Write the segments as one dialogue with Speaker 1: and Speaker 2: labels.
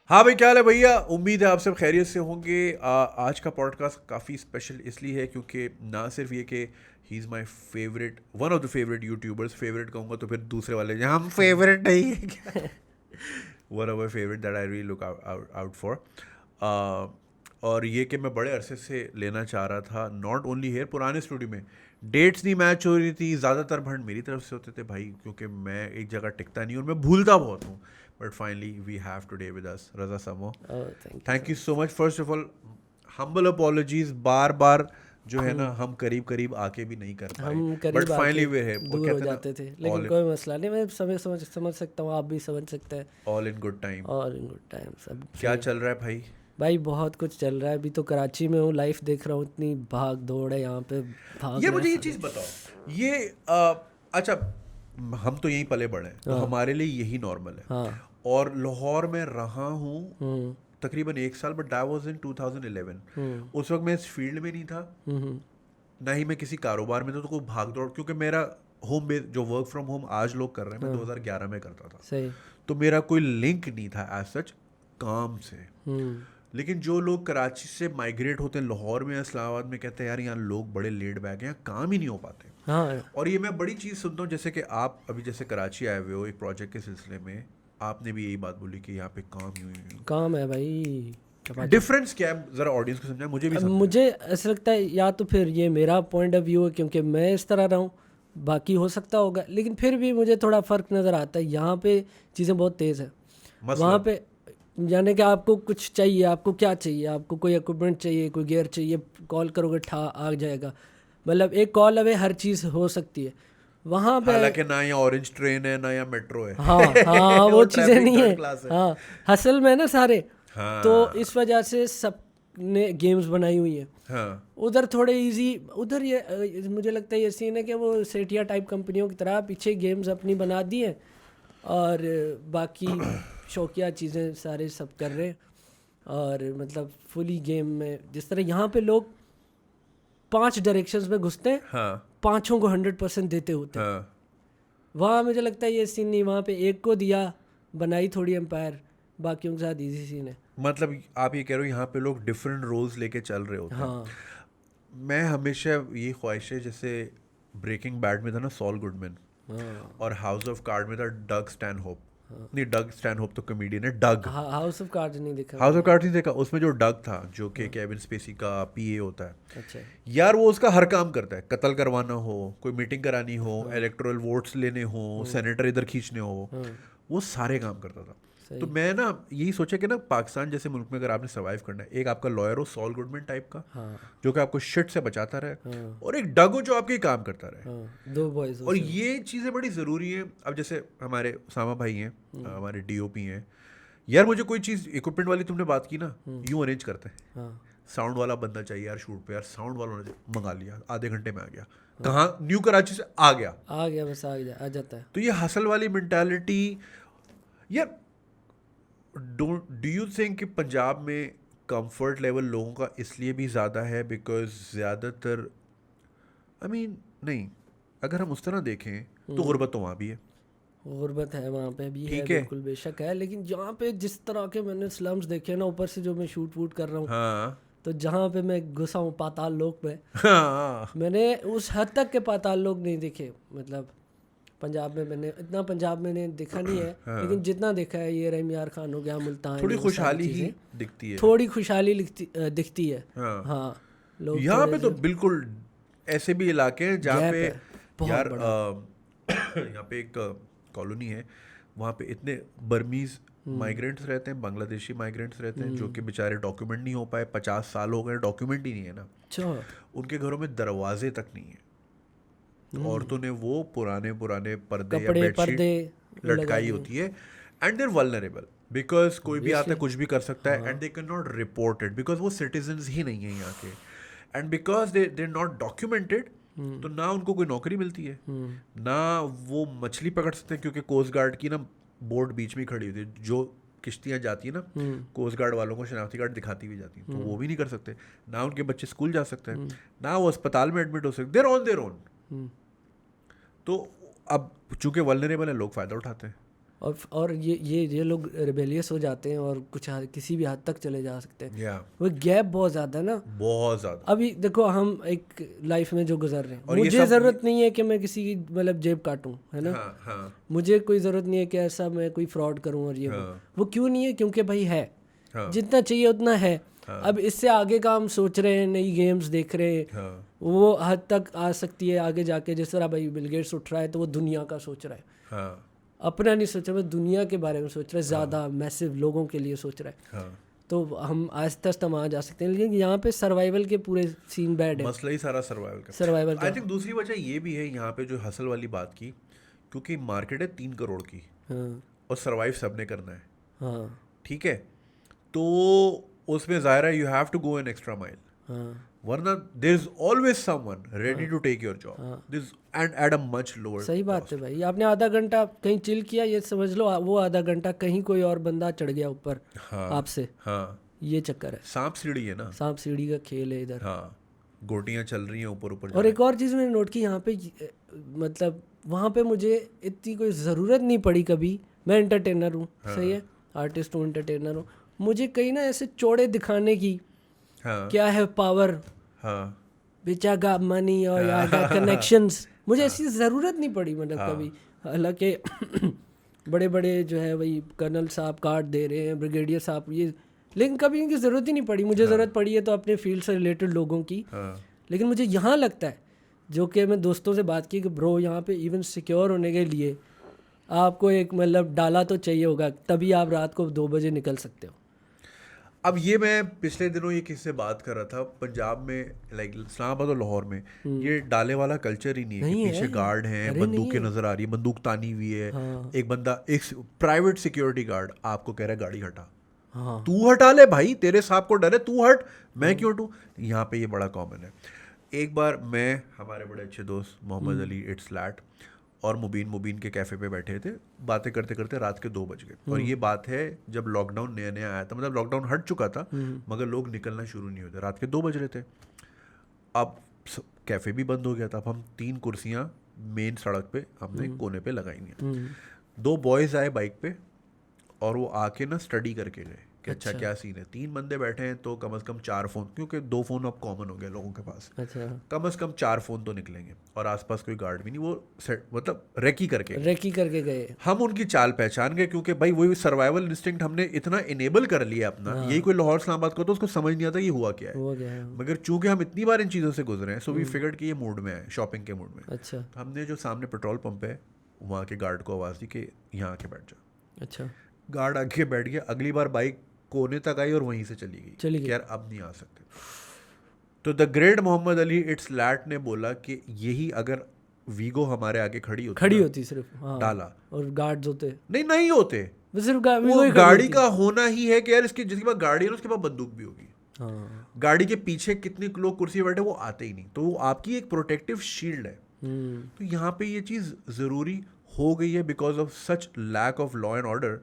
Speaker 1: हाँ भाई, क्या हाल है भैया? उम्मीद है आप सब खैरियत से होंगे। आज का पॉडकास्ट काफ़ी स्पेशल इसलिए है क्योंकि ना सिर्फ ये कि he is my favourite, one of the favourite YouTubers. Favourite कहूँगा तो फिर दूसरे वाले जहाँ हम फेवरेट नहीं है क्या, one of my favourite that I really look out for. और ये कि मैं बड़े अरसे से लेना चाह रहा था, नॉट ओनली हेयर, पुराने स्टूडियो में डेट्स नहीं मैच हो रही थी, ज़्यादातर भंड मेरी तरफ से होते थे भाई, क्योंकि मैं एक जगह टिकता नहीं और मैं भूलता बहुत हूँ। But finally we have today with us Raza Samo.
Speaker 2: Oh, thank you so
Speaker 1: thank you so
Speaker 2: much.
Speaker 1: Much. First of all humble apologies, बार बार जो है ना
Speaker 2: हम्म,
Speaker 1: हम करीब करीब आके भी नहीं कर पाए,
Speaker 2: हम
Speaker 1: बट
Speaker 2: करीब
Speaker 1: फाइनली
Speaker 2: आके
Speaker 1: वे है, वो
Speaker 2: दूर हो
Speaker 1: कहते हैं
Speaker 2: जाते थे,
Speaker 1: ना,
Speaker 2: लेकिन
Speaker 1: ऑल
Speaker 2: कोई मसला नहीं, मैं समझ सकता हूँ, आप भी समझ सकते हैं।
Speaker 1: In good time.
Speaker 2: और इन गुड टाइम सब
Speaker 1: क्या
Speaker 2: सेम।
Speaker 1: चल रहा है भाई?
Speaker 2: भाई बहुत कुछ चल रहा है, अभी तो कराची में हूँ, लाइफ देख रहा हूँ, इतनी भाग दौड़ है यहाँ पे, भाग
Speaker 1: ये
Speaker 2: रहे हैं
Speaker 1: मुझे ये
Speaker 2: सारे।
Speaker 1: चीज़ बताओ, ये अच्छा, हम तो यहीं पले बड़े हैं तो
Speaker 2: हाँ
Speaker 1: हमारे लिए यही नॉर्मल है।
Speaker 2: हाँ।
Speaker 1: और लाहौर में रहा हूँ
Speaker 2: हम्म
Speaker 1: तकरीबन 1 साल, बट दैट वाज इन 2011।
Speaker 2: हम्म
Speaker 1: उस वक्त मैं इस फील्ड में नहीं था,
Speaker 2: हम्म।
Speaker 1: ना ही मैं किसी कारोबार में था, तो कोई भाग दौड़, क्योंकि मेरा होम बेस जो वर्क फ्रॉम होम आज लोग कर रहे हैं, मैं
Speaker 2: हाँ
Speaker 1: 2011 में करता था।
Speaker 2: सही।
Speaker 1: तो मेरा कोई लिंक नहीं था एज सच काम से।
Speaker 2: हम्म।
Speaker 1: लेकिन जो लोग कराची से माइग्रेट होते हैं लाहौर में, इस्लामाबाद में, कहते हैं यार यहाँ लोग बड़े लेड बैक हैं, यहाँ काम ही नहीं हो पाते।
Speaker 2: हाँ।
Speaker 1: और ये मैं बड़ी चीज़ सुनता हूँ, जैसे कि आप अभी जैसे कराची आए हुए हो एक प्रोजेक्ट के सिलसिले में, आपने भी यही बात बोली कि यहाँ पे काम ही
Speaker 2: काम है भाई चपाचप।
Speaker 1: डिफरेंस क्या है, ज़रा ऑडियंस को समझाए, मुझे भी
Speaker 2: अब
Speaker 1: समझाए।
Speaker 2: मुझे ऐसा लगता है, या तो फिर ये मेरा पॉइंट ऑफ व्यू है क्योंकि मैं इस तरह रहा हूँ, बाकी हो सकता होगा, लेकिन फिर भी मुझे थोड़ा फ़र्क नज़र आता है। यहाँ पे चीज़ें बहुत तेज़ है, वहाँ
Speaker 1: मसलन
Speaker 2: पे यानी कि आपको कुछ चाहिए, आपको क्या चाहिए, आपको कोई इक्विपमेंट चाहिए, कोई गियर चाहिए, कॉल करोगे ठा आ जाएगा। मतलब एक कॉल अवे हर चीज़ हो सकती है वहाँ पे।
Speaker 1: हालांकि ना यहाँ ऑरेंज ट्रेन है ना यहाँ मेट्रो है
Speaker 2: हाँ हाँ,
Speaker 1: वो
Speaker 2: वो चीज़ें
Speaker 1: ट्रैफिक
Speaker 2: नहीं है।
Speaker 1: थर्ड क्लास है।
Speaker 2: हाँ, हसल में ना सारे। तो
Speaker 1: हाँ
Speaker 2: इस वजह से सब ने गेम्स बनाई हुई है।
Speaker 1: हाँ
Speaker 2: उधर थोड़े इजी, उधर ये मुझे लगता है ये सीन है कि वो सेठिया टाइप कंपनियों की तरह पीछे गेम्स अपनी बना दी हैं, और बाकी शौकिया चीज़ें सारे सब कर रहे हैं। और मतलब फुली गेम में जिस तरह यहाँ पे लोग 5 डायरेक्शंस में घुसते हैं,
Speaker 1: हाँ
Speaker 2: पांचों को 100% देते होते हैं।
Speaker 1: हाँ।
Speaker 2: वहाँ मुझे लगता है ये सीन नहीं, वहाँ पे एक को दिया, बनाई थोड़ी एम्पायर, बाकियों के साथ इजी सीन है।
Speaker 1: मतलब आप ये कह रहे हो यहाँ पे लोग डिफरेंट रोल्स लेके चल रहे होते हैं।
Speaker 2: हाँ
Speaker 1: मैं हमेशा ये ख्वाहिश है, जैसे ब्रेकिंग बैड में था ना सॉल गुडमैन,
Speaker 2: हाँ
Speaker 1: और हाउस ऑफ कार्ड में था डग स्टैनहोप। नहीं, डग स्टैनहोप तो कॉमेडियन है, डग।
Speaker 2: हाँ। हाउस ऑफ कार्ड्स नहीं देखा
Speaker 1: हाउस ऑफ
Speaker 2: मैंने।
Speaker 1: कार्ड नहीं देखा? उसमें जो डग था, जो कि केविन स्पेसी का पीए होता है,
Speaker 2: अच्छा।
Speaker 1: यार वो उसका हर काम करता है, कत्ल करवाना हो, कोई मीटिंग करानी हो,
Speaker 2: हाँ
Speaker 1: इलेक्टोरल वोट्स लेने हो, सेनेटर इधर खींचने हो,
Speaker 2: हाँ
Speaker 1: वो सारे काम करता था। तो
Speaker 2: सही।
Speaker 1: मैं ना यही सोचा कि ना पाकिस्तान जैसे मुल्क में अगर आपने सर्वाइव करना है, एक आपका लॉयर हो सॉल गुडमैन टाइप का,
Speaker 2: हाँ
Speaker 1: जो कि आपको शिट से बचाता रहे,
Speaker 2: हाँ
Speaker 1: और एक डग हो जो आपके काम करता रहे।
Speaker 2: हाँ, दो बॉयज हो
Speaker 1: और
Speaker 2: सही।
Speaker 1: ये चीज़ें बड़ी ज़रूरी हैं। अब जैसे हमारे उसामा भाई हैं, हमारे डीओपी हैं, यार मुझे कोई चीज़ इक्विपमेंट वाली तुमने बात की ना, यूँ अरेंज करते हैं,
Speaker 2: हाँ
Speaker 1: साउंड वाला बंदा चाहिए यार शूट पे, यार साउंड वाला होना चाहिए, मंगा लिया, आधे घंटे में आ गया। कहाँ? न्यू कराची से आ गया।
Speaker 2: आ गया, बस आ जाता है।
Speaker 1: तो ये हसल वाली मेंटालिटी, यार डू यू थिंक कि पंजाब में कंफर्ट लेवल लोगों का इसलिए भी ज़्यादा है बिकॉज ज़्यादातर, आई मीन नहीं, अगर हम उस तरह देखें तो गुर्बत तो वहाँ भी है,
Speaker 2: गुर्बत है वहाँ पे भी है,
Speaker 1: ठीक है।
Speaker 2: बिल्कुल बेशक है, लेकिन जहाँ पे जिस तरह के मैंने स्लम्स देखे ना, ऊपर से जो मैं शूट वूट कर रहा हूँ,
Speaker 1: हाँ
Speaker 2: तो जहाँ पे मैं घुसा हूँ पाताल लोक में,
Speaker 1: हाँ
Speaker 2: मैंने उस हद तक के पाताल लोक नहीं देखे। मतलब पंजाब में मैंने इतना, पंजाब मैंने देखा नहीं है, लेकिन जितना देखा है ये रहीम यार खान हो गया, मुल्तान,
Speaker 1: थोड़ी
Speaker 2: ये वो सारी
Speaker 1: खुशहाली ही
Speaker 2: चीज़ें,
Speaker 1: दिखती है।
Speaker 2: थोड़ी खुशहाली दिखती है।
Speaker 1: हाँ,
Speaker 2: हाँ, लोग
Speaker 1: यहाँ पे
Speaker 2: थोड़े
Speaker 1: तो
Speaker 2: से
Speaker 1: बिल्कुल ऐसे भी इलाके हैं जहाँ
Speaker 2: गैप
Speaker 1: पे,
Speaker 2: है बहुत
Speaker 1: यार
Speaker 2: बड़ा।
Speaker 1: यहाँ पे एक कॉलोनी है, वहाँ पे इतने बर्मीज माइग्रेंट्स रहते हैं, बांग्लादेशी माइग्रेंट्स रहते हैं, जो कि बेचारे डॉक्यूमेंट नहीं हो पाए, 50 साल हो गए, डॉक्यूमेंट ही नहीं है ना,
Speaker 2: अच्छा।
Speaker 1: उनके घरों में दरवाजे तक नहीं है। तो औरतों ने वो पुराने पुराने पर्दे या
Speaker 2: कपड़े पर्दे
Speaker 1: बेडशीट
Speaker 2: वो लगा
Speaker 1: लटकाई
Speaker 2: दिए।
Speaker 1: होती है, एंड देर वल्नरेबल बिकॉज कोई भी आता
Speaker 2: ऑब्वियसली।
Speaker 1: है कुछ भी कर सकता है,
Speaker 2: हाँ।
Speaker 1: And they can not report it because वो सिटीजन ही नहीं है यहाँ के, and because they not documented, तो ना उनको कोई नौकरी मिलती है, ना वो मछली पकड़ सकते हैं, क्योंकि कोस्ट गार्ड की ना बोट बीच में ही खड़ी होती है, जो किश्तियाँ जाती है ना कोस्ट गार्ड वालों को शनाख्ती कार्ड दिखाती हुई जाती है, तो वो भी नहीं कर सकते, ना उनके बच्चे स्कूल जा सकते हैं, ना वो अस्पताल में एडमिट हो सकते, देर ऑन देर ओन। तो अब चूंकि वल्नरेबल है, लोग फ़ायदा उठाते हैं।
Speaker 2: और ये लोग रिबेलियस हो जाते हैं और किसी भी हद तक चले जा सकते हैं।
Speaker 1: या
Speaker 2: वो गैप बहुत ज़्यादा है ना,
Speaker 1: बहुत ज़्यादा।
Speaker 2: अभी देखो हम एक लाइफ में जो गुजर रहे हैं,
Speaker 1: और ये
Speaker 2: मुझे
Speaker 1: सब-
Speaker 2: ज़रूरत नहीं है कि मैं किसी की मतलब जेब काटूं, है ना।
Speaker 1: हाँ हाँ
Speaker 2: मुझे कोई ज़रूरत नहीं है कि ऐसा मैं कोई फ्रॉड करूं और ये वो क्यों नहीं है, क्योंकि भाई है,
Speaker 1: हाँ
Speaker 2: जितना चाहिए उतना है। अब इससे आगे का हम सोच रहे हैं, नई गेम्स देख रहे हैं,
Speaker 1: हाँ
Speaker 2: वो हद तक आ सकती है आगे जाके। जिस तरह भाई बिल गेट्स उठ रहा है तो वो दुनिया का सोच रहा है,
Speaker 1: हाँ
Speaker 2: अपना नहीं सोच रहा, वो दुनिया के बारे में सोच रहा है, ज़्यादा मैसिव लोगों के लिए सोच रहा है।
Speaker 1: हाँ।
Speaker 2: तो हम आहिस्ता आहिस्ता वहाँ जा सकते हैं, लेकिन यहाँ पे सर्वाइवल के पूरे सीन बैड है।
Speaker 1: मसला ही सारा सर्वाइवल का।
Speaker 2: सर्वाइवल
Speaker 1: आई थिंक दूसरी वजह ये भी है यहाँ पे जो हसल वाली बात की, क्योंकि मार्केट है 3 करोड़ की
Speaker 2: हाँ
Speaker 1: और सर्वाइव सबने करना है,
Speaker 2: हाँ
Speaker 1: ठीक है। तो उसमें ज़ाहिर है you have to go an extra mile,
Speaker 2: हाँ
Speaker 1: वरना there is always someone ready to take your job this and at a much lower.
Speaker 2: सही बात है भाई। आपने आधा घंटा कहीं चिल किया, ये समझ लो वो आधा घंटा कहीं कोई और बंदा चढ़ गया ऊपर
Speaker 1: हाँ
Speaker 2: आपसे,
Speaker 1: हाँ,
Speaker 2: ये चक्कर है।
Speaker 1: सांप सीढ़ी है ना।
Speaker 2: सांप सीढ़ी का खेल है इधर।
Speaker 1: हाँ, गोटियां चल रही हैं ऊपर ऊपर।
Speaker 2: और एक और चीज़ मैंने नोट की यहाँ पे, मतलब वहाँ पे मुझे इतनी कोई ज़रूरत नहीं पड़ी कभी। मैं एंटरटेनर हूँ, सही है, आर्टिस्ट हूँ, एंटरटेनर हूँ, मुझे कहीं ना ऐसे चौड़े दिखाने की,
Speaker 1: हाँ
Speaker 2: क्या है पावर,
Speaker 1: हाँ
Speaker 2: विच आई गॉट मनी और आई गॉट कनेक्शंस, मुझे ऐसी ज़रूरत नहीं पड़ी मतलब कभी। हालांकि बड़े बड़े जो है वही कर्नल साहब कार्ड दे रहे हैं, ब्रिगेडियर साहब ये, लेकिन कभी इनकी ज़रूरत ही नहीं पड़ी। मुझे ज़रूरत पड़ी है तो अपने फील्ड से रिलेटेड लोगों की।
Speaker 1: हाँ
Speaker 2: लेकिन मुझे यहाँ लगता है, जो कि मैं दोस्तों से बात की कि ब्रो यहाँ पे इवन सिक्योर होने के लिए आपको एक मतलब डाला तो चाहिए होगा, तभी आप रात को 2 बजे निकल सकते हो।
Speaker 1: अब ये मैं पिछले दिनों ये किससे बात कर रहा था, पंजाब में लाइक इस्लामाबाद और लाहौर में ये डाले वाला कल्चर ही नहीं है कि
Speaker 2: नहीं
Speaker 1: पीछे
Speaker 2: है।
Speaker 1: गार्ड हैं,
Speaker 2: अरे
Speaker 1: बंदूकें
Speaker 2: नहीं है।
Speaker 1: नजर आ रही है, बंदूक तानी हुई है।
Speaker 2: हाँ।
Speaker 1: एक बंदा, एक प्राइवेट सिक्योरिटी गार्ड आपको कह रहा है गाड़ी हटा,
Speaker 2: हाँ
Speaker 1: तू हटा ले भाई, तेरे सांप को डर है, तू हट, मैं क्यों हटूं। यहाँ पे ये बड़ा कॉमन है। एक बार मैं, हमारे बड़े अच्छे दोस्त मोहम्मद अली इट्स लैट और मुबीन के कैफ़े पे बैठे थे, बातें करते करते रात के 2 बज गए। और ये बात है जब लॉकडाउन नया नया आया था, मतलब लॉकडाउन हट चुका था मगर लोग निकलना शुरू नहीं होते, रात के 2 बज रहे थे। अब कैफ़े भी बंद हो गया था। अब हम 3 कुर्सियाँ मेन सड़क पे हमने कोने पे लगाई हैं। 2 बॉयज़ आए बाइक पे और वो आके ना स्टडी करके गए कि अच्छा क्या सीन है। 3 बंदे बैठे हैं तो कम से कम 4 फ़ोन, क्योंकि 2 फ़ोन अब कॉमन हो गए लोगों के पास,
Speaker 2: अच्छा,
Speaker 1: कम से कम 4 फ़ोन तो निकलेंगे। और आसपास कोई गार्ड भी नहीं, वो मतलब रेकी करके
Speaker 2: गए।
Speaker 1: हम उनकी चाल पहचान गए, क्योंकि भाई वही सर्वाइवल इंस्टिंक्ट हमने इतना इनेबल कर लिया अपना। यही कोई लाहौर इस्लामाबाद को तो उसको समझ नहीं आता ये हुआ क्या है,
Speaker 2: वो गया।
Speaker 1: मगर चूंकि हम इतनी बार इन चीज़ों से गुजरे हैं, सो वी फिगर्ड कि ये मूड में है, शॉपिंग के मूड में।
Speaker 2: अच्छा
Speaker 1: हमने जो सामने पेट्रोल पंप है वहाँ के गार्ड को आवाज़ दी कि यहाँ आके बैठ जाओ।
Speaker 2: अच्छा,
Speaker 1: गार्ड आके बैठ गया। अगली बार बाइक कोने तक आई और वहीं से चली गई कि यार अब नहीं आ सकते। तो the great Muhammad Ali it's late ने बोला कि यही अगर वीगो हमारे आगे खड़ी होती
Speaker 2: सिर्फ, हाँ,
Speaker 1: डाला,
Speaker 2: और गार्ड्स होते,
Speaker 1: नहीं होते,
Speaker 2: वो सिर्फ
Speaker 1: वो गाड़ी का होना ही है कि यार इसकी जिसके पास गाड़ी है ना उसके पास बंदूक भी होगी।
Speaker 2: हाँ।
Speaker 1: गाड़ी के पीछे कितने लोग कुर्सी बैठे वो आते ही नहीं, तो वो आपकी एक प्रोटेक्टिव शील्ड है। तो यहाँ पे ये चीज़ ज़रूरी हो गई है because of such lack of law and order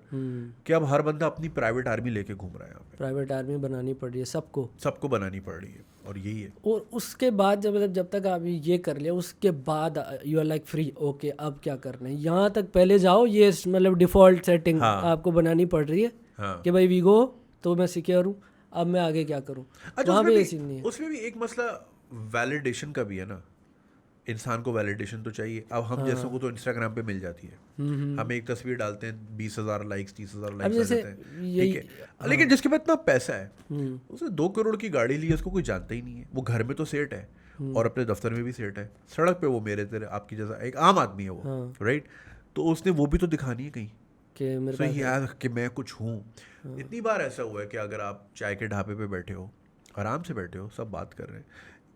Speaker 1: कि अब हर बंदा अपनी प्राइवेट आर्मी लेके घूम रहा है। यहाँ पे
Speaker 2: प्राइवेट आर्मी बनानी पड़ रही है सबको
Speaker 1: बनानी पड़ रही है, और यही है।
Speaker 2: और उसके बाद जब तक आप ये कर लिया, उसके बाद you are like free, okay अब क्या करना है। यहाँ तक पहले जाओ, ये मतलब डिफ़ॉल्ट सेटिंग आपको बनानी पड़ रही है कि भाई वीगो तो मैं सिक्योर हूँ, अब मैं आगे क्या करूँ। वहाँ पे ये सीन नहीं है।
Speaker 1: उसमें भी एक मसला वैलिडेशन का भी है ना, इंसान को वैलिडेशन तो चाहिए। अब हम जैसों को तो इंस्टाग्राम पे मिल जाती है, हम एक तस्वीर डालते हैं 20,000 लाइक्स 30,000 लाइक्स आ जाते हैं, ठीक है। लेकिन जिसके पास इतना पैसा है, उसने 2 करोड़ की गाड़ी ली है, उसको कोई जानता ही नहीं है, वो घर में तो सेट है और अपने दफ्तर में भी सेट है, सड़क पे वो मेरे तेरे आपकी जैसा एक आम आदमी है वो, राइट। तो उसने वो भी तो दिखानी है कहीं कि मैं कुछ हूँ। इतनी बार ऐसा हुआ है कि अगर आप चाय के ढाबे पे बैठे हो, आराम से बैठे हो, सब बात कर रहे हैं,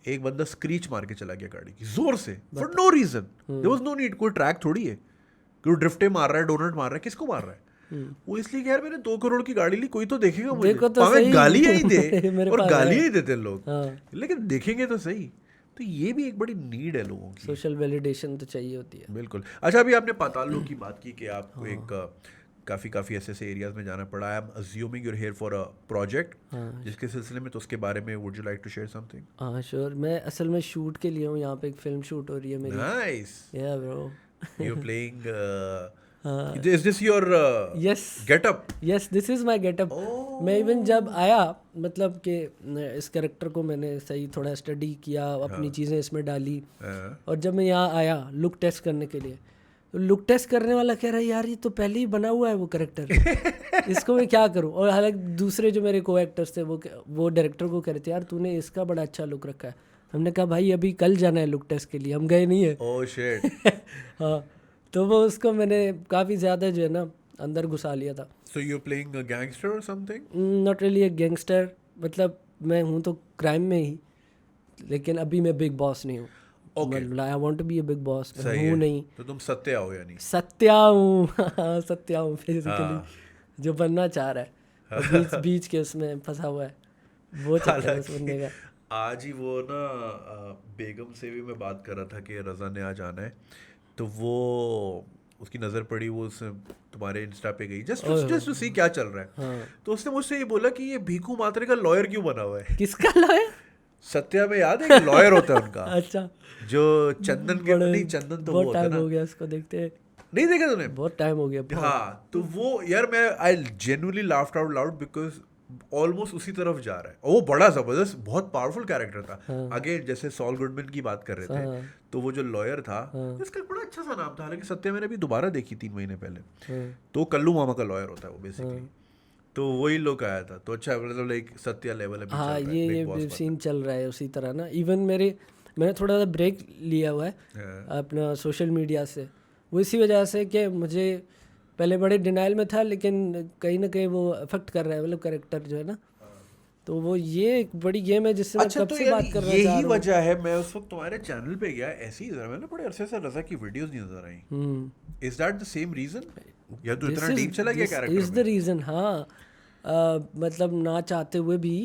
Speaker 1: एक बंदा स्क्रीच मार के चला गया गाड़ी की जोर से, for no reason, there was no need. कोई ट्रैक थोड़ी है कि वो ड्रिफ्टे मार रहा है, डोनट मार रहा है, किसको मार रहा है वो? इसलिए कि यार मैंने 2 करोड़ की गाड़ी ली, कोई तो देखेगा मुझे, तो गालियां ही दे और गालियां ही देते लोग, लेकिन देखेंगे तो सही। तो ये भी एक बड़ी नीड है लोगों की,
Speaker 2: सोशल वैलिडेशन तो चाहिए होती है।
Speaker 1: बिल्कुल। अच्छा, अभी आपने पाताल की बात की कि आपको एक काफ़ी ऐसे एरियाज में जाना पड़ा। I am assuming you're here for a project, जिसके सिलसिले में, तो उसके बारे में would you like to share something?
Speaker 2: हाँ श्योर, मैं असल में शूट के लिए हूँ यहाँ पे, एक फिल्म शूट हो रही है मेरी।
Speaker 1: Nice,
Speaker 2: yeah bro,
Speaker 1: you are playing Is this your
Speaker 2: yes
Speaker 1: getup?
Speaker 2: Yes this is my getup. मैं इवन जब आया मतलब कि इस कैरेक्टर को मैंने सही थोड़ा स्टडी किया, अपनी चीज़ें इसमें डाली, और जब मैं यहाँ आया लुक टेस्ट करने के लिए, तो लुक टेस्ट करने वाला कह रहा है यार ये तो पहले ही बना हुआ है वो कैरेक्टर, इसको मैं क्या करूँ. और हालांकि दूसरे जो मेरे को एक्टर्स थे वो डायरेक्टर को कह रहे थे यार तूने इसका बड़ा अच्छा लुक रखा है. हमने कहा भाई अभी कल जाना है लुक टेस्ट के लिए, हम गए नहीं है.
Speaker 1: Oh shit.
Speaker 2: हाँ, तो वो उसको मैंने काफ़ी ज़्यादा जो है ना अंदर घुसा लिया था.
Speaker 1: So you're playing a gangster or something?
Speaker 2: Not really a gangster, मतलब मैं हूँ तो क्राइम में ही, लेकिन अभी मैं बिग बॉस नहीं हूँ.
Speaker 1: Okay.
Speaker 2: I want to be a big boss,
Speaker 1: सही
Speaker 2: हूँ
Speaker 1: है.
Speaker 2: नहीं.
Speaker 1: तो तुम सत्य आओ यानी.
Speaker 2: सत्या हूँ. सत्या हूँ बेसिकली,
Speaker 1: हाँ.
Speaker 2: जो बनना चाह रहा है और बीच बीच के उसमें फंसा हुआ है, वो चक्कर है उस बनने का.
Speaker 1: आज ही वो ना बेगम से भी मैं बात कर रहा था कि रज़ा ने आज आना है, तो वो उसकी नज़र पड़ी, वो उस तुम्हारे इंस्टा पे गई जस्ट टू सी क्या चल रहा है.
Speaker 2: हाँ.
Speaker 1: तो उसने मुझसे ये बोला कि ये भीखू मात्रे का लॉयर क्यों बना हुआ है.
Speaker 2: किसका लॉयर?
Speaker 1: सत्या में याद है लॉयर होता है उनका.
Speaker 2: अच्छा.
Speaker 1: जो चंदन के नहीं, चंदन तो वो
Speaker 2: बहुत
Speaker 1: होता है
Speaker 2: टाइम
Speaker 1: ना.
Speaker 2: हो गया उसको देखते,
Speaker 1: नहीं देखा तूने?
Speaker 2: बहुत टाइम हो गया.
Speaker 1: हाँ, तो वो यार मैं I genuinely laughed out loud because almost उसी तरफ जा रहा है. और वो बड़ा जबरदस्त बहुत पावरफुल कैरेक्टर था. अगेन जैसे सॉल गुडमैन की बात कर रहे थे, तो वो जो लॉयर था इसका बड़ा अच्छा सा नाम था. हालांकि सत्या मैंने अभी दोबारा देखी 3 महीने पहले, तो कल्लू मामा का लॉयर होता है वो बेसिकली. तो वही लोग आया था, तो अच्छा मतलब लाइक सत्या लेवल है.
Speaker 2: हाँ, ये सीन चल रहा है उसी तरह ना. इवन मैंने थोड़ा सा ब्रेक लिया हुआ है अपना सोशल मीडिया से, वो इसी वजह से कि मुझे पहले बड़े डिनाइल में था, लेकिन कहीं ना कहीं वो अफेक्ट कर रहा है मतलब कैरेक्टर जो है ना. तो वो ये एक बड़ी गेम है जिससे मैं कब से बात कर रहा हूँ.
Speaker 1: यही वजह है मैं उस वक्त तुम्हारे चैनल पे गया ऐसे ही, मैंने बड़े अरसे से रज़ा की वीडियोस नहीं नजर आई. Is that the same reason या तो इतना डीप चला गया कैरेक्टर
Speaker 2: इज द रीजन. हाँ, मतलब ना चाहते हुए भी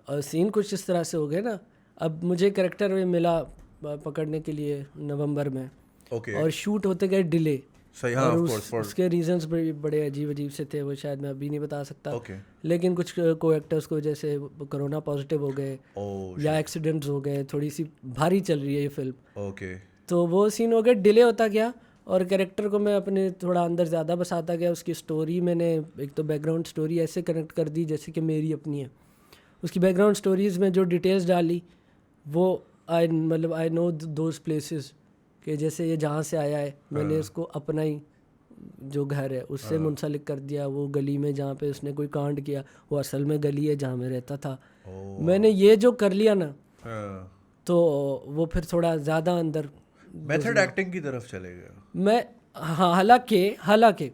Speaker 2: सीन कुछ इस तरह से हो गए ना. अब मुझे कैरेक्टर में मिला पकड़ने के लिए नवंबर में, और शूट होते गए डिले.
Speaker 1: सही. हाँ,
Speaker 2: और उसके रीजंस बड़े अजीब अजीब से थे, वो शायद मैं अभी नहीं बता सकता. लेकिन कुछ को एक्टर्स को जैसे कोरोना पॉजिटिव हो गए या एक्सीडेंट्स हो गए, थोड़ी सी भारी चल रही है ये फिल्म. तो वो सीन हो गया, डिले होता गया, और कैरेक्टर को मैं अपने थोड़ा अंदर ज़्यादा बसाता गया. उसकी स्टोरी मैंने एक तो बैकग्राउंड स्टोरी ऐसे कनेक्ट कर दी जैसे कि मेरी अपनी है. उसकी बैकग्राउंड स्टोरीज़ में जो डिटेल्स डाली वो आई नो दोज प्लेसेस, कि जैसे ये जहाँ से आया है मैंने उसको अपना ही जो घर है उससे मुंसलिक कर दिया. वो गली में जहाँ पे उसने कोई कांड किया वो असल में गली है जहाँ मैं रहता था. मैंने ये जो कर लिया ना, तो वो फिर थोड़ा ज़्यादा अंदर
Speaker 1: मेथड एक्टिंग की तरफ चले गए
Speaker 2: मैं. हाँ, हालांकि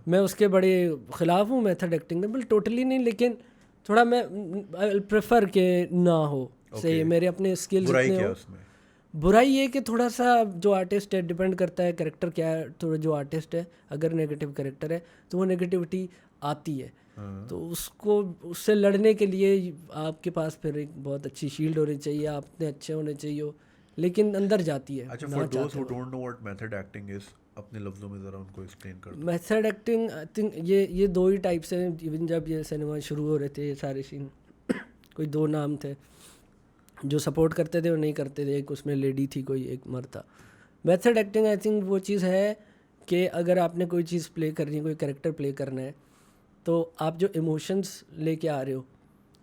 Speaker 2: मैं उसके बड़े ख़िलाफ़ हूँ मेथड एक्टिंग में, बिल्कुल टोटली नहीं, लेकिन थोड़ा मैं प्रेफर के ना हो. सही, मेरे अपने स्किल्स इतने हो. बुराई ये कि थोड़ा सा जो आर्टिस्ट है डिपेंड करता है कैरेक्टर क्या है. थोड़ा जो आर्टिस्ट है अगर नेगेटिव कैरेक्टर है तो वो नेगेटिविटी आती है. तो उससे लड़ने के लिए आपके पास फिर एक बहुत अच्छी शील्ड होनी चाहिए, आपने अच्छे होने चाहिए, लेकिन अंदर जाती है.
Speaker 1: अच्छा, फॉर दोस्त who don't know what method acting is, अपने लफ्जों में ज़रा उनको एक्सप्लेन कर दो.
Speaker 2: मेथड एक्टिंग आई थिंक ये दो ही टाइप से, इवन जब ये सिनेमा शुरू हो रहे थे ये सारे सीन कोई 2 नाम थे जो सपोर्ट करते थे और नहीं करते थे. एक उसमें लेडी थी, कोई एक मर्द था. मेथड एक्टिंग आई थिंक वो चीज़ है कि अगर आपने कोई चीज़ प्ले करनी है, कोई कैरेक्टर प्ले करना है, तो आप जो इमोशंस लेके आ रहे हो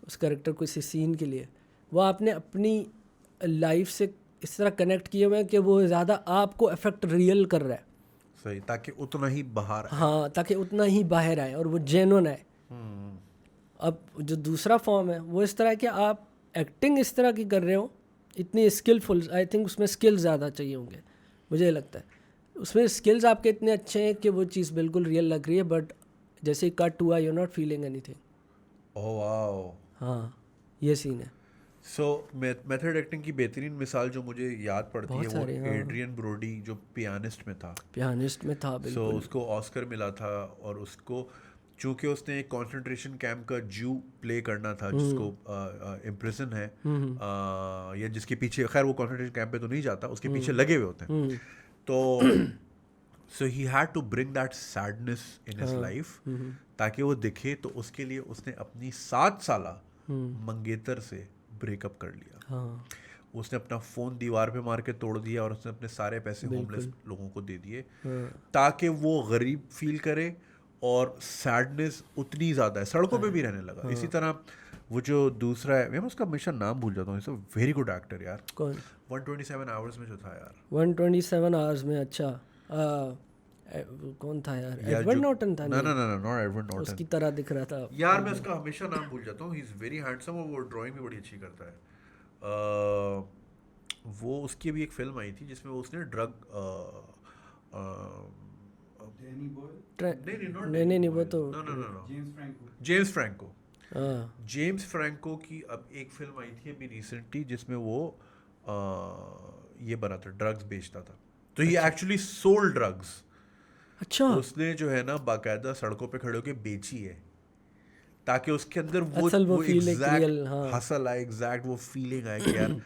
Speaker 2: उस कैरेक्टर को इसी सीन के लिए, वो आपने अपनी लाइफ से इस तरह कनेक्ट किए हुए हैं कि वो ज़्यादा आपको अफेक्ट रियल कर रहा है.
Speaker 1: सही, ताकि उतना ही बाहर आए.
Speaker 2: हाँ, ताकि उतना ही बाहर आए और वो जेन्युइन आए. अब जो दूसरा फॉर्म है वो इस तरह है कि आप एक्टिंग इस तरह की कर रहे हो, इतनी स्किलफुल, आई थिंक उसमें स्किल्स ज़्यादा चाहिए होंगे मुझे लगता है. उसमें स्किल्स आपके इतने अच्छे हैं कि वो चीज़ बिल्कुल रियल लग रही है, बट जैसे कट हुआ you not feeling anything.
Speaker 1: Oh wow.
Speaker 2: हाँ, ये सीन है.
Speaker 1: सो मेथड एक्टिंग की बेहतरीन मिसाल जो मुझे याद पड़ती है वो एड्रियन ब्रोडी जो पियानिस्ट में था.
Speaker 2: बिल्कुल.
Speaker 1: उसको ऑस्कर मिला था, और उसको चूँकि उसने एक कॉन्सेंट्रेशन कैंप का जू प्ले करना था जिसको इम्प्रिजन है, या जिसके पीछे, खैर वो कॉन्सेंट्रेशन कैंप पे तो नहीं जाता, उसके पीछे लगे हुए होते हैं. तो so he had to bring that sadness in his life ताकि वो दिखे. तो उसके लिए उसने अपनी 7 साल मंगेतर से ब्रेकअप कर लिया. उसने अपना फ़ोन दीवार पे मार के तोड़ दिया और उसने अपने सारे पैसे होमलेस लोगों को दे दिए ताकि वो गरीब फील करे और सैडनेस उतनी ज़्यादा है, सड़कों पे भी रहने लगा। इसी तरह वो जो दूसरा है, मैं उसका हमेशा नाम भूल जाता हूँ, it's a very good actor यार,
Speaker 2: कौन?
Speaker 1: 127 आवर्स में जो था यार,
Speaker 2: 127 आवर्स में, अच्छा कौन था यार? एडवर्ड नॉर्टन था?
Speaker 1: ना ना ना नॉट एडवर्ड नॉर्टन,
Speaker 2: उसकी तरह दिख रहा था
Speaker 1: यार मैं उसका हमेशा नाम भूल जाता हूँ। ही इज़ वेरी हैंडसम और वो ड्राइंग भी बड़ी अच्छी करता है। वो उसकी भी एक फिल्म आई थी जिसमें उसने ड्रग
Speaker 2: नहीं वो तो
Speaker 1: जेम्स फ्रैंको,
Speaker 2: हाँ,
Speaker 1: जेम्स फ्रैंको की अब एक फिल्म आई थी अभी रिसेंटली जिसमें वो ये बना था, ड्रग्स बेचता था, तो ये एक्चुअली सोल्ड ड्रग्स।
Speaker 2: अच्छा
Speaker 1: उसने जो है ना बाकायदा सड़कों पे खड़े होके बेची है ताकि उसके अंदर वो
Speaker 2: असल वो फील एक
Speaker 1: एग्जैक्ट
Speaker 2: रियल, हाँ
Speaker 1: हसल आए, एग्जैक्ट वो फीलिंग आए कि यार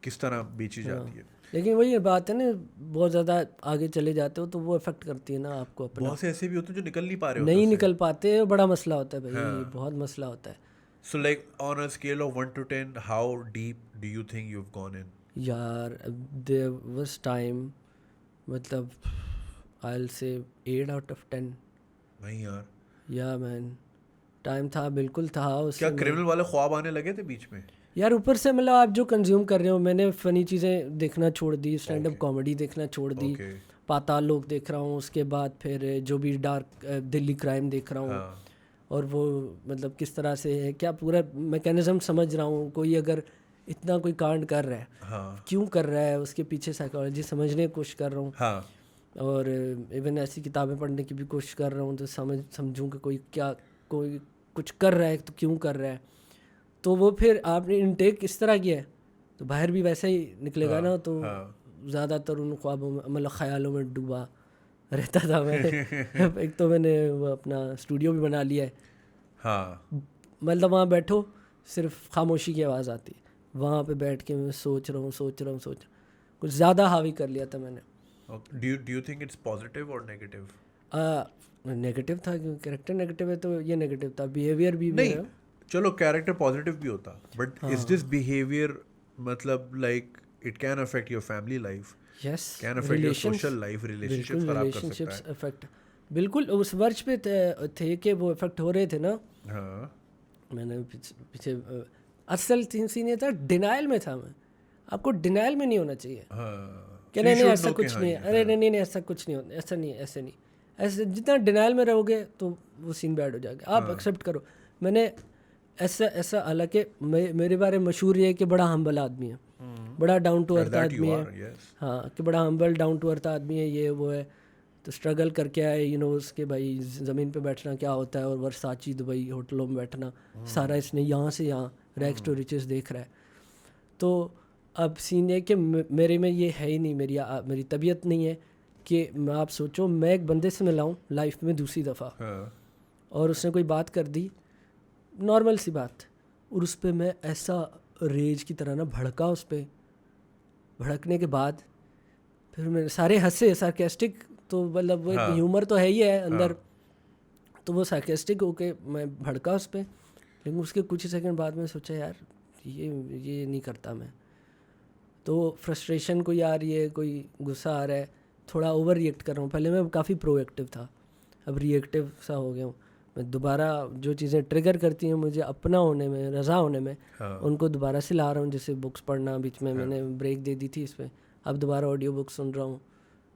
Speaker 1: किस तरह बेची जाती है।
Speaker 2: लेकिन वही बात है ना, बहुत ज़्यादा आगे चले जाते हो तो वो इफेक्ट करती है ना आपको अपना,
Speaker 1: बहुत से ऐसे भी होते हैं जो निकल नहीं पा रहे होते
Speaker 2: नहीं
Speaker 1: उससे।
Speaker 2: निकल पाते, बड़ा मसला होता है भाई, बहुत मसला होता है
Speaker 1: So like on a scale of 1 to 10, how deep do you think you've gone in?
Speaker 2: यार। देयर वाज टाइम, मतलब I will say 8 out of 10।
Speaker 1: नहीं यार,
Speaker 2: या मैन, टाइम था, बिल्कुल था
Speaker 1: क्या
Speaker 2: उसमें।
Speaker 1: क्रिमिनल वाले ख्वाब आने लगे थे बीच में?
Speaker 2: यार ऊपर से मतलब आप जो कंज्यूम कर रहे हो, मैंने फ़नी चीज़ें देखना छोड़ दी, स्टैंड अप कॉमेडी देखना छोड़ दी,
Speaker 1: Okay.
Speaker 2: पाताल लोक देख रहा हूँ, उसके बाद फिर जो भी डार्क दिल्ली क्राइम देख रहा हूँ,
Speaker 1: हाँ
Speaker 2: और वो मतलब किस तरह से है, क्या पूरा मैकेनिज्म समझ रहा हूँ। कोई अगर इतना कोई कांड कर रहा है,
Speaker 1: हाँ
Speaker 2: क्यों कर रहा है, उसके पीछे साइकोलॉजी समझने की कोशिश कर रहा हूँ।
Speaker 1: हाँ
Speaker 2: और इवन ऐसी किताबें पढ़ने की भी कोशिश कर रहा हूँ तो समझूँ कि कोई कुछ कर रहा है तो क्यों कर रहा है। तो वो फिर आपने इनटेक इस तरह किया है तो बाहर भी वैसा ही निकलेगा ना। तो ज़्यादातर उन ख्वाबों में, मतलब ख्यालों में डूबा रहता था मैं। एक तो मैंने वो अपना स्टूडियो भी बना लिया है,
Speaker 1: हाँ।
Speaker 2: मतलब वहाँ बैठो सिर्फ खामोशी की आवाज़ आती है, वहाँ पे बैठ के मैं सोच रहा हूँ कुछ ज़्यादा हावी कर लिया था मैंने।
Speaker 1: Do you think it's positive or negative?
Speaker 2: Negative था क्योंकि कैरेक्टर नेगेटिव है तो ये नेगेटिव था, बिहेवियर भी
Speaker 1: नहीं,
Speaker 2: मेरा।
Speaker 1: चलो कैरेक्टर पॉजिटिव भी होता, बट इज दिस बिहेवियर मतलब like it can affect your family life,
Speaker 2: yes,
Speaker 1: can affect your social life, relationships खराब कर सकता है।
Speaker 2: इफेक्ट बिल्कुल उस वर्ष पे थे कि वो इफेक्ट हो रहे थे ना।
Speaker 1: हाँ
Speaker 2: मैंने पीछे असल सीन ये था, डिनाइल में था मैं। आपको डिनाइल में नहीं होना चाहिए
Speaker 1: हाँ,
Speaker 2: कि नहीं ऐसा कुछ नहीं है, अरे नहीं ऐसा कुछ नहीं होता, ऐसा नहीं, ऐसे नहीं, ऐसे जितना डिनाइल में रहोगे तो वो सीन बैड हो जाएगा। आप एक्सेप्ट करो। मैंने ऐसा हालांकि मेरे बारे में मशहूर ये है कि बड़ा हम्बल आदमी है, बड़ा डाउन टू अर्थ आदमी है। हाँ, कि बड़ा हम्बल डाउन टू अर्थ आदमी है, ये वो है। तो स्ट्रगल करके आए, उसके भाई ज़मीन पे बैठना क्या होता है और वर्साची दुबई होटलों में बैठना, सारा इसने यहाँ से यहाँ रैग्स टू रिचेस देख रहा है। तो अब सीन है कि मेरे में ये है ही नहीं, मेरी तबीयत नहीं है कि आप सोचो मैं एक बंदे से मिला हूँ लाइफ में दूसरी दफ़ा, और उसने कोई बात कर दी, नॉर्मल सी बात, और उस पर मैं ऐसा रेज की तरह ना भड़का, उस पर भड़कने के बाद फिर मैं सारे हंसे, सार्केस्टिक, तो मतलब वो ह्यूमर तो है ही है अंदर। तो वो सार्केस्टिक होके मैं भड़का उस पर, लेकिन उसके कुछ ही सेकंड बाद में सोचा यार ये नहीं करता मैं। तो फ्रस्ट्रेशन कोई आ रही है, कोई गुस्सा आ रहा है, थोड़ा ओवर रिएक्ट कर रहा हूँ। पहले मैं काफ़ी प्रोएक्टिव था, अब रिएक्टिव सा हो गया हूँ। मैं दोबारा जो चीज़ें ट्रिगर करती हैं मुझे अपना होने में, रज़ा होने में, उनको दोबारा से ला रहा हूँ। जैसे बुक्स पढ़ना, बीच में मैंने ब्रेक दे दी थी इस पर, अब दोबारा ऑडियो बुक सुन रहा हूँ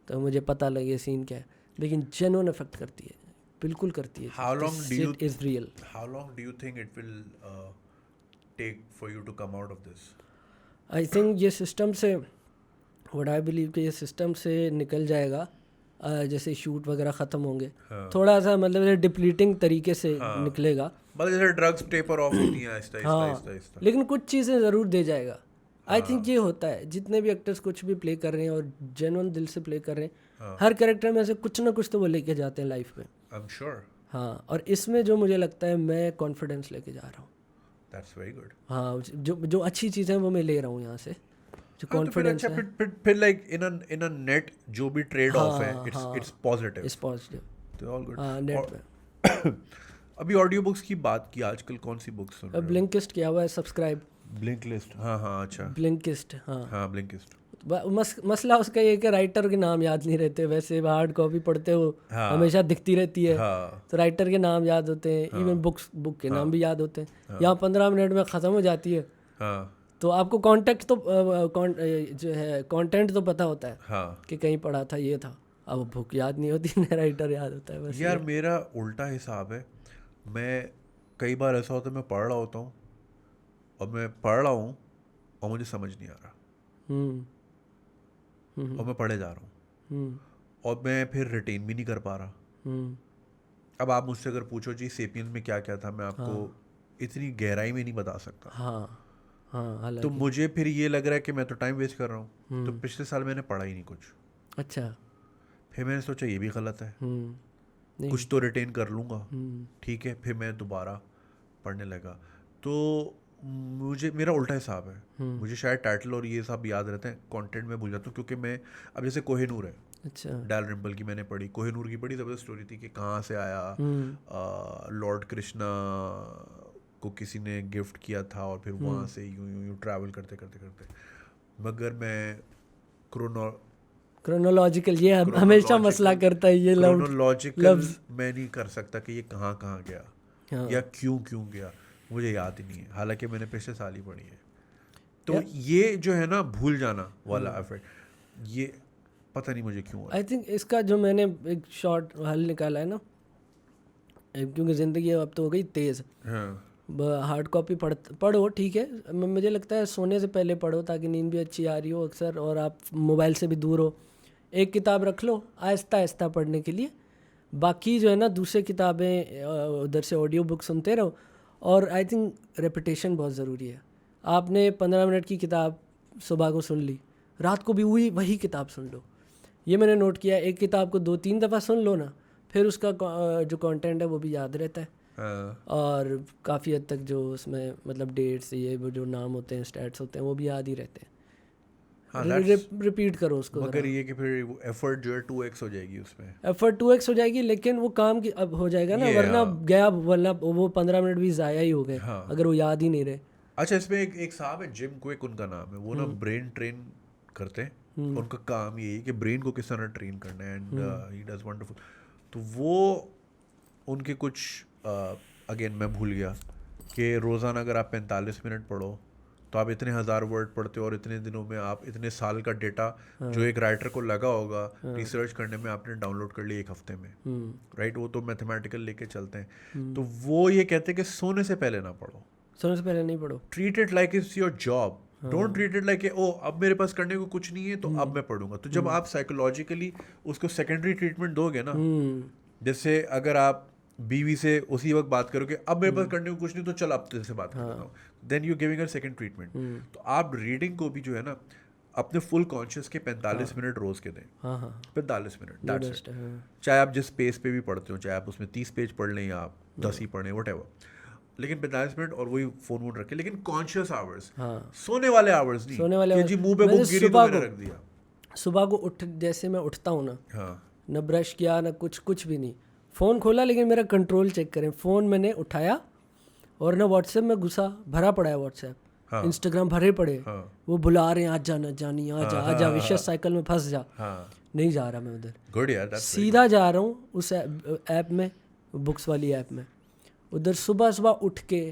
Speaker 2: तो मुझे पता लगे सीन क्या है। लेकिन जेन्युइन इफेक्ट करती है, बिल्कुल करती है।
Speaker 1: How long do you
Speaker 2: is real.
Speaker 1: How long do you think it will take for you to come out of this?
Speaker 2: I think ये सिस्टम से, व्हाट आई बिलीव कि ये सिस्टम से निकल जाएगा जैसे शूट वगैरह ख़त्म होंगे, थोड़ा सा मतलब डिप्लीटिंग तरीके से निकलेगा,
Speaker 1: मतलब जैसे ड्रग्स टेपर ऑफ होती हैं आहिस्ता।
Speaker 2: लेकिन कुछ चीज़ें ज़रूर दे जाएगा। आई थिंक ये होता है, जितने भी एक्टर्स कुछ भी प्ले कर रहे हैं और जेन्युइन दिल से प्ले कर रहे हैं, हर कैरेक्टर में से कुछ ना कुछ तो वो लेके जाते हैं लाइफ में।
Speaker 1: I am sure.
Speaker 2: हाँ, और इसमें जो मुझे लगता है मैं कॉन्फिडेंस लेके जा रहा हूँ।
Speaker 1: That's very good.
Speaker 2: हाँ, जो अच्छी चीज़ें हैं वो मैं ले रहा हूँ यहाँ से, जो कॉन्फिडेंस है।
Speaker 1: फिर लाइक इन अ नेट जो भी ट्रेड ऑफ है, इट्स पॉजिटिव।
Speaker 2: इट्स पॉजिटिव,
Speaker 1: तो ऑल गुड।
Speaker 2: हाँ, नेट पे।
Speaker 1: अभी ऑडियो बुक्स की बात की, आजकल कौन सी बुक्स सुन रहे हो?
Speaker 2: अब ब्लिंकिस्ट किया हुआ है सब्सक्राइब।
Speaker 1: ब्लिंकिस्ट, हाँ अच्छा,
Speaker 2: ब्लिंकिस्ट, हाँ।
Speaker 1: हाँ ब्लिंकिस्ट,
Speaker 2: मसला उसका ये है कि राइटर के नाम याद नहीं रहते, वैसे हार्ड कॉपी पढ़ते हो
Speaker 1: हाँ
Speaker 2: हमेशा दिखती रहती है,
Speaker 1: हाँ
Speaker 2: तो राइटर के नाम याद होते हैं, इवन बुक के नाम भी याद होते हैं। यहाँ 15 मिनट में ख़त्म हो जाती है,
Speaker 1: हाँ
Speaker 2: तो आपको कॉन्टेक्ट तो जो है कंटेंट तो पता होता है
Speaker 1: हाँ।
Speaker 2: कि कहीं पढ़ा था ये था, अब बुक याद नहीं होती ना राइटर याद होता है बस।
Speaker 1: यार मेरा उल्टा हिसाब है, मैं कई बार ऐसा होता है मैं पढ़ रहा होता हूँ और मैं पढ़ रहा हूँ और मुझे समझ नहीं आ रहा और मैं पढ़े जा रहा हूँ और मैं फिर रिटेन भी नहीं कर पा रहा। अब आप मुझसे अगर पूछो जी सेपियन में क्या क्या था, मैं आपको इतनी गहराई में नहीं बता सकता।
Speaker 2: हाँ हाँ,
Speaker 1: तो
Speaker 2: हालांकि
Speaker 1: मुझे फिर ये लग रहा है कि मैं तो टाइम वेस्ट कर रहा हूँ। तो पिछले साल मैंने पढ़ा ही नहीं कुछ,
Speaker 2: अच्छा।
Speaker 1: फिर मैंने सोचा ये भी गलत है,
Speaker 2: नहीं,
Speaker 1: कुछ तो रिटेन कर लूँगा, ठीक है। फिर मैं दोबारा पढ़ने लगा, तो मुझे मेरा उल्टा हिसाब है, मुझे शायद टाइटल और ये सब याद रहते हैं, कंटेंट में भूल जाता हूँ। क्योंकि मैं अब जैसे कोहिनूर है,
Speaker 2: अच्छा,
Speaker 1: डैल रिम्पल की मैंने पढ़ी, कोहिनूर की बड़ी ज़बरदस्त स्टोरी थी कि कहाँ से आया, लॉर्ड कृष्णा को किसी ने गिफ्ट किया था और फिर वहाँ से यूं यूं यूं ट्रैवल करते करते करते, मगर मैं
Speaker 2: क्रोनोलॉजिकल ये हमेशा मसला करता है ये
Speaker 1: क्रोनोलॉजिकल
Speaker 2: लफ्ज।
Speaker 1: मैं नहीं कर सकता कि ये कहाँ कहाँ गया
Speaker 2: हाँ,
Speaker 1: या क्यों क्यों गया, मुझे याद ही नहीं है, हालांकि मैंने पिछले साल ही पढ़ी है। तो ये जो है ना भूल जाना वाला इफेक्ट, ये पता नहीं मुझे क्यों।
Speaker 2: आई थिंक इसका जो मैंने एक शॉर्ट हल निकाला है ना, क्योंकि ज़िंदगी अब तो हो गई तेज़,
Speaker 1: हाँ
Speaker 2: हार्ड कॉपी पढ़ो ठीक है, मुझे लगता है सोने से पहले पढ़ो ताकि नींद भी अच्छी आ रही हो अक्सर, और आप मोबाइल से भी दूर हो। एक किताब रख लो आहिस्ता आहिस्ता पढ़ने के लिए, बाकी जो है ना दूसरी किताबें उधर से ऑडियो बुक सुनते रहो। और आई थिंक रेपिटेशन बहुत ज़रूरी है। आपने 15 मिनट की किताब सुबह को सुन ली, रात को भी वही किताब सुन लो। ये मैंने नोट किया, एक किताब को 2-3 दफ़ा सुन लो ना, फिर उसका जो कंटेंट है वो भी याद रहता है।
Speaker 1: हाँ
Speaker 2: और काफ़ी हद तक जो उसमें मतलब डेट्स ये वो जो नाम होते हैं स्टैट्स होते हैं वो भी याद ही रहते हैं।
Speaker 1: हाँ
Speaker 2: रिपीट करो उसको,
Speaker 1: मगर ये कि फिर एफर्ट जो है 2x हो जाएगी उसमें,
Speaker 2: एफर्ट 2x हो जाएगी, लेकिन वो काम की अब हो जाएगा ना, वरना वरना वो 15 मिनट भी ज़ाया ही हो गए अगर वो याद ही नहीं रहे।
Speaker 1: अच्छा इसमें एक साहब है जिम क्विक उनका नाम है, वो ना ब्रेन ट्रेन करते हैं, उनका काम यही है कि ब्रेन को किस तरह ट्रेन करना है, एंड ही डज वंडरफुल। तो वो उनके कुछ अगेन मैं भूल गया कि रोज़ाना अगर आप 45 मिनट पढ़ो तो आप इतने 1000 वर्ड पढ़ते हो, और इतने दिनों में आप इतने साल का डेटा जो एक राइटर को लगा होगा रिसर्च करने में आपने डाउनलोड कर लिया 1 हफ्ते में, राइट। वो तो मैथमेटिकल लेके चलते हैं। तो वो ये कहते हैं कि सोने से पहले ना पढ़ो,
Speaker 2: सोने से पहले नहीं पढ़ो,
Speaker 1: treat it like it's your job, don't treat it like oh अब मेरे पास करने को कुछ नहीं है तो अब मैं पढ़ूंगा। तो जब आप साइकोलॉजिकली उसको सेकेंडरी ट्रीटमेंट दोगे ना, जैसे अगर आप बीवी से उसी वक्त बात करो कि अब मेरे पास करने को कुछ नहीं तो चल अब तेरे से बात कर लेता हूँ, then you giving a second treatment. तो आप रीडिंग को भी जो है ना अपने फुल कॉन्शियस के 45 मिनट रोज के दें, 45 मिनट दैट्स इट। चाहे आप जिस पेज पे भी पढ़ते हो, चाहे आप उसमें 30 पेज पढ़ लें या आप 10 ही पढ़ें, व्हाटएवर, लेकिन 45 मिनट और वही फोन वोन रखे, लेकिन कॉन्शियस आवर्स, सोने वाले आवर्स नहीं,
Speaker 2: सोने वाले
Speaker 1: कि जी मुंह पे बुक गिरी तो मैंने रख दिया।
Speaker 2: सुबह को उठ जैसे मैं उठता हूँ ना,
Speaker 1: हाँ
Speaker 2: न ब्रश किया न कुछ भी नहीं, फ़ोन खोला, लेकिन मेरा कंट्रोल चेक करें, फ़ोन मैंने उठाया और ना व्हाट्सएप में घुसा, भरा पड़ा है व्हाट्सएप,
Speaker 1: हाँ
Speaker 2: इंस्टाग्राम भरे पड़े,
Speaker 1: हाँ
Speaker 2: वो बुला रहे हैं आज जाना जानी आजा विशेष साइकिल में फंस जा,
Speaker 1: हाँ
Speaker 2: नहीं जा रहा मैं उधर,
Speaker 1: गुड यार,
Speaker 2: सीधा जा रहा हूँ उस ऐप में, बुक्स वाली ऐप में। उधर सुबह सुबह उठ के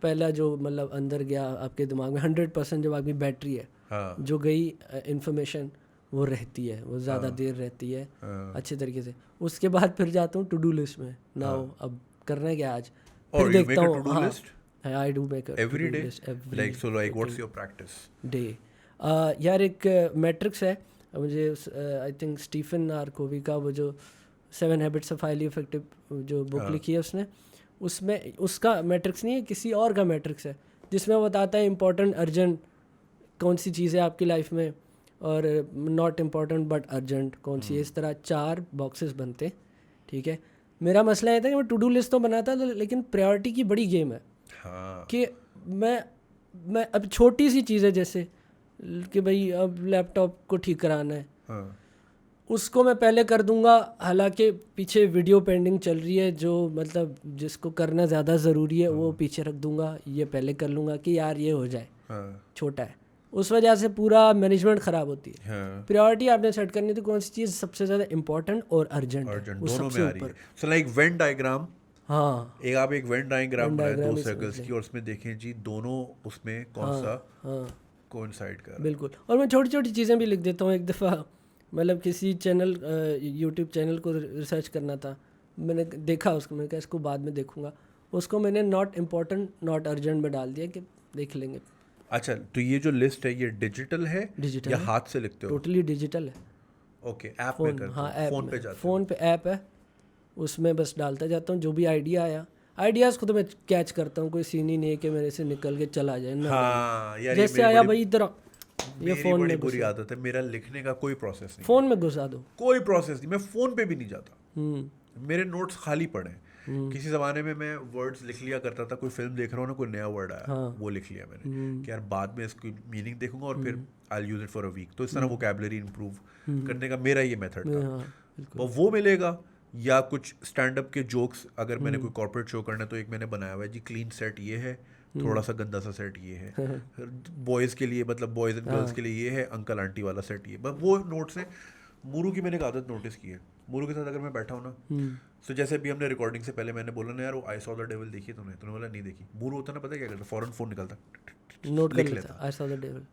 Speaker 2: पहला जो मतलब अंदर गया आपके दिमाग में 100% जो आपकी बैटरी है,
Speaker 1: हाँ
Speaker 2: जो गई इंफॉर्मेशन वो रहती है, वो ज़्यादा देर रहती है अच्छे तरीके से। उसके बाद फिर जाता हूँ टू डू लिस्ट में, नाउ अब करना है क्या आज, फिर देखता हूँ। हाँ, I do make
Speaker 1: every day, like so like what's your practice
Speaker 2: day. यार एक मैट्रिक्स है मुझे, आई थिंक स्टीफन आर कोवी का वो जो 7 हैबिट्स ऑफ हाईली इफेक्टिव जो बुक लिखी है उसने, उसमें उसका मैट्रिक्स नहीं है, किसी और का मैट्रिक्स है, जिसमें वो बताता है इंपॉर्टेंट अर्जेंट कौन सी चीज़ है आपकी लाइफ में, और नॉट इम्पॉर्टेंट बट अर्जेंट कौन सी है। इस तरह 4 बॉक्सेस बनते, ठीक है। मेरा मसला ये था कि मैं टू डू लिस्ट तो बनाता था, लेकिन प्रायोरिटी की बड़ी गेम है कि मैं अब छोटी सी चीज़ है जैसे कि भाई अब लैपटॉप को ठीक कराना है, उसको मैं पहले कर दूंगा, हालांकि पीछे वीडियो पेंडिंग चल रही है, जो मतलब जिसको करना ज़्यादा ज़रूरी है वो पीछे रख दूंगा, ये पहले कर लूँगा कि यार ये हो जाए, छोटा है। उस वजह से पूरा मैनेजमेंट ख़राब होती है। प्रायोरिटी आपने सेट करनी थी कौन सी चीज़ सबसे ज़्यादा इंपॉर्टेंट और अर्जेंट है, वो
Speaker 1: दोनों
Speaker 2: सबसे
Speaker 1: में आ रही है।
Speaker 2: ऊपर।
Speaker 1: सो लाइक वेन डायग्राम,
Speaker 2: हाँ
Speaker 1: एक आप एक वेन डायग्राम बनाए
Speaker 2: diagram
Speaker 1: 2
Speaker 2: ही समझ
Speaker 1: सर्कल्स
Speaker 2: लें।
Speaker 1: की, और उसमें देखें जी दोनों उसमें कौन सा
Speaker 2: हाँ
Speaker 1: कोइंसाइड कर रहा है।
Speaker 2: बिल्कुल। और मैं छोटी छोटी चीज़ें भी लिख देता हूँ। एक दफ़ा मतलब किसी चैनल यूट्यूब चैनल को रिसर्च करना था, मैंने देखा उसको, मैंने कहा इसको बाद में देखूंगा, उसको मैंने नॉट इम्पोर्टेंट नॉट अर्जेंट में डाल दिया कि देख लेंगे।
Speaker 1: अच्छा, तो ये जो लिस्ट है ये डिजिटल है
Speaker 2: डिजिटल
Speaker 1: या
Speaker 2: है,
Speaker 1: हाथ से लिखते हो?
Speaker 2: टोटली डिजिटल है।
Speaker 1: ओके, ऐप में
Speaker 2: फ़ोन,
Speaker 1: करते
Speaker 2: हाँ
Speaker 1: हो?
Speaker 2: ऐप
Speaker 1: फोन
Speaker 2: में,
Speaker 1: पे जाते हो?
Speaker 2: फ़ोन पे ऐप है, उसमें बस डालता जाता हूँ जो भी आइडिया आया। आइडियाज़ को तो मैं कैच करता हूँ, कोई सीन ही नहीं है कि मेरे से निकल के चला जाए ना।
Speaker 1: हाँ यार, ये
Speaker 2: जैसे
Speaker 1: मेरी
Speaker 2: आया
Speaker 1: बड़ी
Speaker 2: भाई इधर आ, ये
Speaker 1: मेरी
Speaker 2: फ़ोन
Speaker 1: बड़ी
Speaker 2: में
Speaker 1: बुरी
Speaker 2: घुसा,
Speaker 1: आदत है, मेरा लिखने का कोई प्रोसेस नहीं,
Speaker 2: फ़ोन में घुसा दो।
Speaker 1: कोई प्रोसेस नहीं, मैं फोन पे भी नहीं जाता,
Speaker 2: हम्म
Speaker 1: मेरे नोट्स खाली पड़े हैं। किसी ज़माने में मैं वर्ड्स लिख लिया करता था, कोई फिल्म देख रहा हूँ ना, कोई नया वर्ड आया वो लिख लिया मैंने कि यार बाद में इसकी मीनिंग देखूंगा और फिर I use it for a week. तो इस तरह वोकैबुलरी इंप्रूव करने का मेरा ये मेथड था।
Speaker 2: हाँ
Speaker 1: और वो मिलेगा, या कुछ स्टैंड अप के जोक्स, अगर मैंने कोई कॉर्पोरेट शो करना है तो एक मैंने बनाया हुआ है जी, क्लीन सेट ये है, थोड़ा सा गंदा सा सेट ये है, बॉयज़ के लिए मतलब बॉयज़ एंड गर्ल्स के लिए ये है, अंकल आंटी वाला सेट ये, बस वो नोट्स हैं। मूरू की मैंने एक आदत नोटिस की है, मूरू के साथ अगर मैं बैठा हूँ ना, तो जैसे अभी हमने रिकॉर्डिंग से पहले मैंने बोला ना यार वो आई सॉ द डेविल देखी तूने बोला नहीं देखी। मूरू होता ना, पता है क्या करता, फॉरन फोन निकलता,
Speaker 2: नोट कर
Speaker 1: लिख
Speaker 2: लेता,
Speaker 1: लेता,
Speaker 2: आई सॉ द डेविल।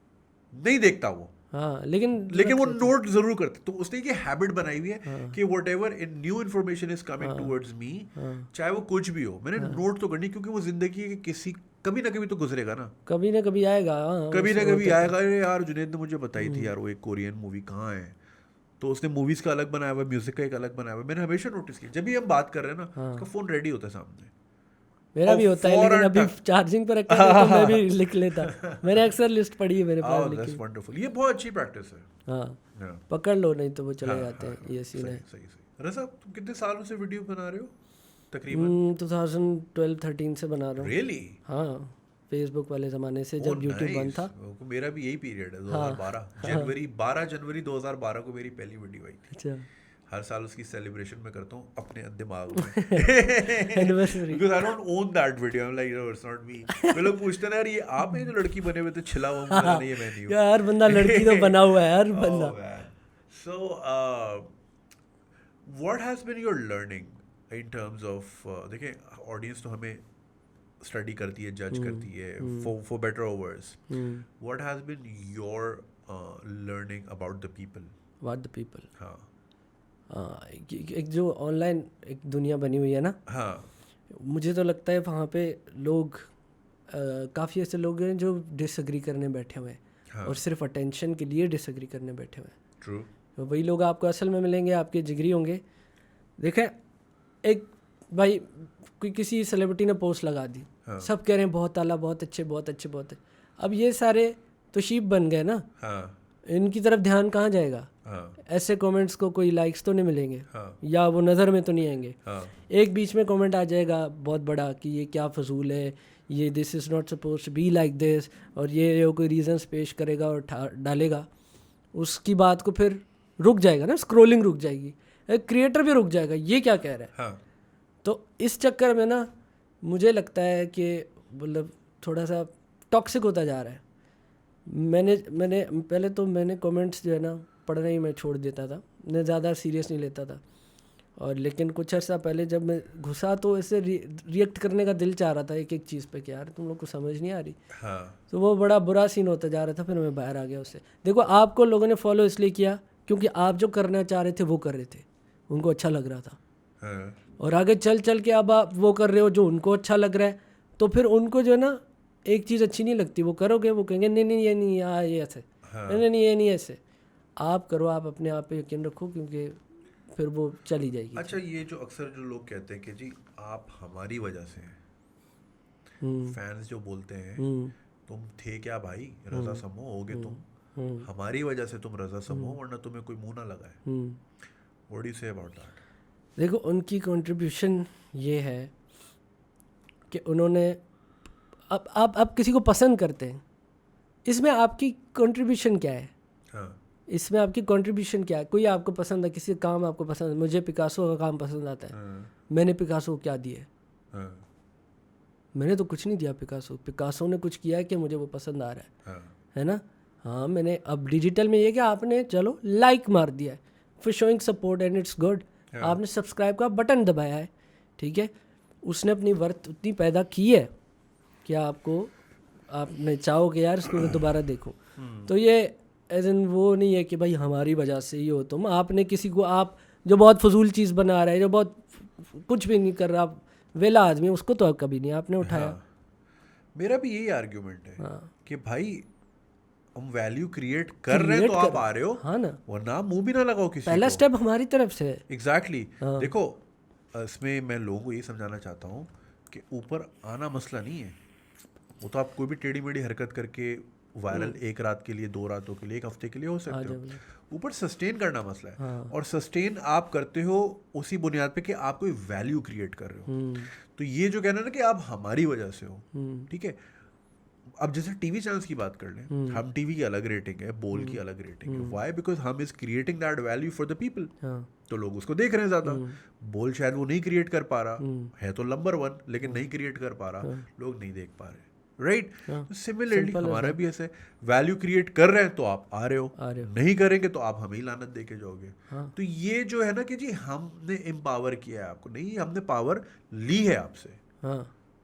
Speaker 1: नहीं देखता वो,
Speaker 2: हाँ लेकिन
Speaker 1: वो नोट जरूर करते। तो उसने ये हैबिट बनाई हुई है कि what ever in new information is coming towards me, चाहे वो कुछ भी हो, मैंने नोट तो करनी, क्योंकि वो जिंदगी के किसी कभी ना कभी तो गुजरेगा ना,
Speaker 2: कभी ना कभी आएगा। हाँ
Speaker 1: कभी ना कभी आएगा। अरे यार जुनेद ने मुझे बताई थी यार वो एक कोरियन मूवी कहाँ है, तो उसने मूवीज का अलग बनाया हुआ, म्यूजिक का एक अलग बनाया हुआ। मैंने हमेशा नोटिस किया जब भी हम बात कर रहे हैं ना, उसका फोन रेडी होता है सामने,
Speaker 2: मेरा भी होता है, लेकिन अभी चार्जिंग पे रखा है तो मैं भी लिख लेता। मैंने अक्सर लिस्ट पढ़ी है मेरे पास लिखी।
Speaker 1: वंडरफुल, ये बहुत अच्छी प्रैक्टिस है।
Speaker 2: हाँ पकड़ लो, नहीं तो वो चले जाते हैं, ये सीन है।
Speaker 1: सही सही। रज़ा, तुम कितने सालों से वीडियो बना रहे हो तकरीबन?
Speaker 2: 2012-13 से बना रहा हूँ।
Speaker 1: रियली?
Speaker 2: हाँ फेसबुक वाले ज़माने से, जब यूट्यूब बंद था।
Speaker 1: मेरा भी यही पीरियड है, 2012 12 जनवरी 2012 को मेरी पहली वीडियो आई थी।
Speaker 2: अच्छा,
Speaker 1: हर साल उसकी सेलिब्रेशन मैं करता हूँ अपने दिमाग में,
Speaker 2: anniversary.
Speaker 1: because I don't own that video, I'm like no it's not me। वे लोग पूछते हैं यार ये आप हैं जो लड़की बने हुए थे छिला हुआ, मुझे नहीं, ये मैं नहीं हूँ।
Speaker 2: यार बंदा लड़की तो बना हुआ है हर बंदा।
Speaker 1: So what has been your learning in terms of देखिए ऑडियंस तो हमें स्टडी करती है, जज करती है, for better or worse, what has been your learning about the people?
Speaker 2: What the people?
Speaker 1: हाँ
Speaker 2: एक जो ऑनलाइन एक दुनिया बनी हुई है ना,
Speaker 1: हाँ,
Speaker 2: मुझे तो लगता है वहाँ पे लोग काफ़ी ऐसे लोग हैं जो डिसएग्री करने बैठे हुए हैं, और सिर्फ अटेंशन के लिए डिसएग्री करने बैठे हुए हैं।
Speaker 1: ट्रू।
Speaker 2: तो वही लोग आपको असल में मिलेंगे, आपके जिगरी होंगे। देखें, एक भाई कोई किसी सेलिब्रिटी ने पोस्ट लगा दी, सब कह रहे हैं बहुत आला, बहुत अच्छे, बहुत अच्छे, बहुत अच्छे। अब ये सारे तो शीप बन गए ना, इनकी तरफ ध्यान कहाँ जाएगा? ऐसे कमेंट्स को कोई लाइक्स तो नहीं मिलेंगे, या वो नज़र में तो नहीं आएंगे। एक बीच में कमेंट आ जाएगा बहुत बड़ा कि ये क्या फजूल है, ये this is not suppose to be like this, और ये कोई रीजंस पेश करेगा और डालेगा। उसकी बात को फिर रुक जाएगा ना, स्क्रोलिंग रुक जाएगी, क्रिएटर भी रुक जाएगा, ये क्या कह रहा है। तो इस चक्कर में ना मुझे लगता है कि मतलब थोड़ा सा टॉक्सिक होता जा रहा है। मैंने पहले तो मैंने कमेंट्स जो है ना पढ़ना ही मैं छोड़ देता था, मैं ज़्यादा सीरियस नहीं लेता था। और लेकिन कुछ अर्सा पहले जब मैं घुसा तो ऐसे रिएक्ट करने का दिल चाह रहा था एक एक चीज़ पे कि यार तुम लोग को समझ नहीं आ रही। तो वो बड़ा बुरा सीन होता जा रहा था, फिर मैं बाहर आ गया उससे। देखो, आपको लोगों ने फॉलो इसलिए किया क्योंकि आप जो करना चाह रहे थे वो कर रहे थे, उनको अच्छा लग रहा था। और आगे चल के अब आप वो कर रहे हो जो उनको अच्छा लग रहा है, तो फिर उनको जो है ना एक चीज़ अच्छी नहीं लगती, वो करोगे, वो कहेंगे नहीं नहीं ये नहीं, ये ऐसे, नहीं ये नहीं ऐसे। आप करो, आप अपने आप पे यकीन रखो, क्योंकि फिर वो चली जाएगी।
Speaker 1: अच्छा, ये जो अक्सर जो लोग कहते हैं कि जी आप हमारी वजह से हैं, फैंस जो बोलते हैं तुम थे क्या भाई, रज़ा समो होगे तुम, हमारी वजह से तुम रज़ा समो, वरना तुम्हें कोई मुंह ना लगाए। What do you say about that?
Speaker 2: देखो, उनकी कंट्रीब्यूशन ये है कि उन्होंने आप किसी को पसंद करते हैं, इसमें आपकी कंट्रीब्यूशन क्या है? इसमें आपकी कंट्रीब्यूशन क्या है? कोई आपको पसंद है, किसी का काम आपको पसंद है, मुझे पिकासो का काम पसंद आता है, मैंने पिकासो को क्या दिया? मैंने तो कुछ नहीं दिया पिकासो ने कुछ किया है कि मुझे वो पसंद आ रहा है ना? हाँ, मैंने अब डिजिटल में ये कि आपने चलो लाइक मार दिया है for showing support and it's good, आपने सब्सक्राइब का बटन दबाया है, ठीक है, उसने अपनी वर्थ उतनी पैदा की है कि आपने चाहो कि यार इसको मैं दोबारा देखूं। तो ये एज इन वो नहीं है कि भाई हमारी वजह से ही हो तुम, आपने किसी को, आप जो बहुत फजूल चीज़ बना रहे हैं, जो बहुत कुछ भी नहीं कर रहा, वेला आदमी, उसको तो कभी नहीं आपने उठाया।
Speaker 1: मेरा भी यही आर्ग्यूमेंट है कि भाई हम वैल्यू क्रिएट कर रहे हैं तो आप आ रहे हो,
Speaker 2: हाँ ना,
Speaker 1: वरना मुंह भी ना लगाओ किसी
Speaker 2: पहला
Speaker 1: को।
Speaker 2: स्टेप हमारी तरफ से है।
Speaker 1: एग्जैक्टली देखो, इसमें मैं लोगों को ये समझाना चाहता हूँ कि ऊपर आना मसला नहीं है, वो तो आप कोई भी टेढ़ी मेढ़ी हरकत करके वायरल एक रात के लिए, 2 रातों के लिए, 1 हफ्ते के लिए हो सकते हो, ऊपर सस्टेन करना मसला है। और सस्टेन आप करते हो उसी बुनियाद पे कि आप कोई वैल्यू क्रिएट कर रहे हो। तो ये जो कहना ना कि आप हमारी वजह से हो, ठीक है, अब जैसे टीवी चैनल्स की बात कर लें, हम टीवी की अलग रेटिंग है, बोल की अलग रेटिंग है, व्हाई? बिकॉज हम is creating that value for the people, तो लोग उसको देख रहे हैं ज़्यादा। बोल शायद वो नहीं क्रिएट कर पा रहा है, तो नंबर 1, लेकिन नहीं क्रिएट कर पा रहा, लोग नहीं देख पा रहे, राइट? सिमिलरली हमारा भी ऐसे वैल्यू क्रिएट कर रहे हैं तो आप आ रहे हो, नहीं करेंगे तो आप हमें ही लानत दे के जाओगे। तो ये जो है ना कि जी हमने एम्पावर किया है आपको, नहीं, हमने पावर ली है आपसे,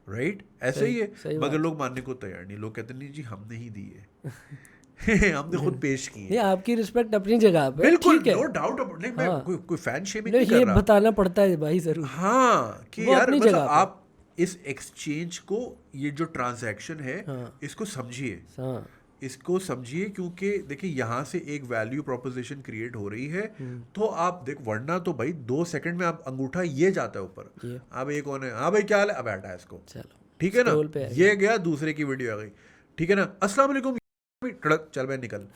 Speaker 1: राइट? ऐसे ही है, मगर लोग मानने को तैयार नहीं, लोग कहते नहीं जी हमने ही दी है हमने खुद पेश की है।
Speaker 2: आपकी रिस्पेक्ट अपनी जगह पे,
Speaker 1: बिल्कुल, नो डाउट, नहीं मैं कोई फैन शेमिंग नहीं कर
Speaker 2: ये
Speaker 1: रहा,
Speaker 2: बताना पड़ता है भाई जरूर,
Speaker 1: हाँ, कि यार मतलब आप इस एक्सचेंज को, ये जो ट्रांजैक्शन है, इसको समझिए, इसको समझिए, क्योंकि देखिए यहाँ से एक वैल्यू प्रोपोजिशन क्रिएट हो रही है, तो आप देख, वरना तो भाई 2 सेकंड में आप अंगूठा ये जाता है ऊपर, अब एक कौन है, हाँ भाई क्या हाल है, अब हटा है इसको, ठीक है ना, ये गया, दूसरे की वीडियो आ गई, ठीक है ना, अस्सलाम वालेकुम, चल भाई निकल,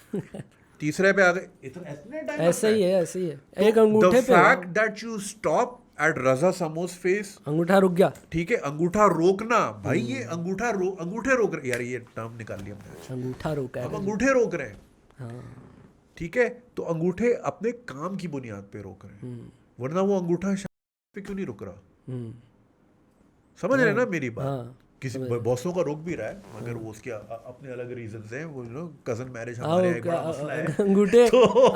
Speaker 1: तीसरे पे आ गए, इतना
Speaker 2: ऐसे ही है, ऐसे ही है, एक अंगूठे पे,
Speaker 1: fact that you stop at Raza samosa face,
Speaker 2: अंगूठा रुक गया,
Speaker 1: ठीक है, अंगूठा रोकना भाई, ये अंगूठे रोक रहे, यार ये टर्म निकाल लिया हमने, अंगूठा रोका है, हम अंगूठे रोक रहे हैं, ठीक है, तो अंगूठे अपने काम की बुनियाद पे रोक रहे हैं, वरना वो अंगूठा पे क्यों नहीं रुक रहा? समझ रहे ना मेरी बात? किसी बॉसों का रोक भी रहा है, मगर वो उसके अपने अलग रीजंस हैं, वो कजन मैरिज हमारे एक बड़ा मसला है,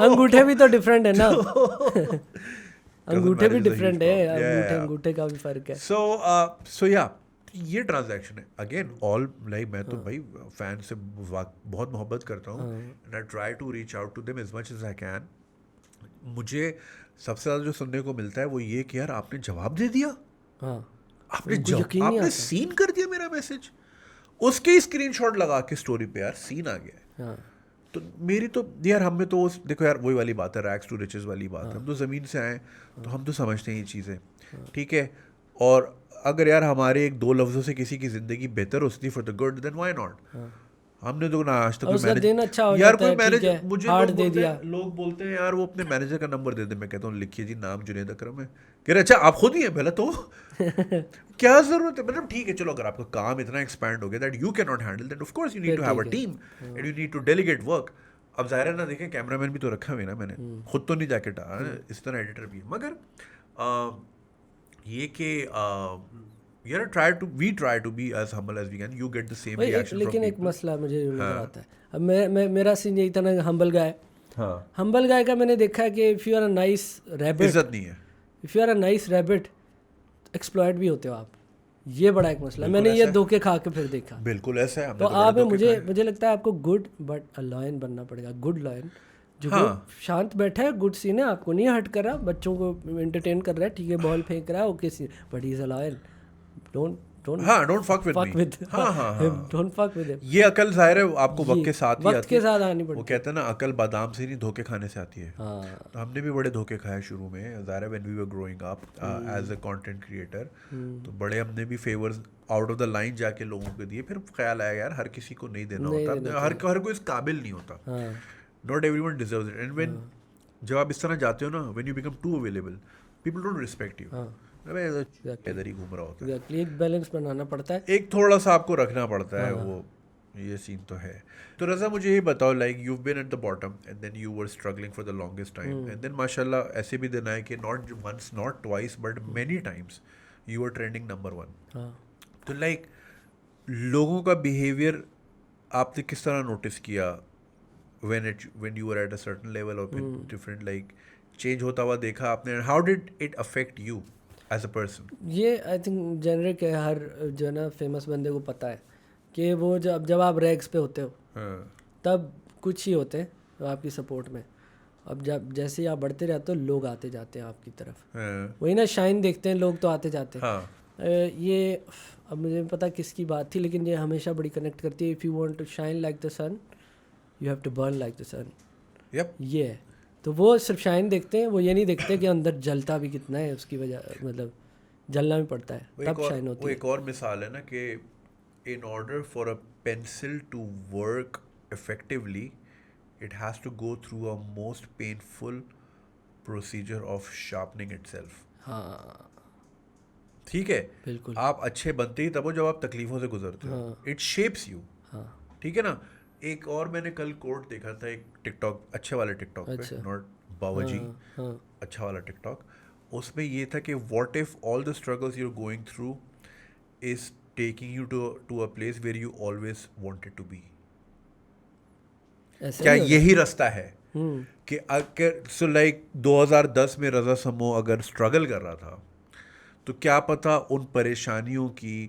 Speaker 2: अंगूठे भी तो डिफरेंट है ना अंगूठे भी डिफरेंट है, अंगूठे का भी फर्क है।
Speaker 1: सो या ये ट्रांजैक्शन है, अगेन ऑल लाइक, मैं तो भाई फैन से बहुत मोहब्बत करता हूँ, and I try to reach out to them as much as I can. मुझे सबसे ज़्यादा जो सुनने को मिलता है वो ये कि यार आपने जवाब दे दिया, आपने सीन कर दिया मेरा मैसेज, उसके स्क्रीनशॉट लगा के स्टोरी पे, यार सीन आ गया है। तो मेरी तो यार, हमें तो देखो यार, वही वाली बात है, रैग्स टू रिचेस वाली बात है, हम तो ज़मीन से आए, तो हम तो समझते हैं ये चीज़ें, ठीक है, और अगर यार हमारे 1-2 लफ्ज़ों से किसी की ज़िंदगी बेहतर हो सकती for the good, then why not? हमने तो ना आज तक यार कोई मैनेजर, मुझे लोग बोलते हैं यार वो अपने मैनेजर का नंबर दे दे, मैं कहता हूँ लिखिए जी, नाम जुनैद अकरम है, कह रहे अच्छा आप खुद ही हैं, पहले तो क्या जरूरत है, मतलब ठीक है चलो, अगर आपका काम इतना एक्सपैंड हो गया that you can not handle that, of course you need to have a team and you need to delegate work. अब जाहिर है ना, देखें कैमरामैन भी तो रखा हुआ है ना, मैंने खुद तो नहीं जाके डाला, इस तरह एडिटर भी है, मगर ये कि यार we try to be as humble as we can, you get the same reaction
Speaker 2: लेकिन
Speaker 1: from
Speaker 2: एक मसला मुझे नजर आता है, अब मेरा सीन यही था ना, हम्बल गाय, हम्बल गाय का मैंने देखा कि if you are a nice rabbit,
Speaker 1: इज्जत नहीं है,
Speaker 2: if you are a nice rabbit exploit भी होते हो आप, ये बड़ा एक मसला, मैंने ये धोखे खा के फिर देखा,
Speaker 1: बिल्कुल ऐसा है।
Speaker 2: तो आप मुझे लगता है आपको गुड बट अ लॉयन बनना पड़ेगा, गुड लॉयन जो शांत बैठा है, गुड सीन है, आपको नहीं हट कर रहा, बच्चों को एंटरटेन कर रहा है, ठीक है, बॉल फेंक रहा है, okay scene, but he is a loyal, don't
Speaker 1: fuck with me,
Speaker 2: don't fuck with him।
Speaker 1: ये अकल जाहिर है आपको वक्त के साथ ही
Speaker 2: वक्त के साथ आनी पड़ती है,
Speaker 1: वो कहते हैं ना अकल बादाम से नहीं धोखे खाने से आती है। तो हमने भी बड़े धोखे खाए शुरू में, जाहिर है when we were growing up as a content creator, तो बड़े हमने भी favours out of the line जाके लोगों को दिए, फिर ख्याल आया यार हर किसी को नहीं देना होता, हर कोई इस काबिल नहीं होता, not everyone deserves it, and when जब आप इस तरह जाते हो ना, when you become too available, people don't respect you, इधर ही घूम रहा होता है,
Speaker 2: एक बैलेंस बनाना पड़ता है,
Speaker 1: एक थोड़ा सा आपको रखना पड़ता है, वो ये सीन तो है. तो रज़ा मुझे ये बताओ, like you been at the bottom and then you were struggling for the longest time and then माशाल्लाह ऐसे भी दिन आए कि not once not twice but many times you were trending number 1.
Speaker 2: हाँ.
Speaker 1: तो लाइक लोगों का बिहेवियर आपने किस तरह नोटिस किया when you were at a certain level और फिर different like चेंज होता हुआ देखा आपने, how did it affect you as a person?
Speaker 2: ये आई थिंक जेनरिक है, हर जो है ना फेमस बंदे को पता है कि वो जब आप रैग्स पे होते हो तब कुछ ही होते हैं आपकी सपोर्ट में. अब जब जैसे ही आप बढ़ते रहते हो लोग आते जाते हैं आपकी तरफ. वही ना, शाइन देखते हैं लोग तो आते जाते हैं. ये अब मुझे नहीं पता किसकी बात थी, लेकिन ये हमेशा बड़ी कनेक्ट करती है. If you want to shine like the sun you have to burn like the sun. ये है. तो वो सिर्फ शाइन देखते हैं, वो ये नहीं देखते कि अंदर जलता भी कितना है. उसकी वजह मतलब जलना भी पड़ता है तब शाइन होती है.
Speaker 1: वो एक और मिसाल है ना कि in order for a pencil to work effectively it has to go through a most painful procedure of sharpening itself.
Speaker 2: हाँ
Speaker 1: ठीक है,
Speaker 2: बिल्कुल.
Speaker 1: आप अच्छे बनते ही तब हो जब आप तकलीफों से गुजरते हो. It shapes you.
Speaker 2: हाँ
Speaker 1: ठीक है ना. एक और मैंने कल कोट देखा था एक टिकटॉक, अच्छे वाले टिकटॉक पे, नॉट बाबाजी, अच्छा वाला टिकटॉक. उसमें ये था कि what if all the struggles you are going through is taking you to a place where you always wanted to be. क्या यही रास्ता है कि अगर सो लाइक 2010 में रज़ा समो अगर स्ट्रगल कर रहा था तो क्या पता उन परेशानियों की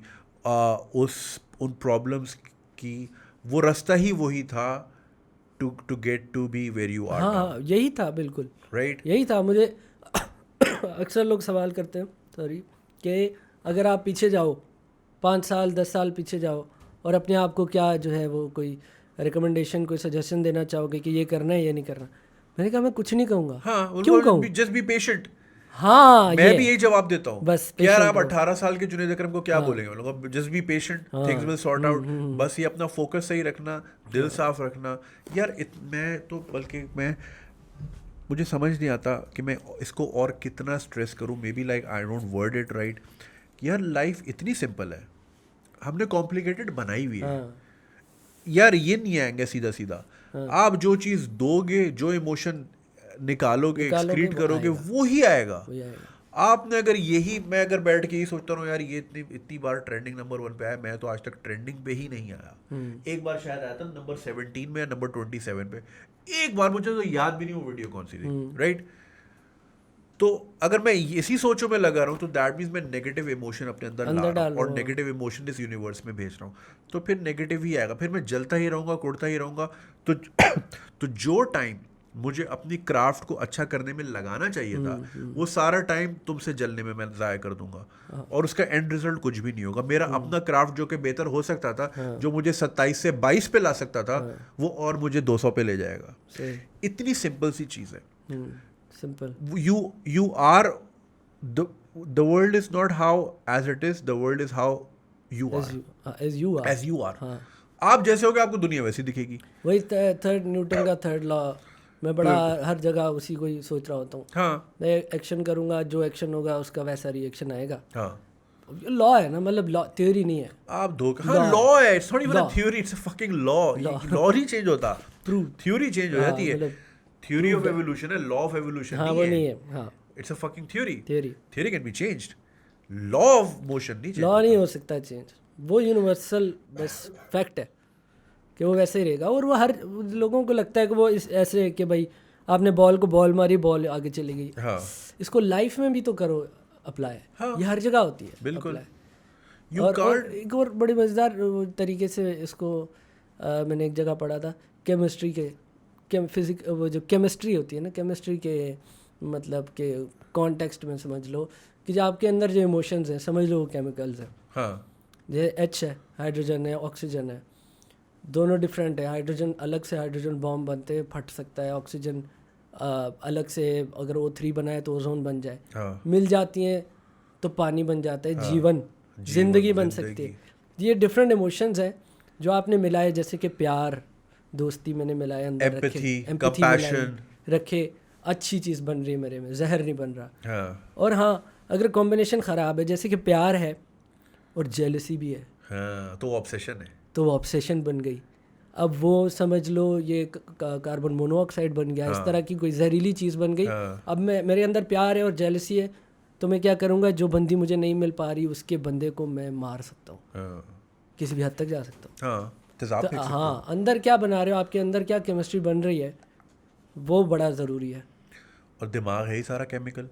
Speaker 1: उन प्रॉब्लम्स की वो रास्ता ही वही था to get to be where you are.
Speaker 2: हाँ यही था बिल्कुल.
Speaker 1: राइट.
Speaker 2: यही था. मुझे अक्सर लोग सवाल करते हैं सॉरी कि अगर आप पीछे जाओ 5 साल 10 साल पीछे जाओ और अपने आप को क्या जो है वो कोई रिकमेंडेशन कोई सजेशन देना चाहोगे कि ये करना है ये नहीं करना. मैंने कहा मैं कुछ नहीं कहूँगा.
Speaker 1: हाँ,
Speaker 2: क्यों कहूँ?
Speaker 1: Just be patient.
Speaker 2: हाँ
Speaker 1: मैं भी यही जवाब देता हूँ.
Speaker 2: बस
Speaker 1: यार आप 18 साल के जुनैद अकरम को क्या बोलेंगे? हम लोग just be patient, things will sort out. बस ये अपना फोकस सही रखना, दिल साफ रखना. यार मैं तो बल्कि मुझे समझ नहीं आता कि मैं इसको और कितना स्ट्रेस करूँ. May be like I don't word it right. यार लाइफ इतनी सिंपल है, हमने कॉम्प्लिकेटेड बनाई हुई है. यार ये नहीं आएंगे सीधा सीधा. आप जो चीज़ दोगे, जो इमोशन निकालोगे एक्सक्रीट करोगे वो ही आएगा. आपने अगर यही, मैं अगर बैठ के ही सोचता हूँ यार ये इतनी बार ट्रेंडिंग नंबर 1 पे आया, मैं तो आज तक ट्रेंडिंग पे ही नहीं आया. एक बार शायद आया था नंबर 17 में या नंबर 27 पे. एक बार मुझे तो याद भी नहीं वो वीडियो कौन सी थी. राइट. तो अगर मैं इसी सोचों में लगा रहा हूँ तो दैट मीन्स मैं नेगेटिव इमोशन अपने अंदर ला रहा हूँ और नेगेटिव इमोशन इस यूनिवर्स में भेज रहा हूँ. तो फिर नेगेटिव ही आएगा. फिर मैं जलता ही रहूँगा, कुड़ता ही रहूँगा. तो जो टाइम मुझे अपनी क्राफ्ट को अच्छा करने में लगाना चाहिए था वो सारा टाइम तुमसे जलने में मैं ज़ाया कर दूंगा और उसका एंड रिजल्ट कुछ भी नहीं होगा. मेरा अपना क्राफ्ट जो कि बेहतर हो सकता था, जो मुझे 27 से 22 पे ला सकता था, वो और मुझे 200 पे ले जाएगा. इतनी सिंपल सी चीज़ है.
Speaker 2: Simple.
Speaker 1: You are the world is not how as it is, the world is how you are. As you are.
Speaker 2: हाँ.
Speaker 1: आप जैसे होगे आपको दुनिया वैसी दिखेगी.
Speaker 2: वही थर्ड न्यूटन का थर्ड लॉ. मैं बड़ा हर जगह उसी को ही सोच रहा होता हूँ.
Speaker 1: हाँ.
Speaker 2: मैं एक्शन करूँगा, जो एक्शन होगा उसका वैसा रिएक्शन आएगा.
Speaker 1: हाँ.
Speaker 2: लॉ है ना, मतलब लॉ थ्योरी नहीं है.
Speaker 1: आप धोखा. हाँ लॉ है. It's not even a theory, it's a fucking law. Law नहीं चेंज होता, थ्योरी चेंज हो जाती है. थ्योरी ऑफ एवोल्यूशन है, लॉ ऑफ एवोल्यूशन
Speaker 2: हाँ, वो नहीं है. हाँ,
Speaker 1: it's a fucking theory.
Speaker 2: Theory
Speaker 1: can be changed. Law of motion नहीं चेंज.
Speaker 2: लॉ नहीं हो सकता चेंज. वो यूनिवर्सल बस फैक्ट है कि वो वैसे ही रहेगा. और वो हर लोगों को लगता है कि वो ऐसे कि भाई आपने बॉल को बॉल मारी, बॉल आगे चली गई.
Speaker 1: हाँ. इसको
Speaker 2: लाइफ में भी तो करो अप्लाई. हाँ. ये हर जगह होती है.
Speaker 1: बिल्कुल.
Speaker 2: और एक और बड़ी मज़ेदार तरीके से इसको मैंने एक जगह पढ़ा था केमिस्ट्री के वो जो केमिस्ट्री होती है ना, केमिस्ट्री के मतलब के कॉन्टेक्स्ट में समझ लो कि जो आपके अंदर जो इमोशंस हैं समझ लो वो केमिकल्स हैं.
Speaker 1: हाँ.
Speaker 2: जैसे एच है, हाइड्रोजन है, ऑक्सीजन है, दोनों डिफरेंट है. हाइड्रोजन अलग से हाइड्रोजन बॉम्ब बनते हैं, फट सकता है. ऑक्सीजन अलग से अगर O3 बनाए तो ओजोन बन जाए.
Speaker 1: हाँ.
Speaker 2: मिल जाती हैं तो पानी बन जाता है. जीवन जिंदगी बन सकती है. ये डिफरेंट इमोशंस हैं जो आपने मिलाए, जैसे कि प्यार, दोस्ती मैंने मिलाए अंदर,
Speaker 1: एम्पैथी, कंपैशन
Speaker 2: रखे. अच्छी चीज़ बन रही है मेरे में, जहर नहीं बन रहा.
Speaker 1: हाँ.
Speaker 2: और हाँ, अगर कॉम्बिनेशन ख़राब है, जैसे कि प्यार है और जेलसी भी है,
Speaker 1: हाँ, तो ऑब्सेशन है.
Speaker 2: तो वो ऑब्सेशन बन गई। अब वो समझ लो ये कार्बन मोनोऑक्साइड बन गया, इस तरह की कोई जहरीली चीज़ बन गई। अब मेरे अंदर प्यार है और जेलसी है, तो मैं क्या करूँगा, जो बंदी मुझे नहीं मिल पा रही उसके बंदे को मैं मार सकता हूँ, किसी भी हद तक जा सकता हूँ। तो हाँ, अंदर क्या बना रहे हो, आपके अंदर क्या केमिस्ट्री बन रही है, वो बड़ा ज़रूरी है।
Speaker 1: और दिमाग है ही सारा केमिकल,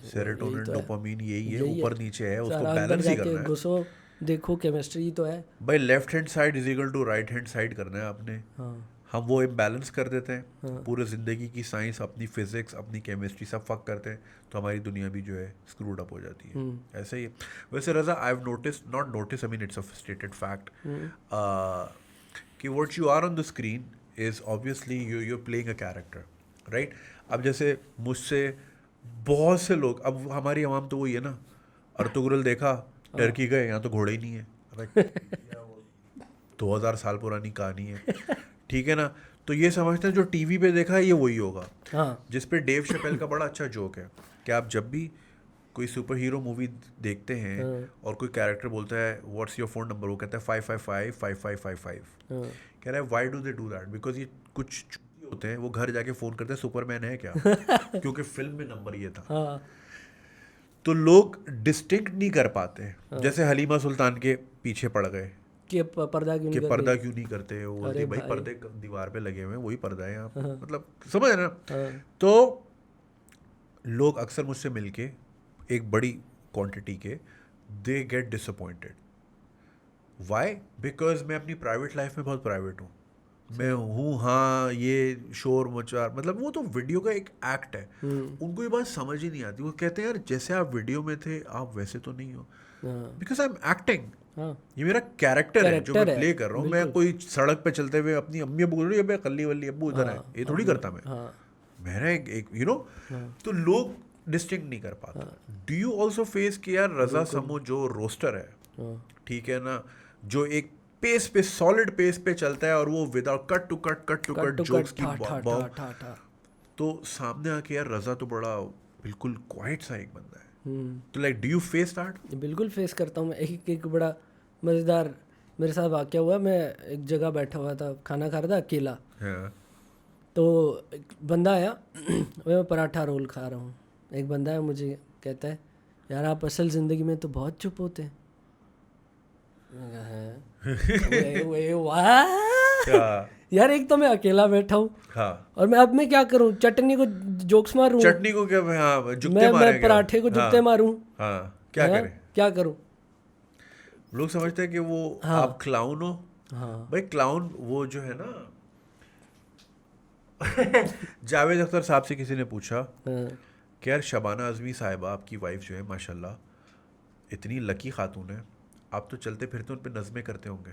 Speaker 1: सेरोटोनिन डोपामीन यही है, ऊपर नीचे है, उसको
Speaker 2: सारा अंदर
Speaker 1: बैलेंस ही
Speaker 2: जाके
Speaker 1: करना है
Speaker 2: घुसो, देखो केमिस्ट्री तो है
Speaker 1: भाई। Left hand side is equal to right hand side करना है आपने। हम वो इम्बैलेंस कर देते हैं, पूरे ज़िंदगी की साइंस, अपनी फिजिक्स, अपनी केमिस्ट्री सब फक करते हैं, तो हमारी दुनिया भी जो है स्क्रूड अप हो जाती है। ऐसे ही वैसे Raza, I have not notice, I mean it's a stated fact कि what you are on the screen is obviously you are playing a character, right. अब जैसे मुझसे बहुत से लोग, अब हमारी आवाम तो वही है ना, अर्तुगरुल देखा, टर्की गए, यहाँ तो घोड़े ही नहीं है। अबे 2000 साल पुरानी कहानी है, ठीक है ना। तो ये समझते हैं जो टीवी पे देखा है ये वही होगा। जिस पे डेव शैपेल का बड़ा अच्छा जोक है कि आप जब भी कोई सुपर हीरो मूवी देखते हैं और कोई कैरेक्टर बोलता है व्हाट्स योर फोन नंबर, वो कहता है 5555555। कह रहा है why do they do that, because ये कुछ चूतिए होते हैं, वो घर जाके फ़ोन करते हैं सुपरमैन है क्या क्योंकि फिल्म में नंबर ये था। तो लोग डिस्टिंक्ट नहीं कर पाते। जैसे हलीमा सुल्तान के पीछे पड़ गए
Speaker 2: कि पर्दा
Speaker 1: क्यों नहीं करते, वो बोलती भाई पर्दे दीवार पे लगे हुए हैं, वही पर्दा है यहाँ पे, मतलब समझ ना। तो लोग अक्सर मुझसे मिलके एक बड़ी क्वांटिटी के they get disappointed. Why? Because मैं अपनी प्राइवेट लाइफ में बहुत प्राइवेट हूँ, मैं हूँ, हाँ ये शोर मचार, मतलब वो तो वीडियो का एक एक्ट है। उनको ये बात समझ ही नहीं आती, वो कहते हैं यार जैसे आप वीडियो में थे आप वैसे तो नहीं हो, बिकॉज आई एम एक्टिंग, ये मेरा कैरेक्टर है जो मैं प्ले कर रहा हूँ। मैं कोई सड़क पे चलते हुए अपनी अम्मी अब्बू बोल रही है कल्ली वल्ली अब्बू उधर है, ये थोड़ी करता मैं, मेरा एक यू नो। तो लोग डिस्टिंक्ट नहीं कर पाते। डू यू ऑल्सो फेस कि यार रजा समो जो रोस्टर है, ठीक है ना, जो एक पेस पे, सॉलिड पेस पे चलता है और वो without cut to cut jokes की तो सामने आके यार रजा तो बड़ा बिल्कुल क्वाइट सा एक बंदा है। तो like do you face that?
Speaker 2: बिल्कुल फेस करता हूँ मैं। एक बड़ा मज़ेदार मेरे साथ वाक़या हुआ। मैं एक जगह बैठा हुआ था, खाना खा रहा था अकेला। तो एक बंदा आया मैं पराठा रोल खा रहा हूँ, एक बंदा है मुझे कहता है यार आप असल ज़िंदगी में तो बहुत चुप होते हैं। यार एक तो मैं अकेला बैठा हूँ, और मैं अब मैं क्या करूँ, चटनी को जोक्स मारूँ,
Speaker 1: चटनी को क्या, मैं
Speaker 2: पराठे को जुत्ते मारूँ, क्या करूँ?
Speaker 1: लोग समझते हैं कि वो आप क्लाउन हो। भाई क्लाउन वो जो है ना जावेद अख्तर साहब से किसी ने पूछा कि यार शबाना आज़मी साहिबा आपकी वाइफ जो है माशाल्लाह इतनी लकी खातून है, आप तो चलते फिरते उन पे नज़में करते होंगे।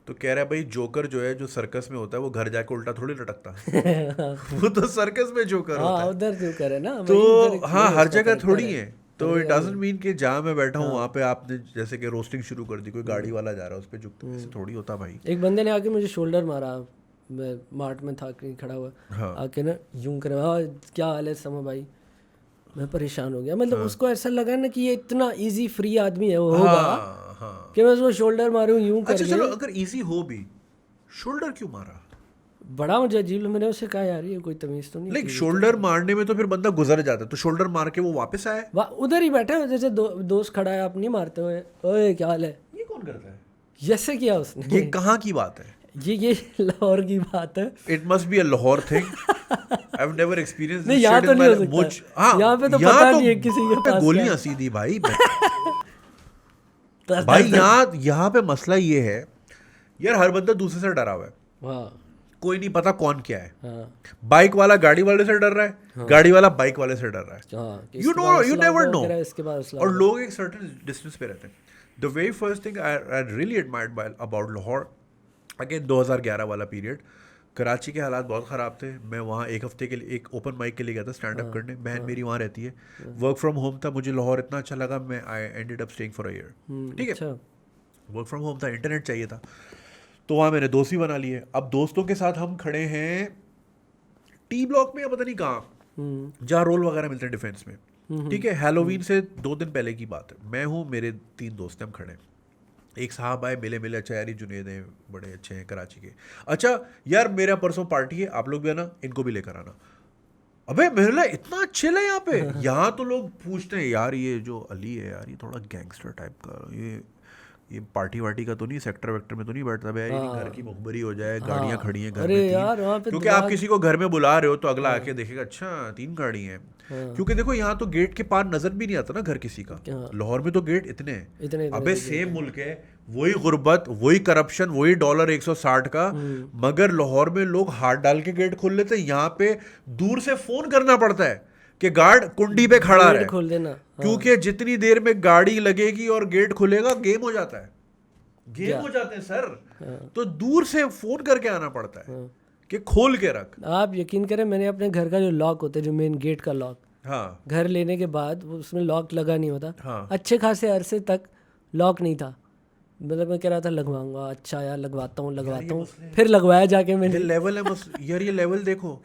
Speaker 1: तो कह रहा है भाई जोकर जो है जो सर्कस में होता है वो घर जाके उल्टा थोड़ी लटकता वो तो सर्कस में जोकर होता है,
Speaker 2: उधर जोकर है ना।
Speaker 1: तो हाँ हर जगह थोड़ी है। तो इट डजंट मीन कि जहाँ मैं बैठा हूँ वहाँ पे आपने जैसे कि रोस्टिंग शुरू कर दी, कोई गाड़ी वाला जा रहा है उस पर झुकते, ऐसे थोड़ी होता भाई।
Speaker 2: एक बंदे ने आके मुझे शोल्डर मारा, मैं मार्ट में था कहीं खड़ा हुआ, आके ना यूं करे क्या हाल है समा भाई, मैं परेशान हो गया। मतलब उसको ऐसा लगा ना कि ये इतना इजी फ्री आदमी है वो होगा कि मैं उसको शोल्डर मारूं यूं करके।
Speaker 1: अच्छा चलो अगर इजी हो भी शोल्डर क्यों मारा?
Speaker 2: बड़ा मुझे अजीब, मैंने उससे कहा यार ये कोई तमीज तो नहीं।
Speaker 1: लाइक शोल्डर मारने में तो फिर बंदा गुजर जाता है, तो शोल्डर मार के वो वापस आए,
Speaker 2: उधर ही बैठा है जैसे दोस्त खड़ा है, आप नहीं मारते हुए ओए क्या हाल है,
Speaker 1: ये कौन करता है?
Speaker 2: जैसे किया उसने।
Speaker 1: ये कहाँ की बात है?
Speaker 2: ये लाहौर की बात है।
Speaker 1: It must be a Lahore thing. I have never experienced
Speaker 2: this shit in my life. यहाँ पे तो पता नहीं है किसी के पास
Speaker 1: गोलियां सीधी भाई। भाई यहाँ पे मसला ये है यार, हर बंदा दूसरे से डरा हुआ है, कोई नहीं पता कौन क्या है। बाइक वाला गाड़ी वाले से डर रहा है, गाड़ी वाला बाइक वाले से डर रहा है, you know, you never know. और लोग एक सर्टेन डिस्टेंस पे रहते हैं। The very first thing I really admired about Lahore, again 2011 वाला पीरियड, कराची के हालात बहुत ख़राब थे। मैं वहाँ एक हफ्ते के लिए एक ओपन माइक के लिए गया था स्टैंड अप करने। बहन मेरी वहाँ रहती है, वर्क फ्रॉम होम था, मुझे लाहौर इतना अच्छा लगा, मैं I ended up staying for a year. ठीक है, वर्क फ्रॉम होम था, इंटरनेट चाहिए था, तो वहाँ मैंने दोस्त भी बना लिए। अब दोस्तों के साथ हम खड़े हैं टी ब्लॉक में या पता नहीं कहाँ, जहाँ रोल वगैरह मिलते हैं डिफेंस में। ठीक है, हैलोवीन से 2 दिन पहले की बात है। मैं हूँ, मेरे 3 दोस्त हैं, हम खड़े हैं। एक साहब आए मिले, अच्छा यार ये जुनेद हैं, बड़े अच्छे हैं कराची के, अच्छा यार मेरा परसों पार्टी है, आप लोग भी आना, इनको भी लेकर आना। अबे मेरे लिए इतना चिल है यहाँ पे। यहाँ तो लोग पूछते हैं यार ये जो अली है यार ये थोड़ा गैंगस्टर टाइप का, ये पार्टी वार्टी का तो नहीं, सेक्टर वेक्टर में तो नहीं बैठता भाई, यार ये घर की मुखबरी हो जाए, गाड़ियाँ खड़ी हैं घर
Speaker 2: अरे
Speaker 1: में
Speaker 2: यार वहाँ
Speaker 1: 3,
Speaker 2: पे
Speaker 1: क्योंकि आप किसी को घर में बुला रहे हो तो अगला आके देखेगा अच्छा 3 गाड़ी हैं। क्योंकि देखो यहाँ तो गेट के पार नजर भी नहीं आता ना घर किसी का। लाहौर में तो गेट इतने हैं,
Speaker 2: इतने
Speaker 1: अबे सेम मुल्क है, वही गुर्बत, वही करप्शन, वही डॉलर 160 का, मगर लाहौर में लोग हाथ डाल के गेट खोल लेते हैं। यहाँ पे दूर से फोन करना पड़ता है कि गार्ड कुंडी पे खड़ा रहे,
Speaker 2: खोल देना,
Speaker 1: क्योंकि जितनी देर में गाड़ी लगेगी और गेट खुलेगा गेम हो जाता है, गेम हो जाते हैं सर। तो दूर से फोन करके आना पड़ता है कि खोल के रख।
Speaker 2: आप यकीन करें मैंने अपने घर का जो लॉक होता है, जो मेन गेट का लॉक,
Speaker 1: हाँ
Speaker 2: घर लेने के बाद वो उसमें लॉक लगा नहीं होता,
Speaker 1: हाँ
Speaker 2: अच्छे खासे अरसे तक लॉक नहीं था। मतलब मैं कह रहा था लगवाऊंगा, अच्छा यार लगवाता हूँ, फिर लगवाया जाके मैंने।
Speaker 1: ये लेवल है यार, ये लेवल देखो।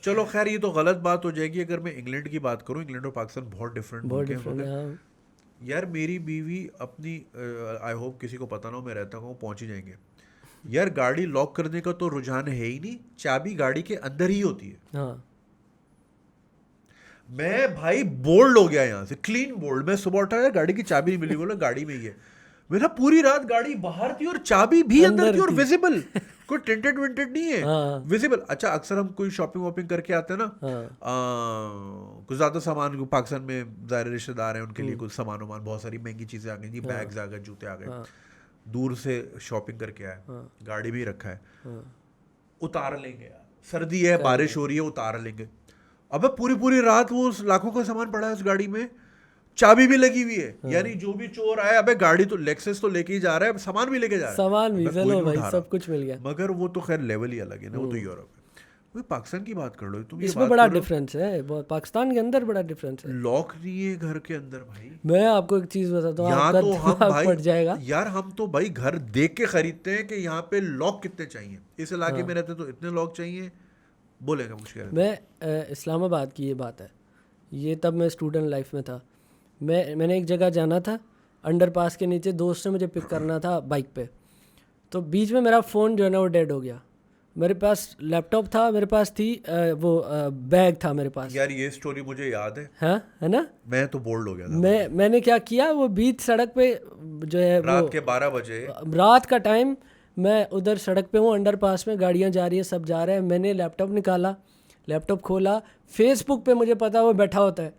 Speaker 1: चलो खैर ये तो गलत बात हो जाएगी अगर मैं इंग्लैंड की बात करूं, इंग्लैंड और पाकिस्तान बहुत डिफरेंट
Speaker 2: है।
Speaker 1: यार मेरी बीवी अपनी, आई होप किसी को पता ना हो मैं रहता हूँ, पहुंच ही जाएंगे यार, गाड़ी लॉक करने का तो रुझान है ही नहीं, चाबी गाड़ी के अंदर ही होती है।
Speaker 2: हाँ।
Speaker 1: मैं भाई बोल्ड हो गया यहाँ से, क्लीन बोल्ड। मैं सुबह उठा यार गाड़ी की चाबी नहीं मिली, बोला गाड़ी में ही है। मेरा पूरी रात गाड़ी बाहर थी और चाबी भी अंदर थी और विजिबल, कोई टिंटेड विंटेड नहीं है, विजिबल। अच्छा अक्सर हम कोई शॉपिंग वॉपिंग करके आते हैं ना, कुछ ज्यादा सामान पाकिस्तान में ज़ाहिर रिश्तेदार हैं उनके लिए कुछ सामान वामान, बहुत सारी महंगी चीजें आ गई जी, बैग्स आ गए, जूते आ गए, दूर से शॉपिंग करके आए, गाड़ी भी रखा है, उतार लेंगे यार, सर्दी है बारिश हो रही है, उतार लेंगे। अबे पूरी रात वो लाखों का सामान पड़ा है उस गाड़ी में, चाबी भी लगी हुई है, यानी जो भी चोर आया, अबे गाड़ी तो लेक्सस तो लेके ही जा रहा है, सामान भी लेके जा रहा है,
Speaker 2: सामान भी चलो भाई सब कुछ मिल गया।
Speaker 1: मगर वो तो खैर लेवल ही अलग है ना, वो तो यूरोप है। वही पाकिस्तान की बात कर लो तुम,
Speaker 2: इसमें बड़ा डिफरेंस है, पाकिस्तान के अंदर बड़ा डिफरेंस है।
Speaker 1: लॉक नहीं है घर के अंदर भाई।
Speaker 2: मैं आपको एक चीज बताता हूँ,
Speaker 1: यहाँ तो हम भाई
Speaker 2: पड़ जाएगा
Speaker 1: यार, हम तो भाई घर देख के खरीदते हैं कि यहाँ पे लॉक कितने चाहिए, इस इलाके में रहते तो इतने लॉक चाहिए, बोलेगा मुश्किल।
Speaker 2: मैं इस्लामाबाद की ये बात है, ये तब मैं स्टूडेंट लाइफ में था, मैंने एक जगह जाना था, अंडरपास के नीचे दोस्त ने मुझे पिक करना था बाइक पे, तो बीच में मेरा फ़ोन जो है ना वो डेड हो गया। मेरे पास लैपटॉप था, मेरे पास थी वो बैग था मेरे पास।
Speaker 1: यार ये स्टोरी मुझे याद है,
Speaker 2: हाँ है ना,
Speaker 1: मैं तो बोल्ड हो गया था।
Speaker 2: मैंने क्या किया, वो बीच सड़क पे जो है
Speaker 1: रात के 12 बजे,
Speaker 2: रात का टाइम, मैं उधर सड़क पे हूँ, अंडरपास में गाड़ियाँ जा रही हैं, सब जा रहे हैं, मैंने लैपटॉप निकाला, लैपटॉप खोला, फेसबुक पे मुझे पता वो बैठा होता है,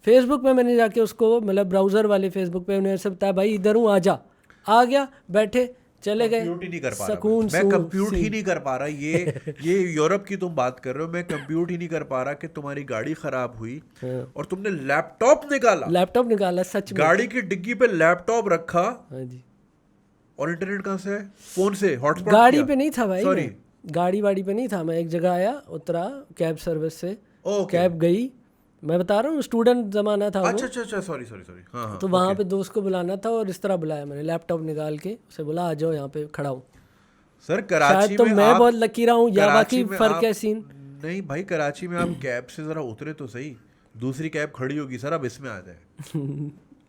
Speaker 2: फेसबुक पे मैंने जाके उसको, मतलब ब्राउज़र वाले फेसबुक पे उन्हें सब बताया भाई इधर हूँ आजा, आ गया, बैठे चले गए।
Speaker 1: कंप्यूट ही नहीं कर पा रहा मैं कंप्यूट ही नहीं कर पा रहा, ये यूरोप की तुम बात कर रहे हो, मैं कंप्यूट ही नहीं कर पा रहा कि तुम्हारी गाड़ी खराब हुई और तुमने लैपटॉप निकाला,
Speaker 2: सच में
Speaker 1: गाड़ी की डिग्गी पे लैपटॉप रखा,
Speaker 2: हाँ जी,
Speaker 1: और इंटरनेट कहाँ से है, फोन से हॉटस्पॉट,
Speaker 2: गाड़ी पे नहीं था भाई,
Speaker 1: सॉरी
Speaker 2: गाड़ी वाड़ी पे नहीं था, मैं एक जगह आया, उतरा कैब सर्विस से, कैब गई, मैं बता रहा हूँ स्टूडेंट जमाना था।
Speaker 1: अच्छा सॉरी हाँ,
Speaker 2: तो वहाँ पे दोस्त को बुलाना था और इस तरह बुलाया मैंने, लैपटॉप निकाल के उसे बोला आ जाओ यहाँ पे खड़ा हूँ।
Speaker 1: सर कराची
Speaker 2: तो
Speaker 1: में
Speaker 2: मैं बहुत लकी रहा हूँ या बाकी फर्क है सीन
Speaker 1: नहीं भाई, कराची में आप कैब से जरा उतरे तो सही, दूसरी कैब खड़ी होगी सर, अब इसमें आ जाए,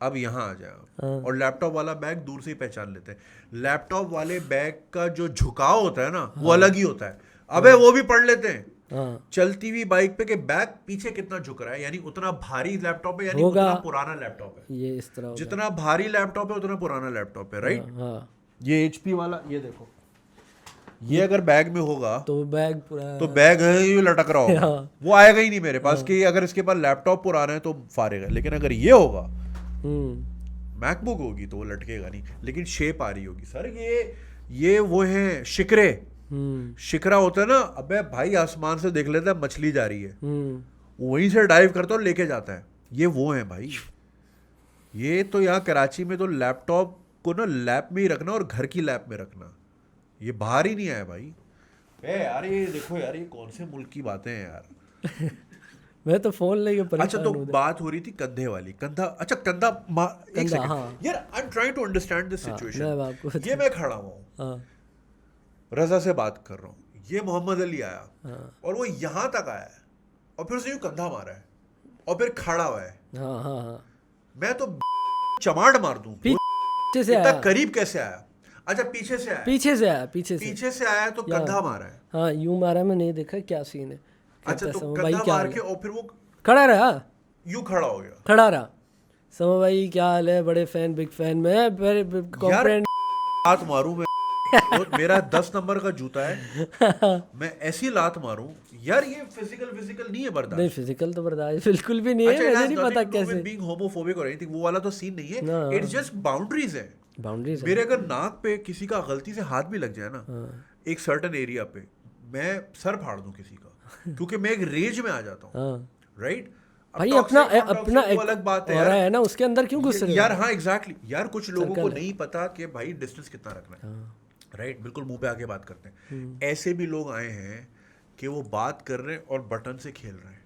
Speaker 1: अब यहाँ आ जाए, और लैपटॉप वाला बैग दूर से ही पहचान लेते हैं। लैपटॉप वाले बैग का जो झुकाव होता है ना वो अलग ही होता है, अबे वो भी पढ़ लेते हैं चलती हुई बाइक पे कि बैग पीछे कितना झुक रहा है, यानी उतना भारी लैपटॉप है, यानी उतना पुराना लैपटॉप है,
Speaker 2: ये इस तरह
Speaker 1: जितना भारी लैपटॉप है उतना पुराना लैपटॉप है, राइट। ये HP वाला, ये देखो, ये अगर बैग में होगा तो बैग पूरा, तो बैग है ये लटक रहा होगा, वो आएगा ही नहीं मेरे पास कि अगर इसके पास लैपटॉप पुराना है तो फारेगा, लेकिन अगर ये होगा मैकबुक होगी तो वो लटकेगा नहीं, लेकिन शेप आ रही होगी। सर ये वो है शिकरा होता है ना, अबे भाई आसमान से देख लेता है मछली जा रही है, वहीं से डाइव करता है और लेके जाता है, ये वो है भाई। ये तो यहाँ कराची में तो लैपटॉप को ना लैप में ही रखना और घर की लैप में रखना, ये बाहर ही नहीं आया भाई। यार ये देखो यार, ये कौन से मुल्क की बातें हैं यार।
Speaker 2: मैं तो फोन लेके परेशान।
Speaker 1: अच्छा तो बात हो रही थी कंधे वाली, कंधा, अच्छा कंधा, एक सेकंड यार, I am trying to understand this situation. ये मैं खड़ा हूँ, रजा से बात कर रहा हूँ, ये मोहम्मद अली आया और वो यहाँ तक आया है और फिर उसने यूं कंधा मारा है और फिर खड़ा हुआ है, मैं तो चमाड़ मार दूं,
Speaker 2: पीछे से
Speaker 1: इतना
Speaker 2: आया,
Speaker 1: करीब कैसे आया? अच्छा पीछे से आया,
Speaker 2: पीछे से आया, पीछे से।
Speaker 1: पीछे से आया तो कंधा मारा है।
Speaker 2: हाँ यूं मारा, मैं नहीं देखा क्या सीन है।
Speaker 1: अच्छा तो
Speaker 2: समो भाई
Speaker 1: कंधा
Speaker 2: क्या
Speaker 1: मार
Speaker 2: हाल
Speaker 1: के
Speaker 2: है?
Speaker 1: और फिर वो
Speaker 2: खड़ा रहा,
Speaker 1: यूं खड़ा हो गया।
Speaker 2: खड़ा रहा। समो भाई क्या हाल है? बड़े फैन, बिग फैन। मैं कॉम्प्रेंड
Speaker 1: लात मारूं मैं, वो मेरा 10 नंबर का जूता है, मैं ऐसी लात मारूं यार, ये फिजिकल नहीं है
Speaker 2: नहीं,
Speaker 1: बर्दाश्त।
Speaker 2: फिजिकल तो बर्दाश्त बिल्कुल भी नहीं है।
Speaker 1: अच्छा,
Speaker 2: मुझे नहीं पता कैसे।
Speaker 1: बीइंग होमोफोबिक और एनीथिंग, वो वाला तो सीन नहीं
Speaker 2: ना।
Speaker 1: है, इट्स जस्ट बाउंड्रीज है।
Speaker 2: बाउंड्रीज
Speaker 1: मेरे अगर नाक पे किसी का गलती से हाथ भी लग जाए ना, एक सर्टेन एरिया पे, मैं सर फाड़ दूं किसी का, क्योंकि मैं एक रेज में आ जाता हूँ, राइट?
Speaker 2: भाई अपना एक
Speaker 1: अलग बात है
Speaker 2: हो रहा है ना, उसके अंदर क्यों घुस रहे हो?
Speaker 1: यार। हाँ एग्जैक्टली यार, कुछ लोगों को नहीं पता कि भाई डिस्टेंस कितना रखना है, राइट? बिल्कुल मुंह पे आके बात करते हैं। ऐसे भी लोग आए हैं कि वो बात कर रहे हैं और बटन से खेल रहे हैं।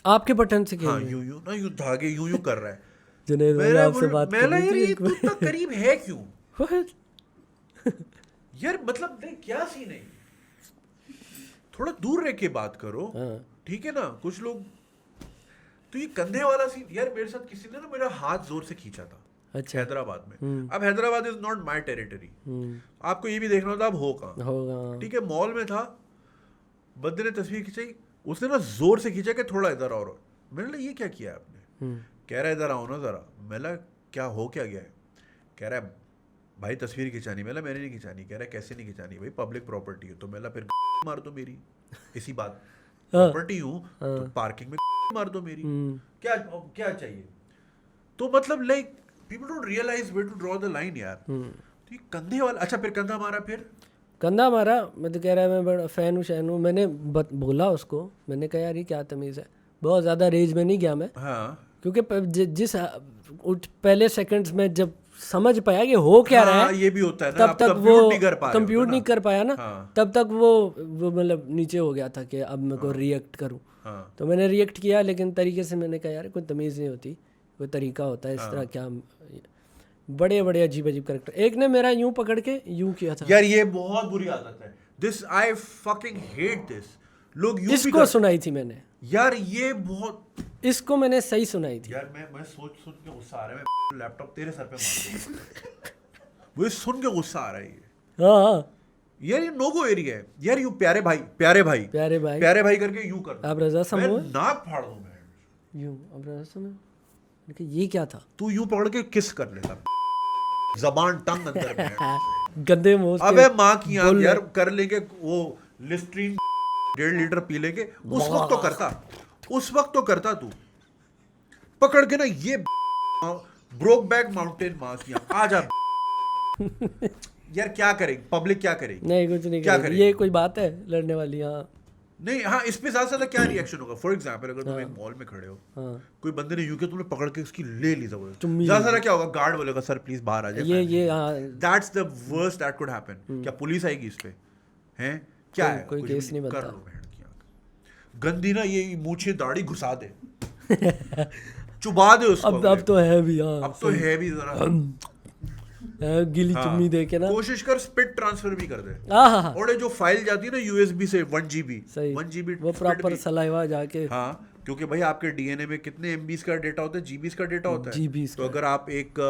Speaker 2: आपके बटन से खेल
Speaker 1: हाँ
Speaker 2: रहे हैं?
Speaker 1: यूं ना, यूं धागे यूं कर रहा है।
Speaker 2: जुनैद भाई आपसे बात
Speaker 1: मैं
Speaker 2: करनी
Speaker 1: यार,
Speaker 2: थी
Speaker 1: ये तू इतना करीब है क्यों
Speaker 2: What?
Speaker 1: यार? मतलब नहीं, क्या सीन है? थोड़ा दूर रह के बात करो, ठीक है ना? कुछ लोग तो ये कंधे वाला सीन यार, मेरे साथ किसी ने ना मेरा हाथ जोर से खींचा था।
Speaker 2: अच्छा।
Speaker 1: हैदराबाद में। अब Hyderabad is not my territory, आपको ये भी देखना होता अब हो कहाँ।
Speaker 2: होगा।
Speaker 1: ठीक है, मॉल में था, बंदे ने तस्वीर खिंचाई, उसने ना जोर से खींचा कि थोड़ा इधर और। मैंने बोला ये क्या किया आपने? कह रहा है इधर आओ ना जरा। मैंने क्या हो क्या गया है? कह रहा है भाई तस्वीर खिंचानी। मैंने नहीं खिंचानी। कह रहा है कैसे नहीं खिंचानी? भाई पब्लिक प्रॉपर्टी है। तो मैंने फिर मार दो मेरी, इसी बात प्रॉपर्टी हूँ तो पार्किंग में मार दो मेरी, क्या चाहिए? तो मतलब like people don't realise where to draw the line यार। तो ये कंधे वाला, अच्छा फिर कंधा मारा, फिर
Speaker 2: कंधा मारा। मैं तो कह रहा है मैं बड़ा फैन हूँ, शैन हूँ। मैंने बोला उसको, मैंने कहा यार ये क्या तमीज़ है। बहुत ज़्यादा रेज में नहीं गया मैं,
Speaker 1: हाँ
Speaker 2: क्योंकि जिस पहले सेकंड्स में जब समझ पाया कि हो क्या रहा है,
Speaker 1: ये भी होता है ना,
Speaker 2: तब तक वो कंप्यूट नहीं कर पाया ना।
Speaker 1: हाँ।
Speaker 2: तब तक वो मतलब नीचे हो गया था कि अब मेरे को रिएक्ट करूं।
Speaker 1: हाँ।
Speaker 2: तो मैंने रिएक्ट किया, लेकिन तरीके से। मैंने कहा यार कोई तमीज़ नहीं होती, कोई तरीका होता है इस तरह। क्या बड़े बड़े अजीब अजीब कैरेक्टर। एक ने मेरा यूं पकड़ के यूं किया था
Speaker 1: यार, ये बहुत बुरी आदत है। This I fucking hate this. लोग यूं भी
Speaker 2: इसको सुनाई थी मैंने
Speaker 1: यार, ये बहुत,
Speaker 2: इसको मैंने सही सुनाई थी
Speaker 1: यार। मैं सोच के गुस्सा आ रहा है, मैं लैपटॉप तेरे सर पे मार दूंगा। मुझे सुन के गुस्सा आ रहा है ये।
Speaker 2: हाँ
Speaker 1: यार ये नो गो एरिया है यार। यू प्यारे भाई प्यारे भाई
Speaker 2: प्यारे भाई
Speaker 1: प्यारे भाई करके यूं कर,
Speaker 2: आप रजा
Speaker 1: मैं
Speaker 2: समो
Speaker 1: नाक फाड़ दूं मैं।
Speaker 2: यूं अब रजा समो। ये क्या था?
Speaker 1: तू यूं पकड़ के किस कर लेता, जबान टंग अंदर में।
Speaker 2: गंदे मुंह से।
Speaker 1: अबे माँ की आंख यार, कर लेंगे वो लिस्ट्रीन 1.5 लीटर पी लेंगे, उस वक्त तो करता, उस वक्त तो करता तू पकड़ के ना ये ब्रोक बैक माउंटेन माँ की आंख। आ जा यार, क्या करेगी पब्लिक, क्या करेगी?
Speaker 2: नहीं कुछ नहीं
Speaker 1: क्या
Speaker 2: करेगी। ये कोई बात है लड़ने वाली? हाँ
Speaker 1: नहीं, हाँ इस पे ज्यादा क्या रिएक्शन होगा? फॉर एग्जाम्पल अगर तुम एक मॉल में खड़े हो, कोई बंदे ने यूं किया, तुमने पकड़ के उसकी ले ली जबरदस्त, ज्यादा क्या होगा? गार्ड बोलेगा सर प्लीज बाहर आ जाए।
Speaker 2: ये हाँ
Speaker 1: that's the worst that could happen. क्या पुलिस आएगी इस पे? हैं क्या है?
Speaker 2: कोई केस नहीं बनता।
Speaker 1: कर लो बहन की आंख। गंदी ना ये मूछे दाढ़ी घुसा दे, चुबा दे उसको।
Speaker 2: अब तो है भी। हाँ
Speaker 1: अब तो है भी जरा
Speaker 2: गिली चुम्मी दे के ना।
Speaker 1: कोशिश कर स्पिट ट्रांसफर भी कर दे।
Speaker 2: हाँ
Speaker 1: और जो फाइल जाती है ना यूएसबी से 1 GB,
Speaker 2: सही
Speaker 1: 1 GB
Speaker 2: वो प्रॉपर सलाइवा जाके।
Speaker 1: हाँ, क्योंकि भाई आपके डीएनए में कितने एमबीज का डेटा होता है, जीबीज का डेटा होता है।
Speaker 2: जीबीज
Speaker 1: तो अगर आप एक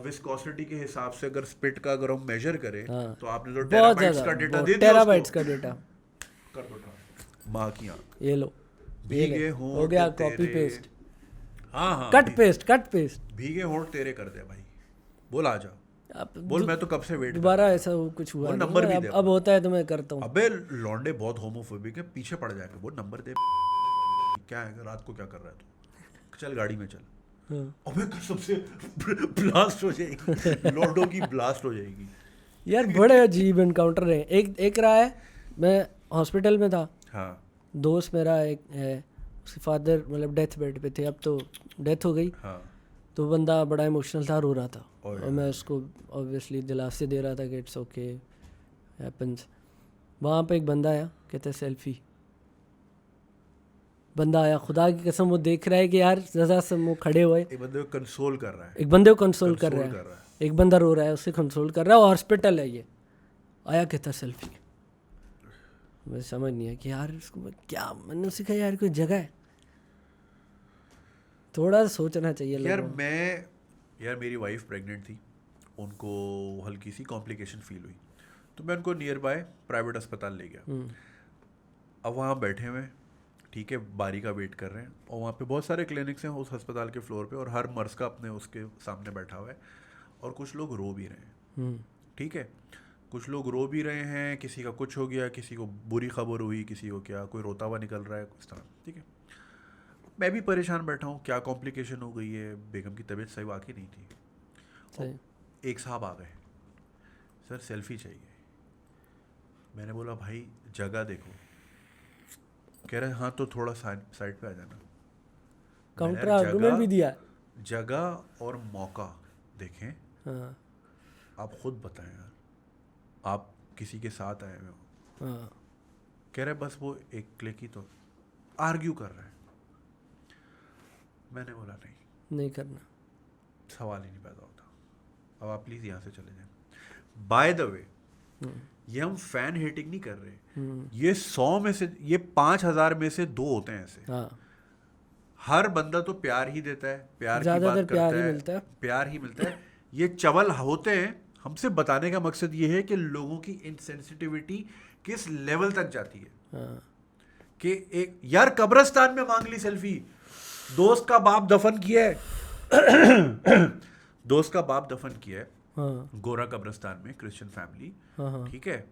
Speaker 1: विस्कोसिटी के हिसाब से अगर स्पिट का अगर हम मेजर करें, तो आपने जो टेराबाइट्स का डेटा दे दिया,
Speaker 2: टेराबाइट्स का डेटा
Speaker 1: कर दो ट्रांसफर। माँ की आंख।
Speaker 2: ये लो,
Speaker 1: भीगे
Speaker 2: हो गया कॉपी पेस्ट।
Speaker 1: हाँ
Speaker 2: कट पेस्ट।
Speaker 1: भीगे होंठ तेरे कर दे भाई। बोल आ जा, बोल। मैं तो कब से वेट
Speaker 2: दोबारा ऐसा कुछ हुआ नहीं।
Speaker 1: नंबर भी दे।
Speaker 2: अब होता है तो मैं करता हूँ।
Speaker 1: अबे लौंडे बहुत होमोफोबिक है, पीछे पड़ जाएंगे। वो नंबर दे। क्या है, रात को क्या कर रहा है तू? चल गाड़ी में चल। अबे कसम से ब्लास्ट हो जाएगी, लौंडों की ब्लास्ट हो जाएगी।
Speaker 2: यार बड़े अजीब एनकाउंटर हैं। एक रहा है, मैं हॉस्पिटल में था।
Speaker 1: हाँ।
Speaker 2: दोस्त मेरा एक है, उसके फादर मतलब डेथ बेड पे थे, अब तो डेथ हो गई।
Speaker 1: हाँ।
Speaker 2: तो बंदा बड़ा इमोशनल था, रो रहा था।
Speaker 1: और
Speaker 2: मैं उसको ऑब्वियसली दिलासे दे रहा था कि इट्स ओके, हैपेंस। वहाँ पे एक बंदा आया, कहते सेल्फी। बंदा आया, खुदा की कसम वो देख रहा है कि यार रजा से वो खड़े हुए,
Speaker 1: एक बंदे को कंसोल कर रहा है,
Speaker 2: एक बंदे को कंसोल कर रहा है, एक बंदा रो रहा है, उससे कंसोल कर रहा है। हॉस्पिटल है ये। आया कहता सेल्फी। मुझे समझ नहीं है कि यार इसको क्या, मैंने उसे कहा यार कोई जगह है, थोड़ा सोचना चाहिए
Speaker 1: यार।
Speaker 2: लोगों।
Speaker 1: यार मेरी वाइफ प्रेग्नेंट थी, उनको हल्की सी कॉम्प्लिकेशन फील हुई, तो मैं उनको नियर बाय प्राइवेट अस्पताल ले गया। अब वहाँ बैठे हुए, ठीक है, बारी का वेट कर रहे हैं, और वहाँ पे बहुत सारे क्लिनिक्स हैं उस अस्पताल के फ्लोर पे, और हर मर्ज का अपने उसके सामने बैठा हुआ है, और कुछ लोग रो भी रहे हैं, ठीक है, कुछ लोग रो भी रहे हैं, किसी का कुछ हो गया, किसी को बुरी खबर हुई, किसी को क्या, कोई रोता हुआ निकल रहा है, इस तरह, ठीक है। मैं भी परेशान बैठा हूँ, क्या कॉम्प्लिकेशन हो गई है, बेगम की तबीयत सही वाकई नहीं थी। और एक साहब आ गए, सर सेल्फी चाहिए। मैंने बोला भाई जगह देखो। कह रहे हाँ तो थोड़ा साइड पे आ जाना।
Speaker 2: काउंटर आर्गुमेंट भी दिया।
Speaker 1: जगह और मौका देखें,
Speaker 2: हाँ
Speaker 1: आप खुद बताएं यार, आप किसी के साथ आए हुए हो।
Speaker 2: हाँ
Speaker 1: कह रहे बस वो एक क्लिक ही तो, आर्ग्यू कर रहे हैं। मैंने बोला नहीं
Speaker 2: करना,
Speaker 1: सवाल ही नहीं पैदा होता, अब आप प्लीज़ यहाँ से चले जाएं। बाय द वे, ये हम फैन हेटिंग नहीं कर रहे, ये 100 में से, ये 5000 में से 2 होते हैं ऐसे।
Speaker 2: हाँ
Speaker 1: हर बंदा तो प्यार ही देता है, प्यार की
Speaker 2: ज़्यादातर
Speaker 1: बात करता
Speaker 2: मिलता है।
Speaker 1: प्यार ही मिलता है। ये चवल होते हैं। हमसे बताने का मकसद ये है कि लोगों की इनसेंसिटिविटी किस लेवल तक जाती है।
Speaker 2: हाँ
Speaker 1: कि एक यार कब्रिस्तान में मांग ली सेल्फी, दोस्त का बाप दफन किया है दोस्त का बाप दफन किया है
Speaker 2: हाँ
Speaker 1: गोरा कब्रिस्तान में, क्रिश्चियन फैमिली,
Speaker 2: हाँ
Speaker 1: ठीक है।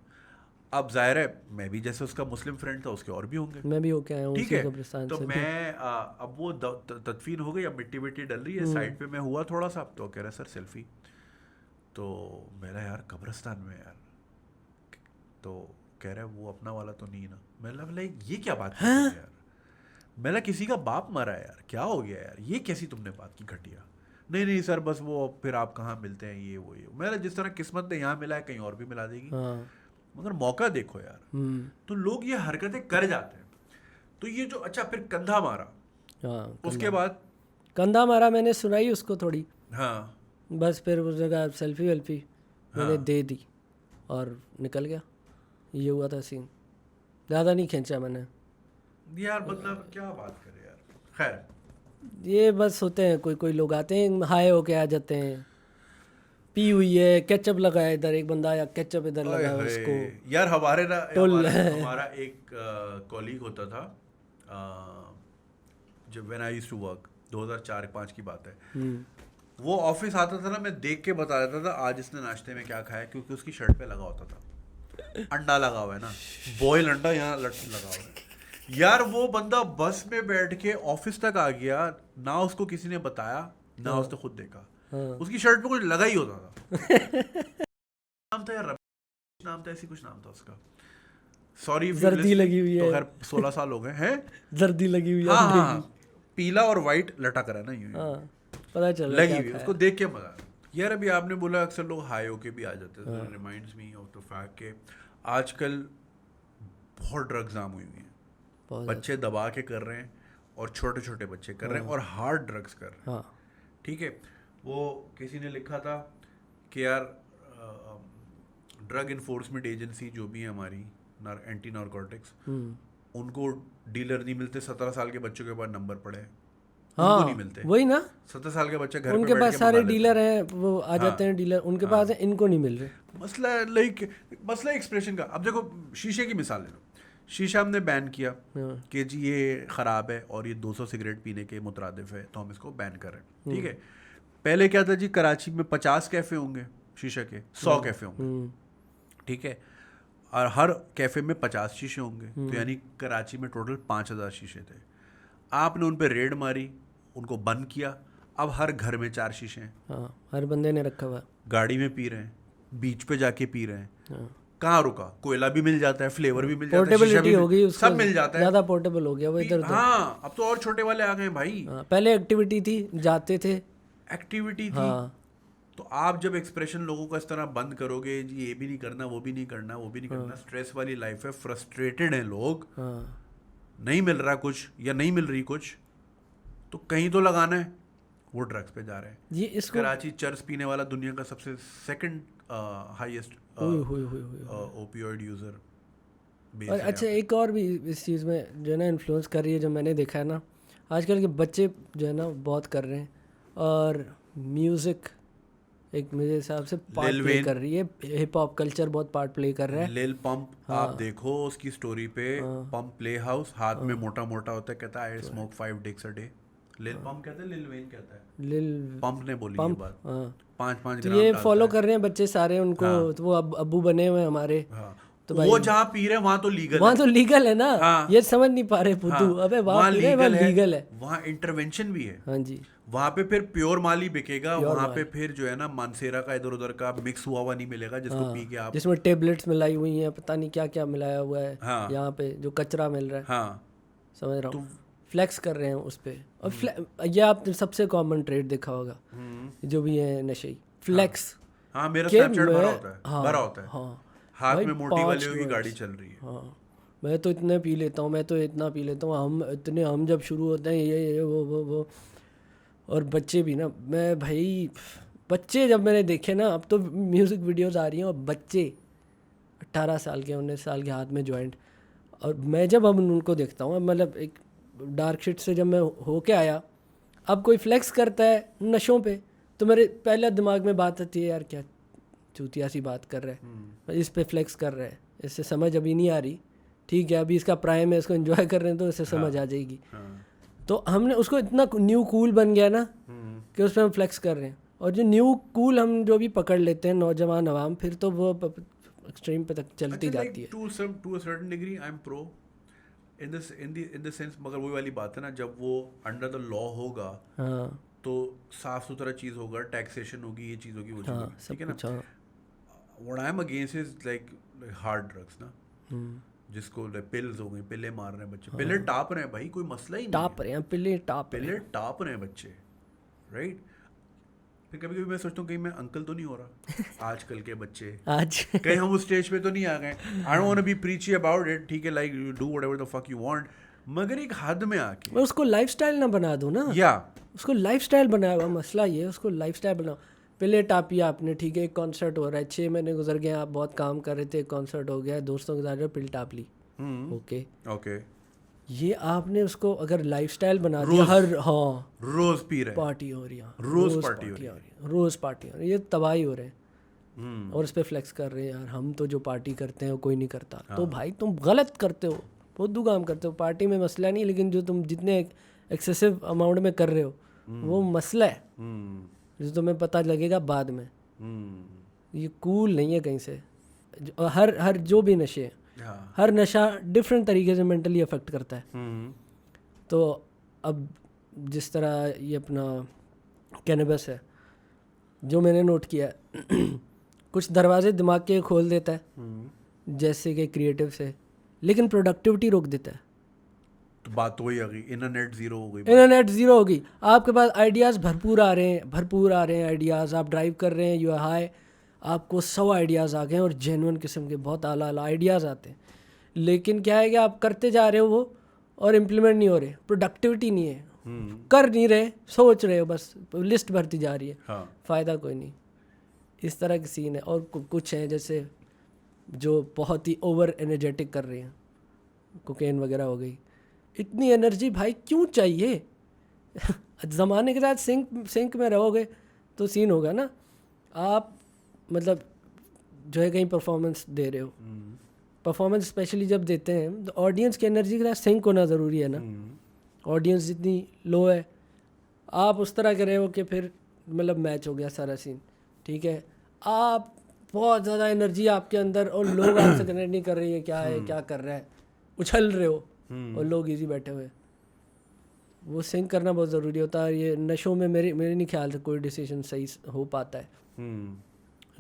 Speaker 1: अब जाहिर है मैं भी जैसे उसका मुस्लिम फ्रेंड था, उसके और भी होंगे,
Speaker 2: मैं भी होके आया हूँ
Speaker 1: ठीक
Speaker 2: उसी
Speaker 1: है।
Speaker 2: कब्रिस्तान
Speaker 1: तो
Speaker 2: से भी।
Speaker 1: मैं अब वो तदफीन हो गई, अब मिट्टी विट्टी डल रही है, साइड पे मैं हुआ थोड़ा सा, तो कह रहा सर सेल्फी। तो मेरा यार कब्रिस्तान में यार, तो कह रहा है वो अपना वाला तो नहीं ना। मैं बोला ये क्या बात की तुमने यार, मेरा किसी का बाप मरा है यार, क्या हो गया यार, ये कैसी तुमने बात की घटिया। नहीं सर बस वो फिर आप कहाँ मिलते हैं, ये वो ये। मेरा जिस तरह किस्मत ने यहाँ मिला है कहीं और भी मिला देगी,
Speaker 2: हाँ
Speaker 1: मगर मौका देखो यार। तो लोग ये हरकतें कर जाते हैं। तो ये जो, अच्छा फिर कंधा मारा,
Speaker 2: हाँ
Speaker 1: उसके बाद
Speaker 2: कंधा मारा, मैंने सुनाई उसको थोड़ी,
Speaker 1: हाँ
Speaker 2: बस फिर उस जगह सेल्फी वेल्फी मैंने दे दी और निकल गया। ये हुआ था सीन, ज़्यादा नहीं खींचा मैंने
Speaker 1: यार, मतलब क्या बात करे यार। खैर
Speaker 2: ये बस होते हैं, कोई लोग आते हैं हाय होके आ जाते हैं, पी हुई है, केचप लगाया इधर, एक बंदा आया केचप इधर
Speaker 1: ओए
Speaker 2: लगाया
Speaker 1: होए,
Speaker 2: उसको।
Speaker 1: यार हमारे ना
Speaker 2: टोल
Speaker 1: हमारा एक कॉलीग होता था, जब when I used to work, 2004-5 की बात है। वो ऑफिस आता था ना, मैं देख के बता देता था आज इसने नाश्ते में क्या खाया, क्योंकि उसकी शर्ट पे लगा होता था अंडा लगा हुआ है ना, बॉयल अंडा यहाँ लगा हुआ है। यार वो बंदा बस में बैठ के ऑफिस तक आ गया, ना उसको किसी ने बताया ना उसने खुद देखा, उसकी शर्ट पे कुछ लगा ही होता था नाम था यार, नाम था, ऐसी कुछ नाम था उसका, सॉरी
Speaker 2: जर्दी लगी हुई है,
Speaker 1: तो खैर 16 साल हो गए हैं,
Speaker 2: जर्दी लगी हुई है,
Speaker 1: हाँ, पीला और वाइट लटक रहा है ना, यूं
Speaker 2: पता चल
Speaker 1: लगी हुई, उसको देख के मजा। यार अभी आपने बोला अक्सर लोग हाई होके भी आ जाते हैं, reminds me of the fact के आजकल बहुत ड्रग्स आम हुई हैं, बच्चे दबा के कर रहे हैं, और छोटे छोटे बच्चे कर रहे हैं, और हार्ड ड्रग्स कर रहे हैं, ठीक है। वो किसी ने लिखा था कि यार ड्रग इन्फोर्समेंट एजेंसी जो भी है हमारी, एंटी नारकोटिक्स, उनको डीलर नहीं मिलते, 17 साल के बच्चों के पास नंबर पड़े हैं, उनको नहीं मिलते,
Speaker 2: वही ना,
Speaker 1: 17 साल के बच्चे घर
Speaker 2: उनके पास सारे डीलर हैं, वो आ जाते हैं डीलर उनके पास है, इनको नहीं मिल रहे।
Speaker 1: मसला एक्सप्रेशन का। अब देखो शीशे की मिसाल ले लो, शीशा हमने बैन किया कि जी ये ख़राब है और ये 200 सिगरेट पीने के मुतरादिफ है, तो हम इसको बैन कर रहे हैं, ठीक है। पहले क्या था जी, कराची में 50 कैफ़े होंगे शीशे के, 100 कैफ़े होंगे, ठीक है, और हर कैफ़े में 50 शीशे होंगे, तो यानी कराची में टोटल 5000 शीशे थे। आपने उन पर रेड मारी, उनको बंद किया, अब हर घर में 4 शीशे हैं,
Speaker 2: हर बंदे ने रखा हुआ,
Speaker 1: गाड़ी में पी रहे हैं, बीच पे जाके पी रहे हैं, कहाँ रुका, कोयला भी मिल जाता है, फ्लेवर भी मिल जाता है,
Speaker 2: पोर्टेबिलिटी हो गई,
Speaker 1: सब मिल जाता है,
Speaker 2: ज़्यादा पोर्टेबल हो गया वो इधर।
Speaker 1: हाँ अब तो और छोटे वाले आ गए भाई,
Speaker 2: पहले एक्टिविटी थी, जाते थे,
Speaker 1: एक्टिविटी थी। तो आप जब एक्सप्रेशन लोगों का इस तरह बंद करोगे, जी ये भी नहीं करना, वो भी नहीं करना, वो भी नहीं करना, स्ट्रेस वाली लाइफ है, फ्रस्ट्रेटेड हैं लोग, नहीं मिल रहा कुछ या नहीं मिल रही कुछ, तो कहीं तो लगाना है, वो ड्रग्स पे जा रहे हैं।
Speaker 2: ये इसको
Speaker 1: कराची चर्स पीने वाला दुनिया का सबसे सेकंड हाईएस्ट ओपियोइड यूजर।
Speaker 2: और अच्छा एक और भी इस चीज़ में जो है ना इन्फ्लुएंस कर रही है, जो मैंने देखा है ना, आजकल के बच्चे जो है ना बहुत कर रहे हैं, और म्यूज़िक एक मेरे हिसाब से पार्ट
Speaker 1: Lil
Speaker 2: प्ले
Speaker 1: Wayne।
Speaker 2: कर रही है, हिप हॉप कल्चर बहुत पार्ट प्ले कर रहा है।
Speaker 1: लिल पंप आप देखो उसकी स्टोरी पे, पंप प्ले हाउस, हाथ में मोटा मोटा होता है, कहता है I smoke 5 Dix a day. लिल पंप कहता है, लिल वेन कहता है,
Speaker 2: लिल
Speaker 1: पंप ने बोली ये बात।
Speaker 2: हाँ
Speaker 1: 5-5
Speaker 2: तो
Speaker 1: ग्राम
Speaker 2: ये
Speaker 1: डालता
Speaker 2: फॉलो
Speaker 1: है।
Speaker 2: कर रहे हैं बच्चे सारे उनको, तो वो अब्बू बने हुए हैं हमारे।
Speaker 1: हाँ
Speaker 2: तो
Speaker 1: वो जहाँ पी रहे हैं वहाँ तो लीगल
Speaker 2: वहाँ
Speaker 1: है।
Speaker 2: तो लीगल है ना,
Speaker 1: हाँ।
Speaker 2: ये समझ नहीं पा रहे फुद्दू।
Speaker 1: हाँ,
Speaker 2: अबे वहाँ
Speaker 1: वहाँ
Speaker 2: पी रहे हैं, वहाँ
Speaker 1: लीगल है,
Speaker 2: लीगल है।
Speaker 1: वहाँ इंटरवेंशन भी है।
Speaker 2: हाँ जी,
Speaker 1: वहाँ पे फिर प्योर माल ही बिकेगा,
Speaker 2: Pure
Speaker 1: वहाँ
Speaker 2: माल।
Speaker 1: पे फिर जो है ना मानसेरा का इधर उधर का मिक्स हुआ हुआ नहीं मिलेगा जिसको पी के आप।
Speaker 2: जिसमें टेबलेट्स मिलाई हुई हैं, पता नहीं क्या क्या मिलाया हुआ है।
Speaker 1: हाँ।
Speaker 2: यहाँ पे जो कचरा मिल रहा है,
Speaker 1: हाँ
Speaker 2: समझ रहा हूँ, फ्लेक्स कर रहे हैं उस पे। और ये आपने सबसे कॉमन ट्रेड देखा होगा जो भी है नशे, फ्लेक्स।
Speaker 1: हाँ मेरा
Speaker 2: कि
Speaker 1: स्नैपचैट भरा
Speaker 2: मैं-
Speaker 1: होता है,
Speaker 2: हाँ,
Speaker 1: भरा होता है।
Speaker 2: हाँ
Speaker 1: हाथ
Speaker 2: भाई
Speaker 1: में मोटी
Speaker 2: 5
Speaker 1: वाली की
Speaker 2: words।
Speaker 1: गाड़ी चल रही है।
Speaker 2: हाँ मैं तो इतने पी लेता हूँ, मैं तो इतना पी लेता हूँ, हम जब शुरू होते हैं ये वो। और बच्चे भी ना, मैं भाई बच्चे जब मैंने देखे ना, अब तो म्यूज़िक वीडियोस आ रही हैं और बच्चे 18 साल के 19 साल के हाथ में जॉइंट। और मैं जब अब उनको देखता हूँ, मतलब एक डार्क शिट से जब मैं होके आया, अब कोई फ्लेक्स करता है नशों पे, तो मेरे पहले दिमाग में बात आती है, यार क्या चूतिया सी बात कर रहा है, इस पे फ्लेक्स कर रहा है, इससे समझ अभी नहीं आ रही। ठीक है अभी इसका प्राइम है, इसको एंजॉय कर रहे हैं तो इससे समझ आ जाएगी। तो हमने उसको इतना न्यू कूल बन गया ना कि उस पर हम फ्लेक्स कर रहे हैं। और जो न्यू कूल हम जो भी पकड़ लेते हैं नौजवान अवाम, फिर तो वो एक्सट्रीम पे तक चलती जाती है।
Speaker 1: To a certain degree I am pro in the sense, मगर वही वाली बात है ना, जब वो अंडर द लॉ होगा
Speaker 2: हाँ
Speaker 1: तो साफ सुथरा चीज़ होगा, टैक्सेशन होगी, ये चीज़ होगी, वो चीज़
Speaker 2: हाँ
Speaker 1: होगी,
Speaker 2: सब
Speaker 1: ठीक है ना।
Speaker 2: कुछ। हाँ
Speaker 1: what I am against is like hard drugs ना, जिसको पिल्स हो गई, पिल्ले मार रहे हैं बच्चे, पिल्ले टाप रहे हैं भाई, कोई मसला ही नहीं
Speaker 2: टाप रहे हैं पिल्ले, टाप रहे
Speaker 1: पिल्ले टाप रहे हैं बच्चे, राइट। फिर कभी कभी मैं सोचता हूँ कहीं मैं अंकल तो नहीं हो रहा आजकल के बच्चे,
Speaker 2: हैं आज।
Speaker 1: कहीं हम उस स्टेज पे तो नहीं आ गए। I don't want to be preachy about it, ठीक है, like you do whatever the fuck you want, मगर एक हद में आके
Speaker 2: मैं उसको लाइफस्टाइल ना बना दूँ ना,
Speaker 1: या
Speaker 2: उसको लाइफस्टाइल बनाया हुआ, मसला ये है, उसको लाइफस्टाइल बनाओ। पहले टापिया आपने, ठीक है, एक कॉन्सर्ट हो रहा है, 6 महीने गुजर गए, आप बहुत काम कर रहे थे, एक कॉन्सर्ट हो गया, दोस्तों के साथ पिल टाप ली, ओके।
Speaker 1: ओके,
Speaker 2: ये आपने उसको अगर लाइफस्टाइल बना दिया, हर हाँ
Speaker 1: रोज पी रहे हैं,
Speaker 2: पार्टी हो रही है,
Speaker 1: रोज पार्टी हो रही है,
Speaker 2: रोज पार्टी हो रही है, ये तबाही हो रहे हैं। और उस पर फ्लेक्स कर रहे हैं, यार हम तो जो पार्टी करते हैं वो कोई नहीं करता। तो भाई तुम गलत करते हो, बहुत काम करते हो। पार्टी में मसला नहीं, लेकिन जो तुम जितने एक्सेसिव अमाउंट में कर रहे हो वो मसला है, जो तुम्हें पता लगेगा बाद में। ये कूल नहीं है कहीं से। हर जो भी नशे हैं, हर नशा डिफरेंट तरीके से मेंटली अफेक्ट करता है। तो अब जिस तरह ये अपना कैनबस है, जो मैंने नोट किया है कुछ दरवाजे दिमाग के खोल देता है जैसे कि क्रिएटिव से, लेकिन प्रोडक्टिविटी रोक देता है।
Speaker 1: तो बात तो वही आ गई, इंटरनेट जीरो हो गई,
Speaker 2: इंटरनेट ज़ीरो हो गई। आपके पास आइडियाज़ भरपूर आ रहे हैं आइडियाज़। आप ड्राइव कर रहे हैं, यू आर हाई, आपको 100 आइडियाज़ आ गए हैं और जेन्युइन किस्म के बहुत आला आइडियाज़ आते हैं। लेकिन क्या है कि आप करते जा रहे हो वो, और इम्प्लीमेंट नहीं हो रहे, प्रोडक्टिविटी नहीं है, कर नहीं रहे, सोच रहे हो, बस लिस्ट भरती जा रही है, फ़ायदा कोई नहीं। इस तरह की सीन है। और कुछ हैं जैसे जो बहुत ही ओवर एनर्जेटिक कर रहे हैं, कोकेन वगैरह हो गई। इतनी एनर्जी भाई क्यों चाहिए? ज़माने के साथ सिंक में रहोगे तो सीन होगा ना। आप मतलब जो है कहीं परफॉर्मेंस दे रहे हो, परफॉर्मेंस स्पेशली जब देते हैं तो ऑडियंस की एनर्जी के साथ सिंक होना ज़रूरी है ना। ऑडियंस जितनी लो है, आप उस तरह के रहे हो कि फिर मतलब मैच हो गया सारा सीन, ठीक है। आप बहुत ज़्यादा एनर्जी आपके अंदर और लोग आपसे कनेक्ट नहीं कर रही है, क्या है क्या कर रहा है, उछल रहे हो और लोग इजी बैठे हुए। वो सिंक करना बहुत ज़रूरी होता है। ये नशों में मेरे नहीं ख्याल से कोई डिसीजन सही हो पाता है।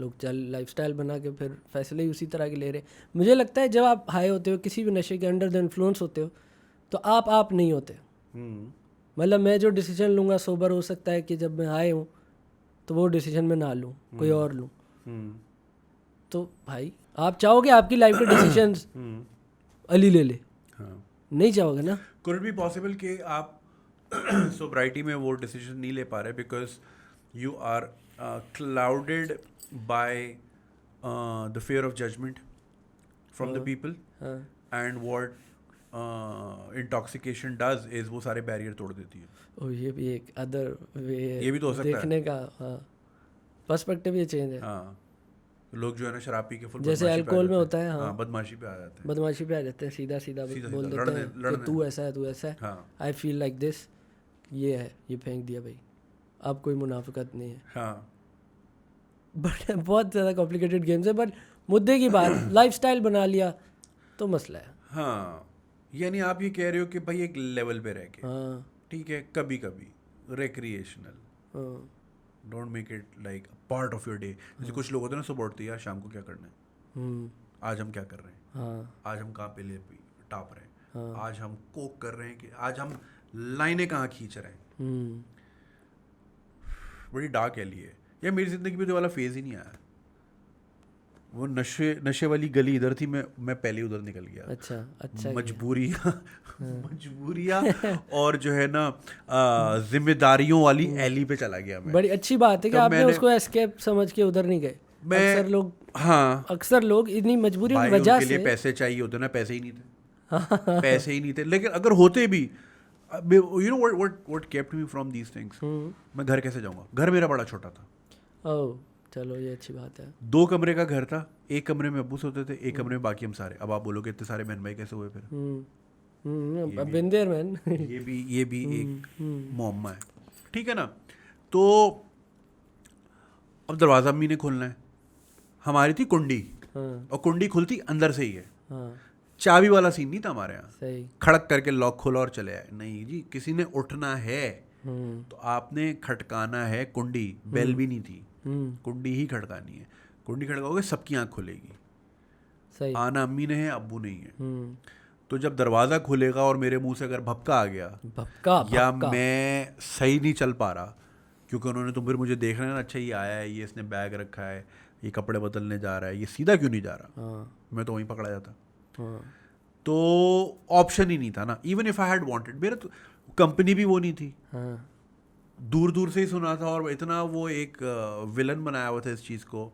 Speaker 2: लोग चल लाइफस्टाइल बना के फिर फैसले ही उसी तरह के ले रहे। मुझे लगता है जब आप हाई होते हो, किसी भी नशे के अंडर द इन्फ्लुएंस होते हो, तो आप नहीं होते। मतलब मैं जो डिसीजन लूँगा सोबर हो सकता है कि जब मैं हाई हूँ तो वो डिसीजन मैं ना लूँ, कोई और लूँ। तो भाई आप चाहोगे आपकी लाइफ के डिसीजंस अली ले ले? नहीं चाहोगे ना।
Speaker 1: कुड इट बी पॉसिबल कि आप सोब्राइटी में वो डिसीजन नहीं ले पा रहे because you are clouded by the fear of judgement from the people, and what intoxication does is वो सारे बैरियर तोड़ देती है।
Speaker 2: ओ ये भी एक अदर वे
Speaker 1: ये भी तो हो सकता है
Speaker 2: देखने का। हाँ पर्सपेक्टिव ये चेंज है,
Speaker 1: हाँ, लोग जो है ना शराब पी के फुल
Speaker 2: जैसे अल्कोहल में होता है। हाँ,
Speaker 1: बदमाशी पे आ जाते हैं।
Speaker 2: बदमाशी पे आ जाते हैं, सीधा सीधा
Speaker 1: सीधा
Speaker 2: बोल
Speaker 1: सीधा
Speaker 2: देते हैं कि तू ऐसा है, तू ऐसा है,
Speaker 1: हाँ
Speaker 2: आई फील लाइक दिस, ये है, ये फेंक दिया भाई, अब कोई मुनाफिकत नहीं है।
Speaker 1: हाँ
Speaker 2: बट बहुत ज़्यादा कॉम्प्लिकेटेड गेम्स है, बट मुद्दे की बात लाइफस्टाइल बना लिया तो मसला है।
Speaker 1: हाँ, यानी आप ये कह रहे हो कि भाई एक लेवल पे रह के,
Speaker 2: हाँ
Speaker 1: ठीक है, कभी कभी रिक्रिएशनल,
Speaker 2: हाँ
Speaker 1: don't make it like part of your day. जैसे कुछ लोग होते हैं ना, सुबह उठते हैं यार शाम को क्या करना है,
Speaker 2: हम्म,
Speaker 1: आज हम क्या कर रहे हैं,
Speaker 2: हाँ
Speaker 1: आज हम कहाँ पे ले टाप रहे हैं,
Speaker 2: हाँ,
Speaker 1: आज हम कोक कर रहे हैं, कि आज हम लाइनें कहाँ खींच रहे हैं।
Speaker 2: हम्म,
Speaker 1: बड़ी डार्क है लिए यार, मेरी ज़िंदगी में तो वाला फेज़ ही नहीं आया। वो नशे वाली गली इधर थी, मैं पहले उधर निकल गया।
Speaker 2: अच्छा अच्छा
Speaker 1: मजबूरियाँ और जो है ना जिम्मेदारियों वाली एली पे चला गया मैं।
Speaker 2: बड़ी अच्छी बात है कि
Speaker 1: तब
Speaker 2: आपने
Speaker 1: मैंने-
Speaker 2: उसको एस्केप समझ के उधर नहीं गए।
Speaker 1: हाँ
Speaker 2: अक्सर लोग इतनी मजबूरी
Speaker 1: भाई,
Speaker 2: की वजह
Speaker 1: उनके लिए
Speaker 2: से,
Speaker 1: पैसे चाहिए होते ना, पैसे ही नहीं थे। पैसे ही नहीं थे, लेकिन अगर होते भी, you know what kept me from these things, मैं घर कैसे जाऊंगा, घर मेरा बड़ा छोटा था।
Speaker 2: ओह चलो ये अच्छी बात है।
Speaker 1: 2 कमरे का घर था, एक कमरे में अब्बू सोते थे, एक कमरे में बाकी हम सारे। अब आप बोलोगे इतने सारे बहन भाई कैसे हुए फिर?
Speaker 2: अब बिन देयर मैन।
Speaker 1: ये भी एक मुअम्मा है, ठीक है ना। तो अब दरवाज़ा अम्मी ने खोलना है, हमारी थी कुंडी,
Speaker 2: हाँ
Speaker 1: और कुंडी खुलती अंदर से ही है,
Speaker 2: हाँ
Speaker 1: चाबी वाला सीन नहीं था हमारे यहाँ।
Speaker 2: सही।
Speaker 1: खड़क करके लॉक खोला और चले आए, नहीं जी, किसी ने उठना है
Speaker 2: हम्म
Speaker 1: तो आपने खटकाना है। कुंडी, बेल भी नहीं थी,
Speaker 2: हम्म,
Speaker 1: कुंडी ही खड़कानी है। कुंडी खड़काओगे सबकी आँख खुलेगी।
Speaker 2: सही।
Speaker 1: आना अम्मी ने है, अब्बू नहीं है।
Speaker 2: हम्म,
Speaker 1: तो जब दरवाज़ा खुलेगा और मेरे मुंह से अगर भपका आ गया,
Speaker 2: भपका
Speaker 1: या
Speaker 2: भपका।
Speaker 1: मैं सही नहीं चल पा रहा, क्योंकि उन्होंने तो फिर मुझे देख रहे हैं ना, अच्छा ये आया है, ये इसने बैग रखा है, ये कपड़े बदलने जा रहा है, ये सीधा क्यों नहीं जा रहा,
Speaker 2: हाँ
Speaker 1: मैं तो वहीं पकड़ा जाता।
Speaker 2: हाँ
Speaker 1: तो ऑप्शन ही नहीं था ना, even if I had wanted. मेरा तो कंपनी भी वो नहीं थी,
Speaker 2: हाँ
Speaker 1: दूर दूर से ही सुना था, और इतना वो एक विलन बनाया हुआ था इस चीज़ को,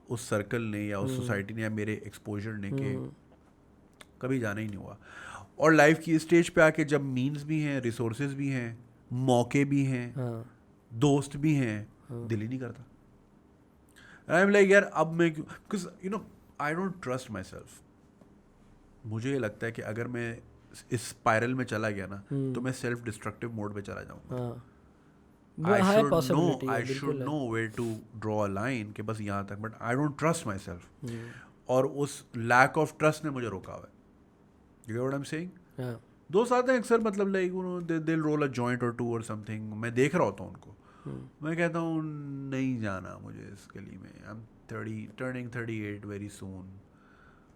Speaker 1: उस सर्कल ने या उस सोसाइटी ने या मेरे एक्सपोजर ने, कि कभी जाना ही नहीं हुआ। और लाइफ की स्टेज पे आके जब मीन्स भी हैं, रिसोर्सेज भी हैं, मौके भी हैं,
Speaker 2: हाँ
Speaker 1: दोस्त भी हैं, दिल ही नहीं करता। आई एम लाइक यार अब मैं, because you know I don't trust my self. मुझे ये लगता है कि अगर मैं इस स्पाइरल में चला गया ना, तो मैं सेल्फ डिस्ट्रक्टिव मोड पे चला जाऊंगा।
Speaker 2: हाँ वो है possibility है,
Speaker 1: आई शुड
Speaker 2: बिल्कुल है।
Speaker 1: Nowhere to draw a line, कि बस यहाँ तक, but I don't trust myself. और उस लैक ऑफ ट्रस्ट ने मुझे रोका हुआ है। You get what I am saying?
Speaker 2: हाँ
Speaker 1: दोस्त आते हैं अक्सर, मतलब like you know they will roll a joint और 2 और समथिंग, मैं देख रहा होता हूँ उनको, मैं कहता हूँ नहीं जाना मुझे इस गली में। I am 30 turning 38 very soon.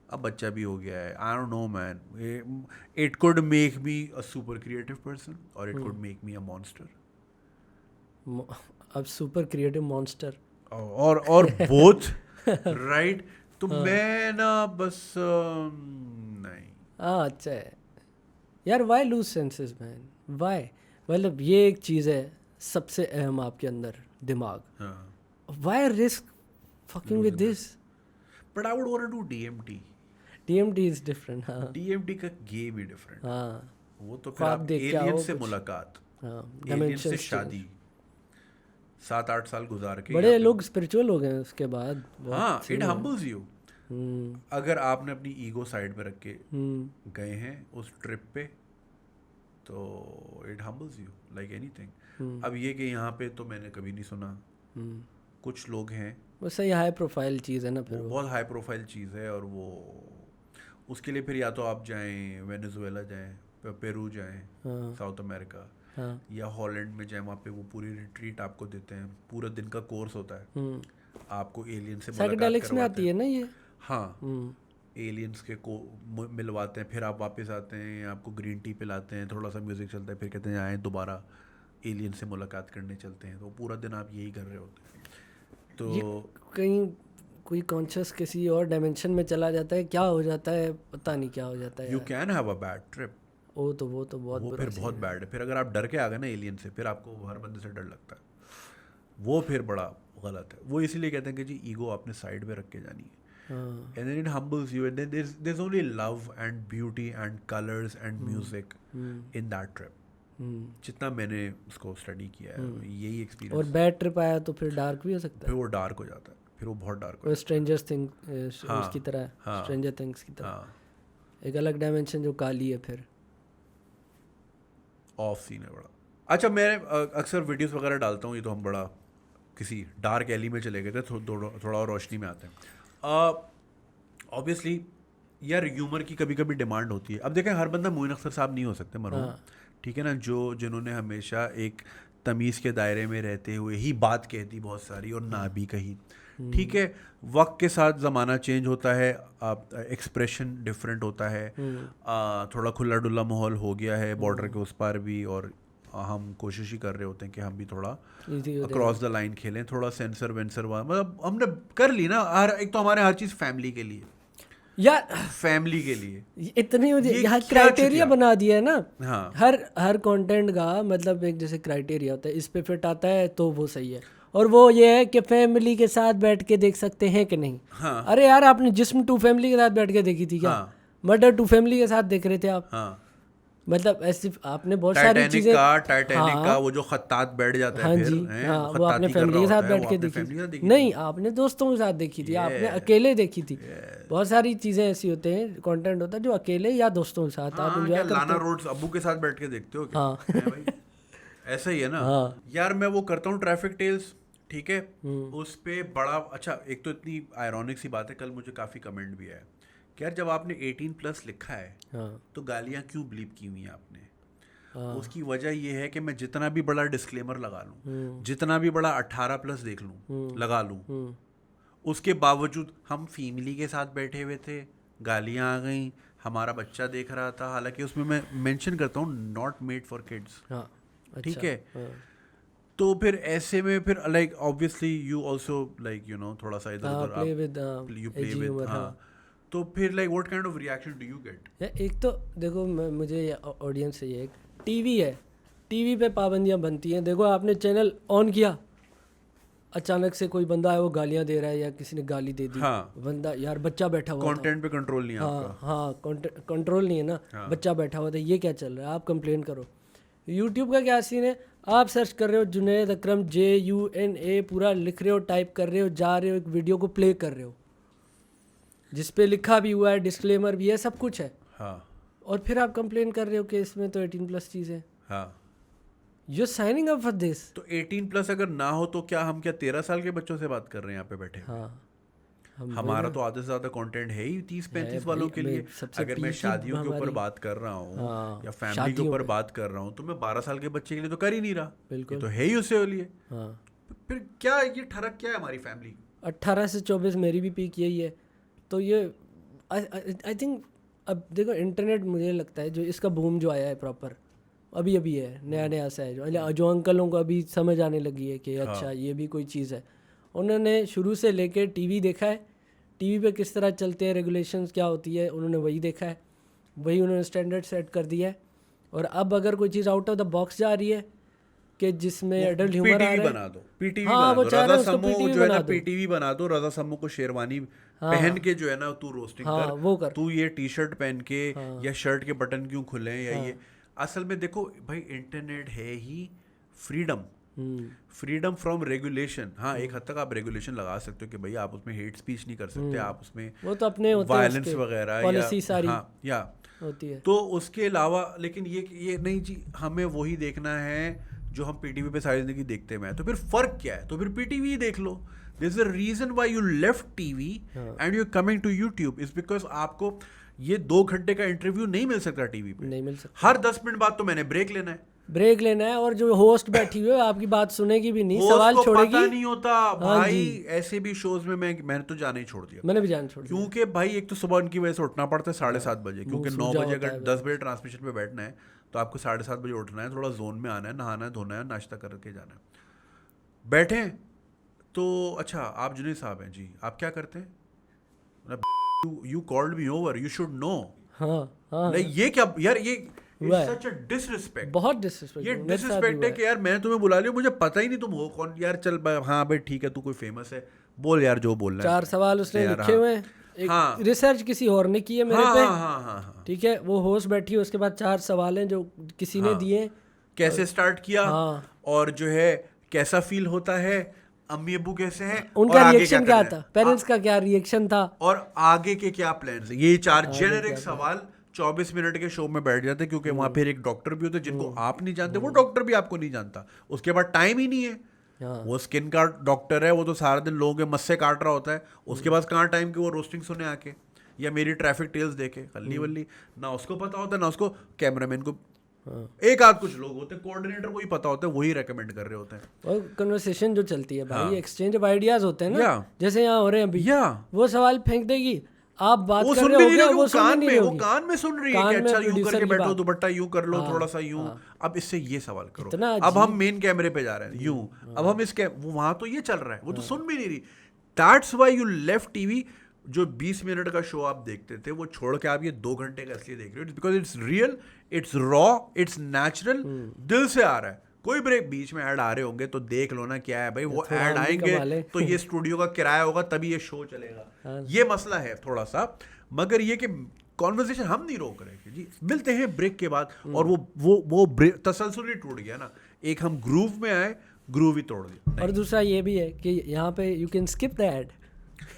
Speaker 1: अब बच्चा भी हो गया है, I don't know man, it could make me a super creative person और it could make me a monster,
Speaker 2: अब सुपर क्रिएटिव मॉन्स्टर
Speaker 1: और बोथ राइट। तो मैं ना बस नहीं।
Speaker 2: हाँ अच्छा है यार। Why lose senses man, why? मतलब ये एक चीज़ है सबसे अहम आपके अंदर, दिमाग।
Speaker 1: हाँ,
Speaker 2: why risk fucking with this?
Speaker 1: But I would want to do DMT।
Speaker 2: DMT is different. हाँ
Speaker 1: DMT का गेम ही डिफरेंट।
Speaker 2: हाँ
Speaker 1: वो तो फिर
Speaker 2: ख्वाब
Speaker 1: आप
Speaker 2: देख के आओ
Speaker 1: एलियन से
Speaker 2: कुछ।
Speaker 1: मुलाकात,
Speaker 2: हाँ
Speaker 1: एलियन
Speaker 2: dimensions
Speaker 1: से
Speaker 2: change।
Speaker 1: शादी, 7-8 साल गुजार के
Speaker 2: बड़े
Speaker 1: यहाँ पे-
Speaker 2: लोग स्पिरिचुअल हो गए हैं उसके बाद। बहुत
Speaker 1: हाँ,
Speaker 2: सही
Speaker 1: इट
Speaker 2: है।
Speaker 1: हम्बल्स यू।
Speaker 2: हम्म
Speaker 1: अगर आपने अपनी ईगो साइड में रख के
Speaker 2: हम्म
Speaker 1: गए हैं उस ट्रिप पे, तो इट हम्बल्स यू लाइक एनीथिंग। अब ये कि यहाँ पे तो मैंने कभी नहीं सुना,
Speaker 2: हम्म।
Speaker 1: कुछ लोग हैं,
Speaker 2: वो सही हाई प्रोफाइल चीज़ है ना फिर
Speaker 1: वो
Speaker 2: वो।
Speaker 1: बहुत हाई प्रोफाइल चीज़ है, और वो उसके लिए फिर या तो आप जाएं वेनेजुएला जाएं, पेरू जाएं,
Speaker 2: हाँ
Speaker 1: साउथ अमेरिका,
Speaker 2: हाँ
Speaker 1: या हॉलैंड में जाएं, वहाँ पे वो पूरी रिट्रीट आपको देते हैं, पूरा दिन का कोर्स होता है, आपको एलियन से मुलाकात
Speaker 2: साइकेडेलिक्स में
Speaker 1: करवाते
Speaker 2: आती है ना ये।
Speaker 1: हैं। हाँ, एलियंस के को मिलवाते हैं, फिर आप वापस आते हैं, आपको ग्रीन टी पिलाते हैं, थोड़ा सा म्यूज़िक चलता है, फिर कहते हैं आए दोबारा एलियन से मुलाकात करने चलते हैं। तो पूरा दिन आप यही कर रहे होते हैं। तो
Speaker 2: कहीं कोई कॉन्शियस किसी और डायमेंशन में चला जाता है, क्या हो जाता है पता नहीं क्या हो जाता है
Speaker 1: यू
Speaker 2: यार।
Speaker 1: Can have a bad trip.
Speaker 2: वो तो बहुत
Speaker 1: वो
Speaker 2: बुरा
Speaker 1: फिर
Speaker 2: सीन
Speaker 1: बहुत
Speaker 2: है।
Speaker 1: बैड है। फिर अगर आप डर के आ गए ना एलियन से, फिर आपको हर बंदे से डर लगता है, वो फिर बड़ा गलत है। वो इसीलिए कहते हैं कि जी ईगो आपने साइड में रख के जानी है,
Speaker 2: हाँ
Speaker 1: and then it humbles you, and then there's only love and beauty and colors and music in that trip. जितना मैंने उसको स्टडी किया है यही एक्सपीरियंस।
Speaker 2: और बैड ट्रिप आया तो फिर डार्क भी हो सकता है,
Speaker 1: फिर वो डार्क हो जाता है, फिर वो बहुत डार्क हो
Speaker 2: वो स्ट्रेंजर थिंग्स
Speaker 1: हाँ,
Speaker 2: उसकी तरह,
Speaker 1: हाँ,
Speaker 2: स्ट्रेंजर थिंग्स की तरह,
Speaker 1: हाँ,
Speaker 2: एक अलग डायमेंशन जो काली है फिर।
Speaker 1: ऑफ सीन है बड़ा। अच्छा, मैं अक्सर वीडियोस वगैरह डालता हूँ, ये तो हम बड़ा किसी डार्क एली में चले गए थे, थोड़ा और रोशनी में आते हैं। ऑब्वियसली यार ह्यूमर की कभी कभी डिमांड होती है। अब देखें, हर बंदा मोइन अख्तर साहब नहीं हो सकते मरहूम, ठीक है ना, जिन्होंने हमेशा एक तमीज़ के दायरे में रहते हुए ही बात कह दी बहुत सारी और ना भी कही, ठीक है। वक्त के साथ ज़माना चेंज होता है, एक्सप्रेशन डिफरेंट होता है, थोड़ा खुला डुल्ला माहौल हो गया है बॉर्डर के उस पार भी, और हम कोशिश ही कर रहे होते हैं कि हम भी थोड़ा अक्रॉस द लाइन खेलें, थोड़ा सेंसर वेंसर मतलब हमने कर ली ना। एक तो हमारे हर चीज़ फैमिली के लिए,
Speaker 2: यार
Speaker 1: फैमिली के लिए
Speaker 2: इतनी
Speaker 1: ये
Speaker 2: यहाँ
Speaker 1: क्या
Speaker 2: क्राइटेरिया
Speaker 1: चुतिया?
Speaker 2: बना दिया है ना।
Speaker 1: हाँ,
Speaker 2: हर कंटेंट का मतलब एक जैसे क्राइटेरिया होता है, इस पे फिट आता है तो वो सही है, और वो ये है कि फैमिली के साथ बैठ के देख सकते हैं कि नहीं।
Speaker 1: हाँ,
Speaker 2: अरे यार, आपने जिस्म 2 फैमिली के साथ बैठ के देखी थी क्या?
Speaker 1: हाँ,
Speaker 2: मर्डर 2 फैमिली के साथ देख रहे थे आप?
Speaker 1: हाँ।
Speaker 2: मतलब ऐसी आपने बहुत सारी
Speaker 1: टाइटैनिक
Speaker 2: चीजें,
Speaker 1: का वो जो खत्तात बैठ जाता है
Speaker 2: हाँ
Speaker 1: फिर,
Speaker 2: जी,
Speaker 1: हैं,
Speaker 2: हाँ, वो आपने
Speaker 1: खत्ताती कर
Speaker 2: फैमिली
Speaker 1: रहा
Speaker 2: के साथ
Speaker 1: होता है,
Speaker 2: बैठ
Speaker 1: वो
Speaker 2: के
Speaker 1: आपने फैमिली के साथ
Speaker 2: देखी
Speaker 1: देखी
Speaker 2: नहीं, आपने दोस्तों के साथ देखी थी, आपने अकेले देखी थी। बहुत सारी चीजें ऐसी होते हैं, कंटेंट होता है जो अकेले या दोस्तों के साथ आप
Speaker 1: हाँ,
Speaker 2: एंजॉय
Speaker 1: क्या
Speaker 2: करते
Speaker 1: लाना
Speaker 2: हो।
Speaker 1: रोड्स अब्बू के साथ बैठ के देखते हो क्या?
Speaker 2: हाँ।
Speaker 1: हैं भाई, ऐसा ही है ना।
Speaker 2: हाँ।
Speaker 1: यार मैं वो करता हूँ ट्रैफिक टेल्स, ठीक है,
Speaker 2: हम्म।
Speaker 1: उस पे बड़ा अच्छा, एक तो इतनी आयरॉनिक सी बात है, कल मुझे काफ़ी कमेंट भी आया कि यार जब आपने 18+ लिखा है
Speaker 2: हाँ।
Speaker 1: तो गालियाँ क्यों ब्लीप की हुई हैं आपने?
Speaker 2: हाँ।
Speaker 1: उसकी वजह ये है कि मैं जितना भी बड़ा डिस्क्लेमर लगा लूँ, जितना भी बड़ा 18+ देख लूँ, लगा लूँ, उसके बावजूद हम फैमिली के साथ बैठे हुए थे, गालियाँ आ गई, हमारा बच्चा देख रहा था, हालांकि उसमें मैं मेंशन करता हूँ नॉट मेड फॉर किड्स,
Speaker 2: हाँ।
Speaker 1: ठीक
Speaker 2: अच्छा।
Speaker 1: है।
Speaker 2: हाँ।
Speaker 1: तो फिर ऐसे में फिर like obviously you also like थोड़ा सा इधर
Speaker 2: हाँ,
Speaker 1: उधर
Speaker 2: प्ले
Speaker 1: आप
Speaker 2: with
Speaker 1: you play
Speaker 2: AG
Speaker 1: with,
Speaker 2: humour.
Speaker 1: हाँ।
Speaker 2: हाँ।
Speaker 1: तो फिर like what kind of reaction do you get?
Speaker 2: एक तो देखो, मुझे ऑडियंस से ये, टीवी है, टीवी पे पाबंदियां बनती हैं। देखो, आपने चैनल ऑन किया, अचानक से कोई बंदा है वो गालियां दे रहा है या किसी ने गाली दे दी,
Speaker 1: हाँ,
Speaker 2: बंदा यार बच्चा बैठा हुआ था,
Speaker 1: कंटेंट पे कंट्रोल नहीं है
Speaker 2: हाँ
Speaker 1: आपका।
Speaker 2: हाँ, कंट्रोल नहीं है ना,
Speaker 1: हाँ।
Speaker 2: बच्चा बैठा हुआ था, ये क्या चल रहा है, आप कंप्लेन करो। यूट्यूब का क्या सीन है, आप सर्च कर रहे हो जुनैद अकरम JUNA पूरा लिख रहे हो, टाइप कर रहे हो, जा रहे हो, एक वीडियो को प्ले कर रहे हो जिस पे लिखा भी हुआ है, डिस्क्लेमर भी है, सब कुछ है,
Speaker 1: हाँ,
Speaker 2: और फिर आप कंप्लेन कर रहे हो कि इसमें तो 18+ चीज़ है।
Speaker 1: हाँ।
Speaker 2: You signing up for this.
Speaker 1: तो 18+ अगर ना हो तो क्या हम 13 साल के बच्चों से बात कर रहे हैं यहाँ पे बैठे हुए?
Speaker 2: हाँ,
Speaker 1: हमारा तो आधे से ज़्यादा कंटेंट है ही 30-35 वालों के लिए। अगर मैं शादियों के ऊपर बात कर रहा हूँ
Speaker 2: हाँ,
Speaker 1: या फैमिली के ऊपर बात कर रहा हूँ, तो मैं 12 साल के बच्चे के लिए तो कर ही नहीं रहा,
Speaker 2: बिल्कुल,
Speaker 1: ये तो है ही उससे लिए।
Speaker 2: हाँ।
Speaker 1: फिर क्या ये ठरक क्या है हमारी फैमिली?
Speaker 2: 18 से 24 मेरी भी पीक यही है। तो ये आई थिंक, अब देखो इंटरनेट, मुझे लगता है जो इसका बूम जो आया है प्रॉपर अभी अभी है, नया नया सा है, जो अंकलों को अभी समझ आने लगी है कि अच्छा ये भी कोई चीज़ है। उन्होंने शुरू से लेके टीवी देखा है, टीवी पे किस तरह चलते हैं, रेगुलेशंस क्या होती है, उन्होंने वही देखा है, वही उन्होंने स्टैंडर्ड सेट कर दिया है। और अब अगर कोई चीज़ आउट ऑफ द बॉक्स जा रही है कि जिसमें एडल्ट ह्यूमर आ
Speaker 1: पीटीवी
Speaker 2: रहा है,
Speaker 1: बना दो, पीटीवी
Speaker 2: हाँ,
Speaker 1: बना
Speaker 2: वो
Speaker 1: दो,
Speaker 2: चाह रहे
Speaker 1: रजा
Speaker 2: हैं उसको
Speaker 1: समूह
Speaker 2: PTV
Speaker 1: जो है ना
Speaker 2: बना दो।
Speaker 1: पीटीवी बना दो, रजा समूह को शेरवानी पहन के जो है ना तू रोस्टिंग
Speaker 2: हाँ,
Speaker 1: कर,
Speaker 2: वो कर।
Speaker 1: तू ये टी-शर्ट पहन के
Speaker 2: हाँ।
Speaker 1: या शर्ट के बटन क्यों खुले हैं या ये। असल में देखो भाई, इंटरनेट है ही फ्रीडम, फ्रीडम फ्रॉम रेगुलेशन। हाँ, एक हद तक आप रेगुलेशन लगा सकते हो कि भाई आप उसमें हेट स्पीच नहीं कर सकते, आप उसमें
Speaker 2: वो तो अपने होते हैं
Speaker 1: वायलेंस
Speaker 2: उसके,
Speaker 1: वगैरह
Speaker 2: पॉलिसी
Speaker 1: या
Speaker 2: सारी
Speaker 1: हाँ या
Speaker 2: होती है।
Speaker 1: तो उसके अलावा लेकिन ये नहीं जी, हमें वही देखना है जो हम पीटीवी पे सारी जिंदगी देखते हैं। तो फिर फर्क क्या है? तो फिर पीटीवी ही देख लो। This is the reason why you left TV and you coming to YouTube, is because आपको ये 2 घंटे का इंटरव्यू नहीं मिल सकता टीवी पे,
Speaker 2: नहीं मिल सकता।
Speaker 1: हर 10 मिनट बाद तो मैंने ब्रेक लेना है,
Speaker 2: ब्रेक लेना है, और जो होस्ट बैठी हुई है आपकी बात सुनेगी भी नहीं,
Speaker 1: होस्ट
Speaker 2: सवाल
Speaker 1: को
Speaker 2: छोड़ेगी।
Speaker 1: पता नहीं होता
Speaker 2: हाँ
Speaker 1: भाई।
Speaker 2: जी।
Speaker 1: ऐसे भी शोज में मैंने तो जाना ही छोड़ दिया,
Speaker 2: मैंने भी जान छोड़ दिया।
Speaker 1: क्योंकि भाई एक तो सुबह उनकी वजह से उठना पड़ता है 7:30 बजे, क्योंकि 9
Speaker 2: सूजा
Speaker 1: बजे
Speaker 2: होता
Speaker 1: अगर
Speaker 2: है
Speaker 1: 10 बजे ट्रांसमिशन पे बैठना है तो आपको 7:30 बजे उठना है, थोड़ा जोन में आना है, नहाना है, धोना है, नाश्ता करके जाना है। बैठे हैं तो अच्छा, आप जुनैद साहब हैं जी, आप क्या करते हैं? You called me over, you should know.
Speaker 2: हाँ हाँ,
Speaker 1: लाइक ये क्या यार, ये
Speaker 2: हुआ है।
Speaker 1: सच अ डिसरिस्पेक्ट,
Speaker 2: बहुत डिसरिस्पेक्ट।
Speaker 1: ये डिसरिस्पेक्ट है कि यार मैंने तुम्हें बुला लिया, मुझे पता ही नहीं तुम हो कौन। यार चल हाँ भाई ठीक है, तू कोई फेमस है, बोल यार जो बोलना है।
Speaker 2: 4 सवाल उसने
Speaker 1: यार,
Speaker 2: लिखे
Speaker 1: हाँ।
Speaker 2: हुए हैं, एक
Speaker 1: हाँ।
Speaker 2: रिसर्च किसी और ने की है मेरे
Speaker 1: हाँ
Speaker 2: पे,
Speaker 1: हाँ हाँ हाँ हाँ
Speaker 2: ठीक है, वो होस्ट बैठी है, उसके बाद 4 सवाल हैं जो किसी ने दिए,
Speaker 1: कैसे स्टार्ट किया
Speaker 2: हाँ।
Speaker 1: और जो है कैसा फील होता है, अम्मी अब्बू कैसे हैं,
Speaker 2: उनका
Speaker 1: और आगे
Speaker 2: रिएक्शन क्या
Speaker 1: करना है।
Speaker 2: था, पेरेंट्स का क्या रिएक्शन था,
Speaker 1: और आगे के क्या प्लान्स है। ये 4
Speaker 2: आगे
Speaker 1: जेनेरिक
Speaker 2: क्या
Speaker 1: सवाल 24 मिनट के शो में बैठ जाते हैं, क्योंकि वहां फिर एक डॉक्टर भी होते हैं जिनको आप नहीं जानते, वो डॉक्टर भी आपको नहीं जानता, उसके बाद टाइम ही नहीं है।
Speaker 2: हाँ।
Speaker 1: वो स्किन का डॉक्टर है, वो तो सारा दिन लोगों के मस्से काट रहा होता है, उसके पास कहाँ टाइम कि वो रोस्टिंग सुने आके या मेरी ट्रैफिक टेल्स देखे, कल्ली वल्ली ना उसको पता होता है, ना उसको कैमरामैन को। एक आध कुछ लोग होते हैं, कोऑर्डिनेटर को ही पता होता है, वही रेकमेंड कर रहे होते हैं।
Speaker 2: और कन्वर्सेशन जो चलती है भाई,
Speaker 1: हाँ।
Speaker 2: एक्सचेंज ऑफ आइडियाज होते हैं ना,
Speaker 1: या।
Speaker 2: जैसे यहाँ हो रहे हैं अभी,
Speaker 1: या
Speaker 2: वो सवाल फेंक देगी, आप बात
Speaker 1: वो
Speaker 2: कर
Speaker 1: सुन
Speaker 2: रहे
Speaker 1: भी
Speaker 2: हो
Speaker 1: नहीं
Speaker 2: गया,
Speaker 1: रही,
Speaker 2: वो सुन
Speaker 1: कान
Speaker 2: नहीं
Speaker 1: में,
Speaker 2: रही
Speaker 1: वो
Speaker 2: होगी,
Speaker 1: कान में सुन रही है
Speaker 2: कान
Speaker 1: कि
Speaker 2: में
Speaker 1: अच्छा यूं
Speaker 2: producer
Speaker 1: करके
Speaker 2: की
Speaker 1: बैठो,
Speaker 2: बात।
Speaker 1: दुपट्टा यूं कर लो,
Speaker 2: हाँ,
Speaker 1: थोड़ा सा यूं।
Speaker 2: हाँ।
Speaker 1: अब इससे ये सवाल करो,
Speaker 2: इतना
Speaker 1: अब हम
Speaker 2: अजीब।
Speaker 1: मेन कैमरे पे जा रहे हैं यूं, अब हम इसके वहां तो ये चल रहा है, वो तो सुन भी नहीं रही। That's why you left TV. जो 20 मिनट का शो आप देखते थे वो छोड़ के आप ये 2 घंटे का इसलिए देख रहे हो, because it's real, it's raw, it's natural, दिल से आ रहा है। कोई ब्रेक बीच में ऐड आ रहे होंगे तो देख लो ना क्या है भाई, वो
Speaker 2: थोड़ा
Speaker 1: ऐड
Speaker 2: हम भी कमा
Speaker 1: आएंगे
Speaker 2: लें।
Speaker 1: तो ये स्टूडियो का किराया होगा तभी ये शो चलेगा। ये मसला है थोड़ा सा, मगर ये कि कॉन्वर्सेशन हम नहीं रोक रहे कि जी मिलते हैं ब्रेक के बाद, और वो तसलसल ही टूट गया ना। एक हम ग्रूव में आए, ग्रूव ही तोड़ दिया।
Speaker 2: और दूसरा ये भी है कि यहाँ पे you can skip the add,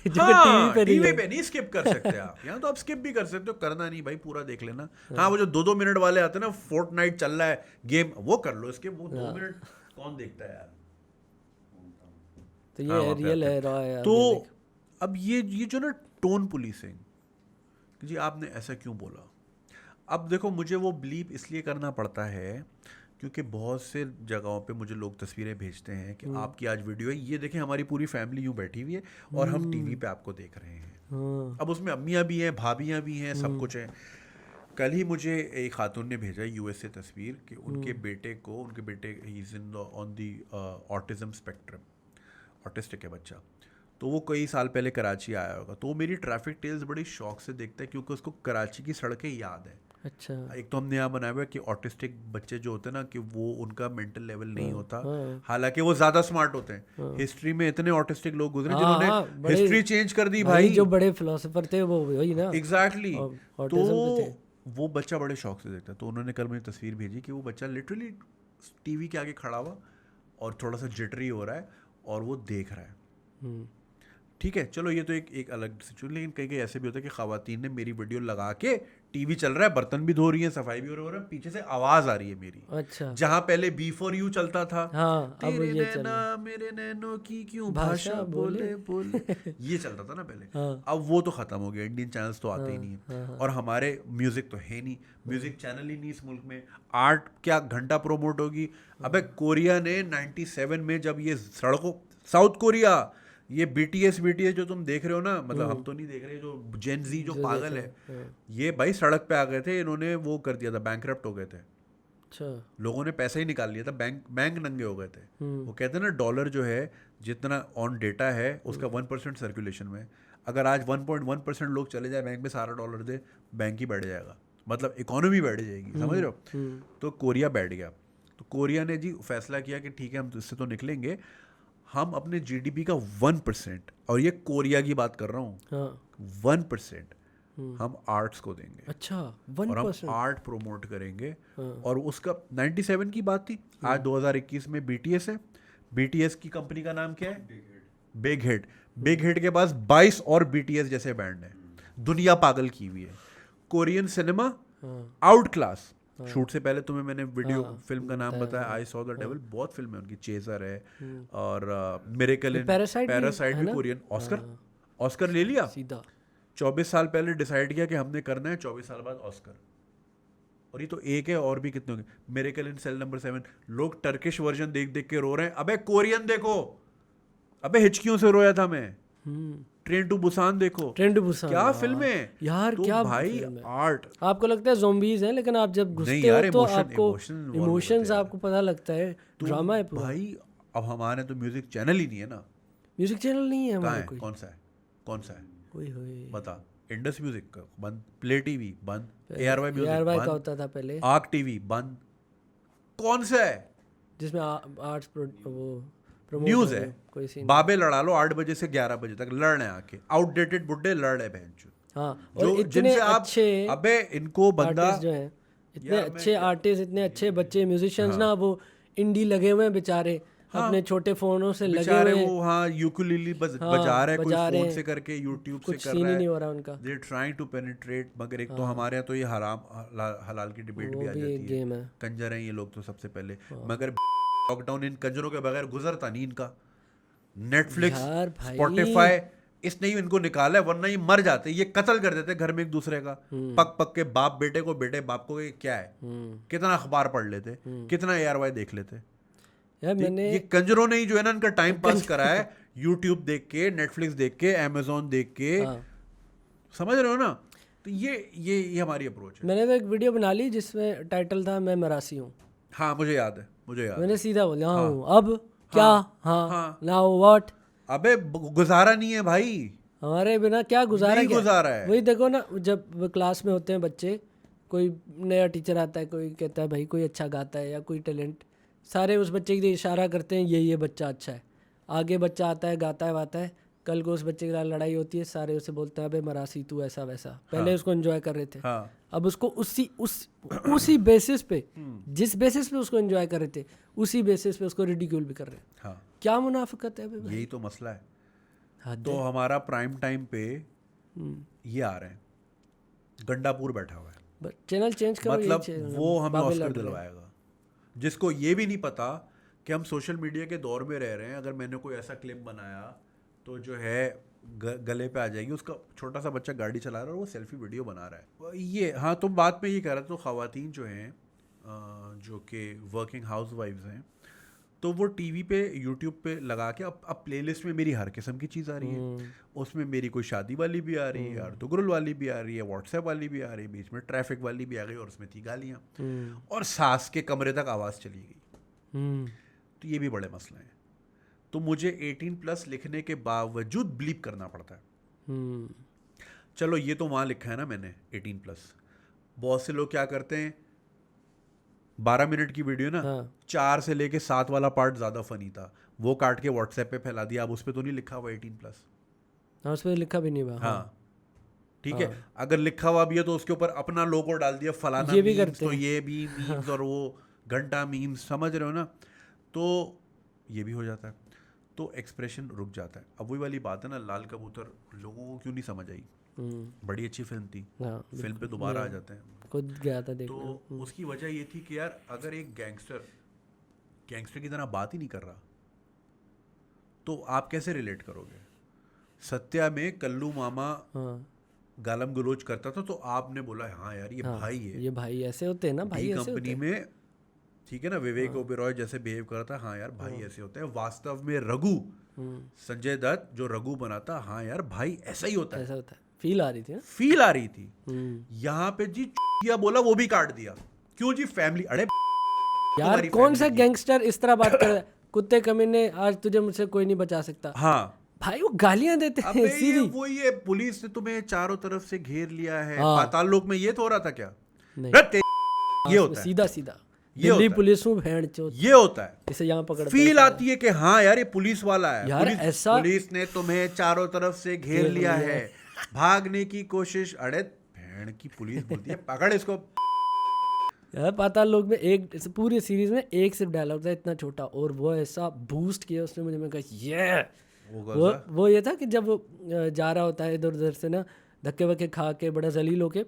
Speaker 2: जो
Speaker 1: हाँ,
Speaker 2: टीवी
Speaker 1: टीवी
Speaker 2: पे
Speaker 1: पे नहीं स्किप कर सकते आप, यहाँ तो आप स्किप भी कर सकते हो, करना नहीं भाई, पूरा देख लेना। हाँ, वो जो 2-2 मिनट वाले आते हैं ना, फोर्टनाइट चल रहा है गेम, वो कर लो, इसके वो 2 मिनट कौन देखता है यार।
Speaker 2: तो
Speaker 1: हाँ,
Speaker 2: ये
Speaker 1: वहाँ पे
Speaker 2: रियल
Speaker 1: आते
Speaker 2: है,
Speaker 1: हैं।
Speaker 2: रॉ है।
Speaker 1: तो अब ये जो ना टोन पुलिसिंग, जी आपने ऐसा क्यों बोला, अब देखो मुझे वो बिलीव इसलिए करना पड़ता है क्योंकि बहुत से जगहों पे मुझे लोग तस्वीरें भेजते हैं कि आपकी आज वीडियो है, ये देखें हमारी पूरी फैमिली यूं बैठी हुई है और हम टीवी पे आपको देख रहे हैं।
Speaker 2: हाँ।
Speaker 1: अब उसमें अम्मियाँ भी हैं, भाभियाँ भी हैं, सब कुछ है। कल ही मुझे एक खातून ने भेजा यूएस से तस्वीर कि उनके बेटे he is in on the autism spectrum, autistic है बच्चा। तो वो कई साल पहले कराची आया होगा, तो वो मेरी ट्रैफिक टेल्स बड़ी शौक से देखता है क्योंकि उसको कराची की सड़कें याद है।
Speaker 2: अच्छा।
Speaker 1: एक तो हमने यहाँ बनाया हुआ है कि ऑटिस्टिक बच्चे जो होते हैं ना, कि वो उनका मेंटल लेवल नहीं होता, हालांकि वो ज्यादा स्मार्ट होते हैं। हिस्ट्री में इतने ऑटिस्टिक लोग गुजरे जिन्होंने हिस्ट्री चेंज कर दी भाई,
Speaker 2: जो बड़े फिलोसोफर थे वो वही ना।
Speaker 1: एग्जैक्टली।
Speaker 2: autism पे थे।
Speaker 1: तो वो बच्चा बड़े शौक से देखता है, तो उन्होंने कल मुझे तस्वीर भेजी कि वो बच्चा लिटरली टीवी के आगे खड़ा हुआ और थोड़ा सा जिटरी हो रहा है और वो देख रहा है। ठीक है, चलो ये तो एक अलग सिचुएशन, लेकिन कई कई ऐसे भी होता है कि खवातीन ने मेरी वीडियो लगा के, टीवी चल रहा है, बर्तन भी धो रही है, सफाई भी हो रहा है, पीछे से आवाज आ रही है मेरी।
Speaker 2: अच्छा।
Speaker 1: जहां पहले बी फॉर यू चलता था,
Speaker 2: हाँ, अब
Speaker 1: तेरे
Speaker 2: ये चल
Speaker 1: नैना मेरे नैनो की क्यों भाषा बोले बोले, ये चलता था ना पहले।
Speaker 2: हाँ।
Speaker 1: अब वो तो खत्म हो गया, इंडियन चैनल्स तो आते ही नहीं है, और हमारे म्यूजिक तो है नहीं, म्यूजिक चैनल ही नहीं इस मुल्क में। आर्ट क्या घंटा प्रोमोट होगी। अबे कोरिया ने 97 में जब ये सड़कों, साउथ कोरिया, ये बीटीएस जो तुम देख रहे हो ना, मतलब हम तो नहीं देख रहे, जो जेन जी जो पागल है, ये भाई सड़क पे आ गए थे, इन्होंने वो कर दिया था, बैंकरप्ट हो गए थे।
Speaker 2: अच्छा।
Speaker 1: लोगों ने पैसा ही निकाल लिया था, बैंक नंगे हो गए थे। वो कहते हैं ना, डॉलर जो है जितना ऑन डेटा है उसका 1% सर्कुलेशन में, अगर आज 1.1% लोग चले जाए बैंक में, सारा डॉलर दे, बैंक ही बैठ जाएगा, मतलब इकोनॉमी बैठ जाएगी, समझ रहे हो। तो कोरिया बैठ गया, तो कोरिया ने जी फैसला किया कि ठीक है हम इससे तो निकलेंगे, हम अपने जीडीपी का 1%, और ये कोरिया की बात कर रहा हूँ, 1% हम आर्ट्स को देंगे।
Speaker 2: अच्छा,
Speaker 1: और हम आर्ट प्रोमोट करेंगे। और उसका 97 की बात थी, आज 2021 में बीटीएस है। बीटीएस की कंपनी का नाम क्या है? Big hit. बिग हिट के पास 22 और बीटीएस जैसे बैंड है, दुनिया पागल की हुई है। Korean cinema out class. Shoot से पहले तुम्हें मैंने वीडियो फिल्म का नाम बताया, आई सॉ द डेविल, बहुत फिल्म है उनकी, चेजर है और मिरेकल इन पैरासाइट भी कोरियन। ऑस्कर ले लिया
Speaker 2: सीधा
Speaker 1: 24 साल पहले डिसाइड किया कि हमने करना है, 24 साल बाद ऑस्कर। और ये तो एक है, और भी कितने होंगे। मिरेकल इन सेल नंबर 7, लोग टर्किश वर्जन देख देख के रो रहे हैं, अबे कोरियन देखो, अबे हिचकियों से रोया था मैं। ट्रेन टू बुसान देखो,
Speaker 2: ट्रेन टू बुसान
Speaker 1: क्या फिल्म है
Speaker 2: यार,
Speaker 1: तो
Speaker 2: क्या
Speaker 1: भाई आर्ट।
Speaker 2: आपको लगता है ज़ॉम्बीज हैं, लेकिन आप जब घुसते हो तो आपको इमोशंस आपको पता लगता है, ड्रामा है पूरा
Speaker 1: भाई। अब हमारे तो म्यूजिक चैनल ही नहीं है ना,
Speaker 2: म्यूजिक चैनल नहीं है हमारे कोई।
Speaker 1: कौन सा है, कौन सा है बता। इंडस म्यूजिक का बंद, प्ले टीवी बंद, ARY म्यूजिक
Speaker 2: बंद का होता था पहले,
Speaker 1: आर्क टीवी बंद, कौन सा है
Speaker 2: जिसमें आर्ट्स वो
Speaker 1: न्यूज है, कोई सीन बाबे लड़ा लो 8 बजे से 11 बजे तक, लड़ रहे आके, आउटडेटेड बुड्ढे लड़ रहे बहन।
Speaker 2: हाँ, और इतने
Speaker 1: आप,
Speaker 2: अच्छे
Speaker 1: अबे इनको बंदा
Speaker 2: जो है, इतने अच्छे आर्टिस्ट, इतने अच्छे बच्चे म्यूजिशियंस ना, वो इंडी लगे हुए हैं बेचारे, अपने छोटे फोनों से लगे
Speaker 1: बेचारे
Speaker 2: हुए हैं,
Speaker 1: वो यूकुलेली बजा रहा है, कोई
Speaker 2: बजा रहे
Speaker 1: फोन
Speaker 2: हैं,
Speaker 1: से करके यूट्यूब से
Speaker 2: कुछ
Speaker 1: कर
Speaker 2: सीन
Speaker 1: रहा
Speaker 2: ही
Speaker 1: है,
Speaker 2: नहीं हो रहा उनका।
Speaker 1: They trying to penetrate. मगर एक तो हमारे यहाँ तो ये हराम हलाल की डिबेट
Speaker 2: वो
Speaker 1: भी आ
Speaker 2: भी
Speaker 1: जाती
Speaker 2: एक
Speaker 1: है,
Speaker 2: गेम है।
Speaker 1: कंजर हैं ये लोग तो सबसे पहले। मगर लॉकडाउन इन कंजरों के बगैर गुजरता नहीं इनका। नेटफ्लिक्स,
Speaker 2: यार भाई,
Speaker 1: स्पॉटिफाई, इसने ही इनको निकाला है, वरना ये मर जाते, ये कत्ल कर देते घर में एक दूसरे का। पक पक के बाप बेटे को, बेटे बाप को, ये क्या है, कितना अखबार पढ़ लेते, कितना ARY देख लेते।
Speaker 2: यार मैंने
Speaker 1: ये कंजरों ने ही जो है ना इनका टाइम पास करा है, यूट्यूब देख के, नेटफ्लिक्स देख के, अमेजोन देख के, समझ रहे हो ना। तो ये हमारी अप्रोच है।
Speaker 2: मैंने तो एक वीडियो बना ली जिसमें टाइटल था मैं मरासी हूँ।
Speaker 1: हाँ मुझे याद है,
Speaker 2: मैंने सीधा बोला हाँ हूँ, अब क्या, हाँ नाउ व्हाट।
Speaker 1: अबे गुजारा नहीं है भाई,
Speaker 2: हमारे बिना क्या गुजारा,
Speaker 1: नहीं
Speaker 2: क्या
Speaker 1: गुजारा है।
Speaker 2: वही देखो ना, जब क्लास में होते हैं बच्चे, कोई नया टीचर आता है, कोई कहता है भाई कोई अच्छा गाता है या कोई टैलेंट, सारे उस बच्चे की तरफ इशारा करते हैं, ये बच्चा अच्छा है। आगे बच्चा आता है, गाता है वाता है, कल को उस बच्चे के साथ लड़ाई होती है, सारे उसे बोलते हैं अबे मरासी तू ऐसा वैसा। पहले उसको एंजॉय कर रहे थे, अब उसको उसी बेसिस पे, जिस बेसिस पे उसको एंजॉय कर रहे थे, उसी बेसिस पे उसको रिडिक्यूल भी कर रहे हैं। क्या मुनाफिकत है भाई?
Speaker 1: यही तो मसला है। तो हमारा प्राइम टाइम पे ये आ रहे हैं, गंडापुर बैठा हुआ है,
Speaker 2: चैनल चेंज करो,
Speaker 1: मतलब वो हमें ऑस्कर दिलवाएगा, जिसको ये भी नहीं पता कि हम सोशल मीडिया के दौर में रह रहे हैं। अगर मैंने कोई ऐसा क्लिप बनाया तो जो है गले पे आ जाएगी, उसका छोटा सा बच्चा गाड़ी चला रहा है और वो सेल्फी वीडियो बना रहा है। ये हाँ, तो बात में ये कह रहा था, तो ख़वातीन जो हैं जो कि वर्किंग हाउस वाइफ्स हैं, तो वो टीवी पे यूट्यूब पे लगा के अब प्लेलिस्ट में मेरी हर किस्म की चीज़ आ रही है। उसमें मेरी कोई शादी वाली भी आ रही है, अर्तुगरुल वाली भी आ रही है, व्हाट्सएप वाली भी आ रही है, बीच में ट्रैफिक वाली भी आ गई, और उसमें थी गालियाँ, और सास के कमरे तक आवाज़ चली गई। तो ये भी बड़े मसले हैं। तो मुझे 18+ लिखने के बावजूद ब्लीप करना पड़ता है। चलो ये तो वहाँ लिखा है ना मैंने 18+। बहुत से लोग क्या करते हैं, 12 मिनट की वीडियो ना, 4 से लेके 7 वाला पार्ट ज़्यादा फनी था, वो काट के व्हाट्सएप पे फैला दिया। अब उस पर तो नहीं लिखा हुआ 18+।
Speaker 2: हाँ, उस पर लिखा भी नहीं हुआ।
Speaker 1: हाँ ठीक है, अगर लिखा हुआ भी है तो उसके ऊपर अपना लोगो डाल दिया, फलाना
Speaker 2: ये भी
Speaker 1: मीम्स,
Speaker 2: करते
Speaker 1: तो ये भी मीम्स और वो घंटा मीम्स, समझ रहे हो ना। तो ये भी हो जाता है, तो एक्सप्रेशन रुक जाता है। अब वही वाली बात है ना, लाल कबूतर लोगों को क्यों नहीं समझ आई, बड़ी अच्छी फिल्म थी, फिल्म पे दोबारा आ जाते हैं,
Speaker 2: खुद गया था देखने।
Speaker 1: तो उसकी वजह ये थी कि यार अगर एक गैंगस्टर की तरह बात ही नहीं कर रहा, तो आप कैसे रिलेट करोगे। सत्या में कल्लू मामा गालम गलोच करता था, तो आपने बोला हाँ यार ये भाई है,
Speaker 2: ये भाई ऐसे होते हैं ना, भाई ऐसे
Speaker 1: कंपनी में, ठीक है ना, विवेक ओबेरॉय जैसे बिहेव करता, हाँ यार भाई ऐसे होते हैं। वास्तव में रघु, संजय दत्त जो रघु बनाता, हाँ यार भाई ऐसा ही होता है,
Speaker 2: ऐसा होता है। फील आ रही थी ना,
Speaker 1: फील आ रही थी। यहाँ पे जी क्या बोला वो भी काट दिया, क्यों जी फैमिली, अरे
Speaker 2: यार कौन सा गैंगस्टर इस तरह बात कर रहा है, कुत्ते कमीने आज तुझे मुझसे कोई नहीं बचा सकता।
Speaker 1: हाँ
Speaker 2: भाई वो गालियां देते हैं सीधी।
Speaker 1: वो ये पुलिस ने तुम्हें चारों तरफ से घेर लिया है, पाताल लोक में ये तो हो रहा था क्या,
Speaker 2: ये होता है सीधा सीधा, दिल्ली पुलिस में भेड़ चोद,
Speaker 1: ये होता है,
Speaker 2: इसे यहाँ पकड़
Speaker 1: फील आती है कि हाँ यार ये पुलिस वाला है
Speaker 2: यार, ऐसा
Speaker 1: पुलिस ने तुम्हें चारों तरफ से घेर लिया है, भागने की कोशिश, अरे भेड़ की पुलिस बोलती है पकड़ इसको।
Speaker 2: यार पाताल लोक में एक पूरी सीरीज में एक सिर्फ डायलॉग था इतना छोटा, और वो ऐसा बूस्ट किया उसने मुझे, मैं कहा ये वो ये था कि जब वो जा रहा होता है इधर उधर से ना, धक्के वक्के खा के बड़ा जलील होके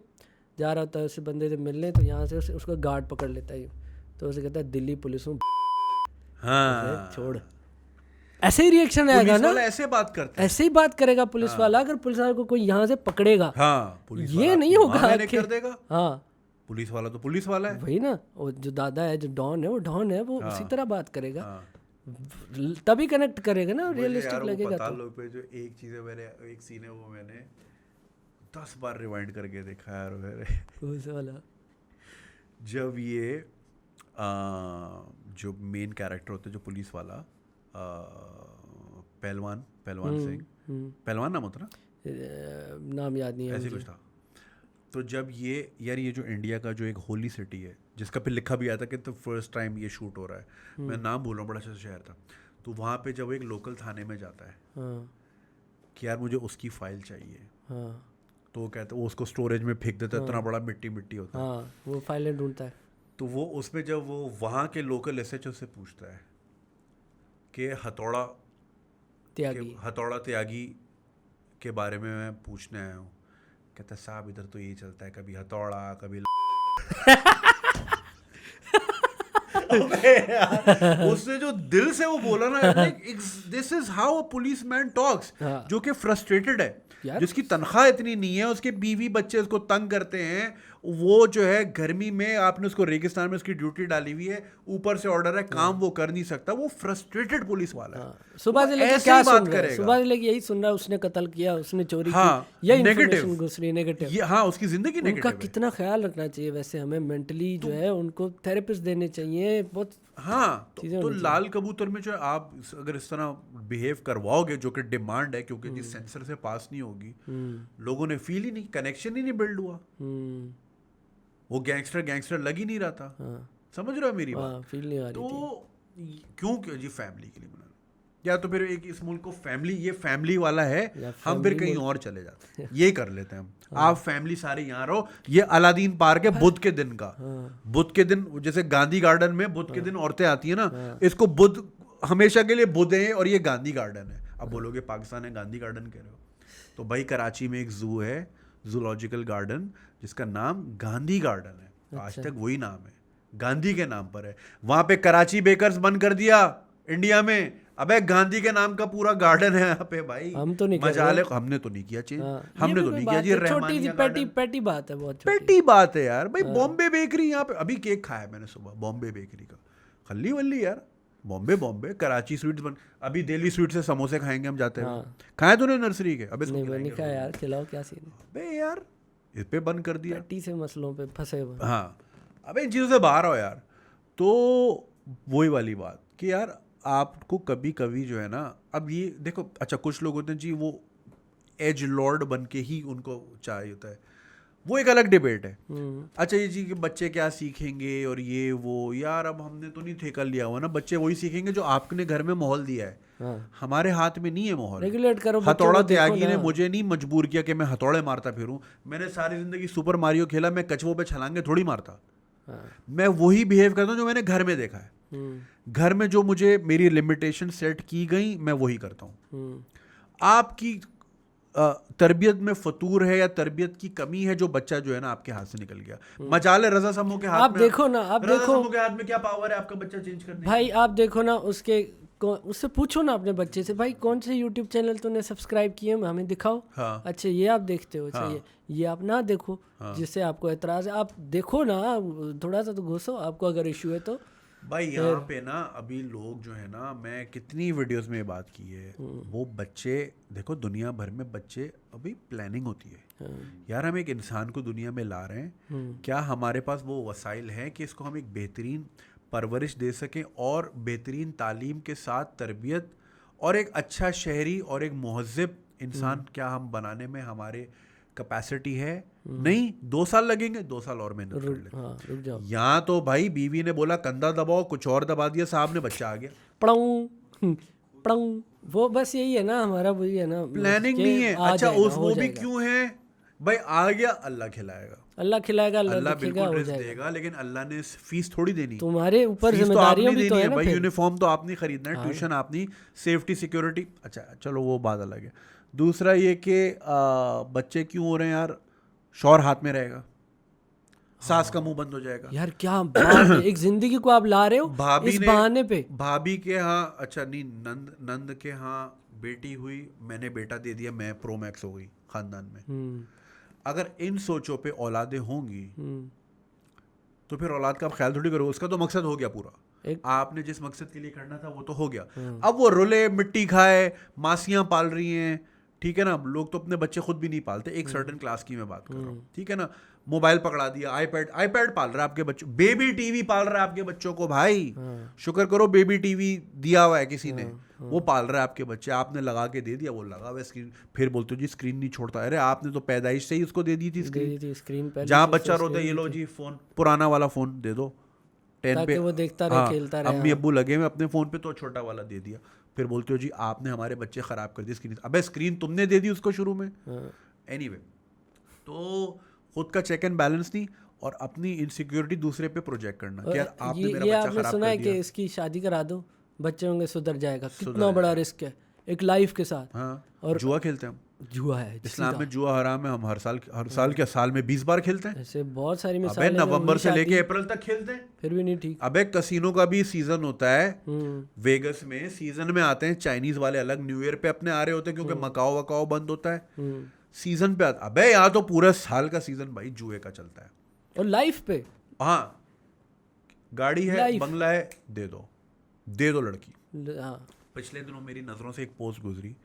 Speaker 2: जा रहा होता है उस बंदे से मिलने, तो यहाँ से उसका गार्ड पकड़ लेता है, तो उसे कहता है दिल्ली पुलिस हूँ,
Speaker 1: हाँ
Speaker 2: छोड़। ऐसे ही रिएक्शन आएगा ना,
Speaker 1: ऐसे बात करते,
Speaker 2: ऐसे ही बात करेगा पुलिस वाला। अगर पुलिस वाले को कोई यहाँ से पकड़ेगा,
Speaker 1: हाँ
Speaker 2: ये नहीं होगा
Speaker 1: कर देगा,
Speaker 2: हाँ
Speaker 1: पुलिस वाला तो पुलिस वाला है,
Speaker 2: वही ना, वो जो दादा है, जो डॉन है, वो डॉन है, वो उसी तरह बात करेगा, तभी कनेक्ट करेगा ना, रियलिस्टिक लगेगा।
Speaker 1: पता लोग पे जो एक चीज है, मैंने एक सीन है वो मैंने 10 बार रिवाइंड करके देखा यार मेरे,
Speaker 2: कौन सा वाला,
Speaker 1: जब ये जो मेन कैरेक्टर होता है जो पुलिस वाला, पहलवान सिंह, पहलवान नाम होता ना,
Speaker 2: नाम याद नहीं है
Speaker 1: ऐसे कुछ था। तो जब ये यार ये जो इंडिया का जो एक होली सिटी है, जिसका पे लिखा भी आया था कि तो फर्स्ट टाइम ये शूट हो रहा है, मैं नाम बोल रहा हूँ, बड़ा अच्छा शहर था, तो वहाँ पे जब एक लोकल थाने में जाता है कि यार मुझे उसकी फाइल चाहिए, तो वो कहता है वो उसको स्टोरेज में फेंक देता है, इतना बड़ा मिट्टी मिट्टी होता है।
Speaker 2: हाँ वो फाइलें ढूंढता है।
Speaker 1: तो वो उसमें जब वो वहाँ के लोकल एसएचओ से पूछता है कि हथौड़ा त्यागी के बारे में मैं पूछने आया हूँ, कहता है साहब इधर तो यही चलता है, कभी हथौड़ा कभी उसने जो दिल से वो बोला ना, this is how a police man talks, जो कि फ्रस्ट्रेटेड है, जिसकी तनख्वाह इतनी नहीं है, उसके बीवी बच्चे उसको तंग करते हैं, वो जो है गर्मी में आपने उसको रेगिस्तान में उसकी ड्यूटी डाली हुई है, ऊपर से ऑर्डर है, काम वो कर नहीं सकता, वो फ्रस्ट्रेटेड पुलिस वाला है।
Speaker 2: सुबह से लेके क्या सुन रहा है, सुबह से लेके यही सुन रहा है, उसने कत्ल किया, उसने चोरी की, यही इन्फॉर्मेशन घुस रही नेगेटिव।
Speaker 1: हाँ उसकी जिंदगी नेगेटिव है।
Speaker 2: उनका कितना ख्याल रखना चाहिए वैसे, हमें मेंटली जो है उनको थेरेपिस्ट देने चाहिए बहुत।
Speaker 1: हाँ तो लाल कबूतर में जो है आप अगर इस तरह बिहेव करवाओगे, जो कि डिमांड है, क्योंकि जिस सेंसर से पास नहीं होगी, लोगों ने फील ही नहीं, कनेक्शन ही नहीं बिल्ड हुआ, वो गैंगस्टर लग ही नहीं रहा था। समझ रहे हो मेरी बात?
Speaker 2: फील नहीं आ रही
Speaker 1: थी। क्यों जी फैमिली के लिए बना, या तो फिर एक इस मुल्क को फैमिली, ये फैमिली वाला है, हम फिर कहीं और चले जाते हैं, ये कर लेते हैं हम। आप फैमिली सारे यहाँ रहो, ये अलादीन पार्क है बुध के दिन का, बुध के दिन जैसे गांधी गार्डन में बुध के दिन औरतें आती है ना, इसको बुध हमेशा के लिए बुध है और ये गांधी गार्डन है। अब बोलोगे पाकिस्तान है गांधी गार्डन कह रहे हो, तो भाई कराची में एक जू है, जूलॉजिकल गार्डन, जिसका नाम गांधी गार्डन है, आज तक वही नाम है, गांधी के नाम पर है। वहां पे कराची बेकर्स बंद कर दिया इंडिया में, अबे गांधी के नाम का पूरा गार्डन है यहाँ पे भाई।
Speaker 2: हम तो नहीं
Speaker 1: मजाले, हमने तो नहीं किया चेंज, हमने तो नहीं किया जी।
Speaker 2: छोटी सी पेटी बात है, बहुत
Speaker 1: पेटी बात है यार भाई। बॉम्बे बेकरी यहाँ पे, अभी केक खाया मैंने सुबह बॉम्बे बेकरी का, खल्ली वल्ली यार, बॉम्बे कराची स्वीट्स बन, अभी दिल्ली स्वीट से समोसे खाएंगे हम जाते हैं। खाए तूने नर्सरी के? अबे
Speaker 2: नहीं खाया यार, खिलाओ, क्या सीन है
Speaker 1: बे यार, इस पे बंद कर दिया,
Speaker 2: पेटी से मसलों पे फंसे हुए।
Speaker 1: हाँ अबे इन चीज़ों से बाहर आओ यार। तो वही वाली बात कि यार आपको कभी कभी जो है ना, अब ये देखो, अच्छा कुछ लोग होते हैं जी वो एज लॉर्ड बन के ही उनको चाहिए होता है, वो एक अलग डिबेट है। अच्छा ये जी कि बच्चे क्या सीखेंगे और ये वो, यार अब हमने तो नहीं ठेका लिया हुआ ना, बच्चे वही सीखेंगे जो आपने घर में माहौल दिया है। हमारे हाथ में नहीं है माहौल,
Speaker 2: रेगुलेट करो।
Speaker 1: हथौड़ा त्यागी ने मुझे नहीं मजबूर किया कि मैं हथौड़े मारता फिरूं, मैंने सारी जिंदगी सुपर मारियो खेला, मैं कछुओं पे छलांगे थोड़ी मारता। मैं वही बिहेव करता हूँ जो मैंने घर में देखा है, घर में जो मुझे मेरी लिमिटेशन सेट की गई मैं वही करता हूँ। आपकी तरबियत में फतूर है या तरबियत की कमी है, जो बच्चा जो है ना आपके हाथ से निकल गया। मजाले रजा समूह के हाथ
Speaker 2: आप
Speaker 1: में,
Speaker 2: देखो ना, आप देखो
Speaker 1: के हाथ में क्या पावर है आपका बच्चा चेंज करने
Speaker 2: भाई। आप देखो ना, उससे पूछो ना अपने बच्चे से, भाई कौन से यूट्यूब चैनल तूने सब्सक्राइब किए, हमें दिखाओ।
Speaker 1: हाँ।
Speaker 2: अच्छा ये आप देखते हो, अच्छा ये आप ना देखो, जिससे आपको एतराज है, आप देखो ना, थोड़ा सा तो घुसो, आपको अगर इशू है तो।
Speaker 1: भाई यहाँ पे ना अभी लोग जो है ना, मैं कितनी वीडियोस में बात की है, वो बच्चे देखो, दुनिया भर में बच्चे अभी प्लानिंग होती है यार, हम एक इंसान को दुनिया में ला रहे हैं, क्या हमारे पास वो वसाइल हैं कि इसको हम एक बेहतरीन परवरिश दे सकें और बेहतरीन तालीम के साथ तरबियत और एक अच्छा शहरी और एक महज़िब इंसान क्या हम बनाने में हमारे कैपेसिटी है? नहीं, 2 साल लगेंगे, 2 साल और मेहनत कर ले। यहाँ तो भाई बीवी ने बोला कंधा दबाओ, कुछ और दबा दिया, साहब ने बच्चा आ गया,
Speaker 2: पड़ाऊं। वो बस यही है ना, हमारा वही है ना,
Speaker 1: प्लानिंग नहीं है। अच्छा वो भी क्यों है भाई, आ गया, अल्लाह खिलाएगा,
Speaker 2: अल्लाह खिलाएगा,
Speaker 1: अल्लाह बिल्कुल रिस्क देगा, लेकिन अल्लाह ने फीस थोड़ी देनी,
Speaker 2: तुम्हारे ऊपर जिम्मेदारियां भी तो है ना
Speaker 1: भाई। यूनिफॉर्म तो आपने खरीदना है, ट्यूशन आपने, सेफ्टी सिक्योरिटी, अच्छा चलो वो बात अलग है। दूसरा ये कि बच्चे क्यों हो रहे हैं यार, शौहर हाथ में रहेगा, सास का मुंह बंद हो जाएगा।
Speaker 2: यार क्या बात है, एक जिंदगी को आप ला रहे हो
Speaker 1: भाभी
Speaker 2: इस बहाने पे।
Speaker 1: भाभी के यहाँ, अच्छा नहीं, नंद के यहाँ बेटी हुई, मैंने बेटा दे दिया, मैं प्रो मैक्स हो गई खानदान में। अगर इन सोचों पे औलादें होंगी तो फिर औलाद का आप ख्याल थोड़ी करो, उसका तो मकसद हो गया पूरा, आपने जिस मकसद के लिए करना था वो तो हो गया। अब वो रुले मिट्टी खाए, मासियां पाल रही हैं, ठीक है ना, लोग तो अपने बच्चे खुद भी नहीं पालते, एक सर्टेन क्लास की मैं बात कर रहा हूँ, ठीक है ना, मोबाइल पकड़ा दिया, आईपैड पाल रहा है आपके बच्चों, बेबी टीवी पाल रहा है आपके बच्चों को, भाई शुक्र करो बेबी टीवी दिया हुआ है किसी ने, वो पाल रहा है आपके बच्चे, आपने लगा के दे दिया, वो लगा हुआ स्क्रीन, फिर बोलते हो जी स्क्रीन नहीं छोड़ता, अरे आपने तो पैदाइश से ही उसको दे दी थी स्क्रीन, जहाँ बच्चा रोता है ये लो जी फोन, पुराना वाला फोन दे दो 10 पे,
Speaker 2: वो देखता रहे, खेलता रहे,
Speaker 1: अम्मी अब्बू लगे हुए अपने फोन पे, तो छोटा वाला दे दिया, फिर बोलते हो जी आपने हमारे बच्चे खराब कर दिए स्क्रीन, अबे स्क्रीन तुमने दे दी उसको शुरू में। एनीवे तो खुद का चेक एंड बैलेंस नहीं और अपनी इनसिक्योरिटी दूसरे पे प्रोजेक्ट करना कि यार आपने
Speaker 2: ये
Speaker 1: मेरा बच्चा
Speaker 2: आपने
Speaker 1: खराब
Speaker 2: सुना
Speaker 1: कर
Speaker 2: है
Speaker 1: दिया।
Speaker 2: कि इसकी शादी करा दो, बच्चे होंगे, सुधर जाएगा। कितना बड़ा रिस्क है एक लाइफ के साथ।
Speaker 1: हाँ,
Speaker 2: और
Speaker 1: जुआ खेलते हैं हम,
Speaker 2: जुआ है
Speaker 1: इस्लाम
Speaker 2: सीधा।
Speaker 1: में जुआ हराम है, हम हर साल क्या साल में 20 बार खेलते हैं।
Speaker 2: ऐसे बहुत सारी
Speaker 1: अबे
Speaker 2: मिसालें हैं,
Speaker 1: नवंबर
Speaker 2: हुई
Speaker 1: से लेके
Speaker 2: शादी,
Speaker 1: अप्रैल तक खेलते हैं।
Speaker 2: फिर भी नहीं ठीक।
Speaker 1: अबे कसिनो का भी सीजन होता है,
Speaker 2: हम्म
Speaker 1: वेगस में सीजन में आते हैं चाइनीज वाले, अलग न्यू ईयर पे अपने आ रहे होते हैं क्योंकि मकाओ वकाओ बंद होता है,
Speaker 2: हम्म।
Speaker 1: सीजन पे आता। अबे यहाँ तो पूरा साल का सीजन भाई जुए का चलता है।
Speaker 2: और लाइफ पे
Speaker 1: हाँ, गाड़ी है,
Speaker 2: Life.
Speaker 1: बंगला है, दे दो लड़की।
Speaker 2: हाँ
Speaker 1: पिछले दिनों मेरी नज़रों से एक पोस्ट गुजरी,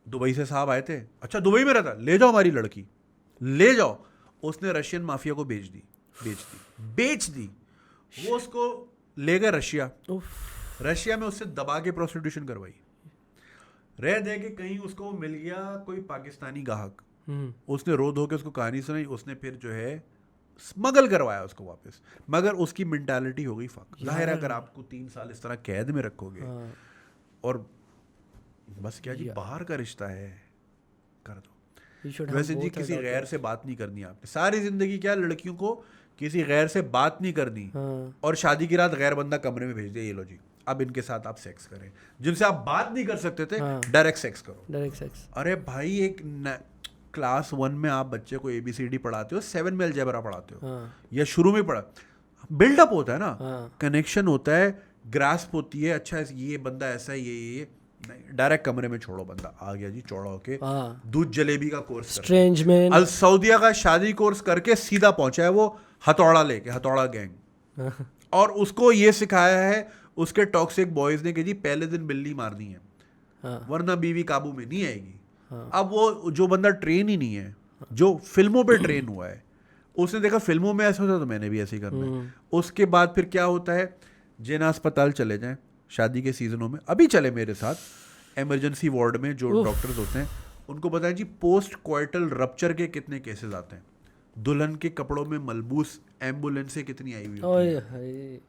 Speaker 1: दुबई से साहब आए थे, अच्छा दुबई में रहता, ले जाओ हमारी लड़की, ले जाओ। उसने रशियन माफिया को बेच दी। वो उसको ले गए रशिया,
Speaker 2: उफ।
Speaker 1: रशिया में उससे दबा के प्रोस्टिट्यूशन करवाई, रह दे के कहीं उसको मिल गया कोई पाकिस्तानी गाहक, उसने रो धो के उसको कहानी सुनाई, उसने फिर जो है स्मगल करवाया उसको वापस। मगर उसकी मेंटालिटी हो गई फक। जाहिर है अगर आपको 3 साल इस तरह कैद में रखोगे
Speaker 2: हाँ।
Speaker 1: और बस क्या जी बाहर का रिश्ता है, कर दो।
Speaker 2: You should have
Speaker 1: वैसे जी
Speaker 2: both
Speaker 1: किसी
Speaker 2: adults.
Speaker 1: गैर से बात नहीं करनी आपने सारी जिंदगी, क्या लड़कियों को किसी गैर से बात नहीं करनी,
Speaker 2: हाँ।
Speaker 1: और शादी की रात गैर बंदा कमरे में भेज दिया, ये लो जी अब इनके साथ आप सेक्स करें, जिनसे आप बात नहीं कर सकते थे
Speaker 2: हाँ।
Speaker 1: डायरेक्ट सेक्स करो।
Speaker 2: Direct sex.
Speaker 1: अरे भाई एक क्लास 1 में आप बच्चे को ABCD पढ़ाते हो, 7 में अलजेब्रा पढ़ाते हो,
Speaker 2: हाँ।
Speaker 1: या शुरू में पढ़ा, बिल्डअप होता है ना,
Speaker 2: हाँ।
Speaker 1: कनेक्शन होता है, ग्रास्प होती है, अच्छा ये बंदा ऐसा है, ये नहीं, डायरेक्ट कमरे में छोड़ो, बंदा आ गया जी चौड़ा होके,
Speaker 2: हाँ।
Speaker 1: दूध जलेबी का कोर्स
Speaker 2: स्ट्रेंज मैन।
Speaker 1: अल सऊदिया का शादी कोर्स करके सीधा पहुंचा है वो हथौड़ा लेके, हथौड़ा गैंग, और उसको ये सिखाया है उसके टॉक्सिक बॉयज ने कि जी पहले दिन बिल्ली मारनी है,
Speaker 2: हाँ।
Speaker 1: वरना बीवी काबू में नहीं आएगी।
Speaker 2: हाँ।
Speaker 1: अब वो जो बंदा ट्रेन ही नहीं है, जो फिल्मों पे ट्रेन हुआ है, उसने देखा फिल्मों में ऐसा होता तो मैंने भी ऐसे ही करना है। उसके बाद फिर क्या होता है, जिन अस्पताल चले जाएं शादी के सीजनों में, अभी चले मेरे साथ इमरजेंसी वार्ड में जो डॉक्टर्स होते हैं, उनको बताएं जी पोस्ट क्वार्टल रप्चर के कितने केसेस आते हैं, दुल्हन के कपड़ों में मलबूस एम्बुलेंस से कितनी आई हुई होती है,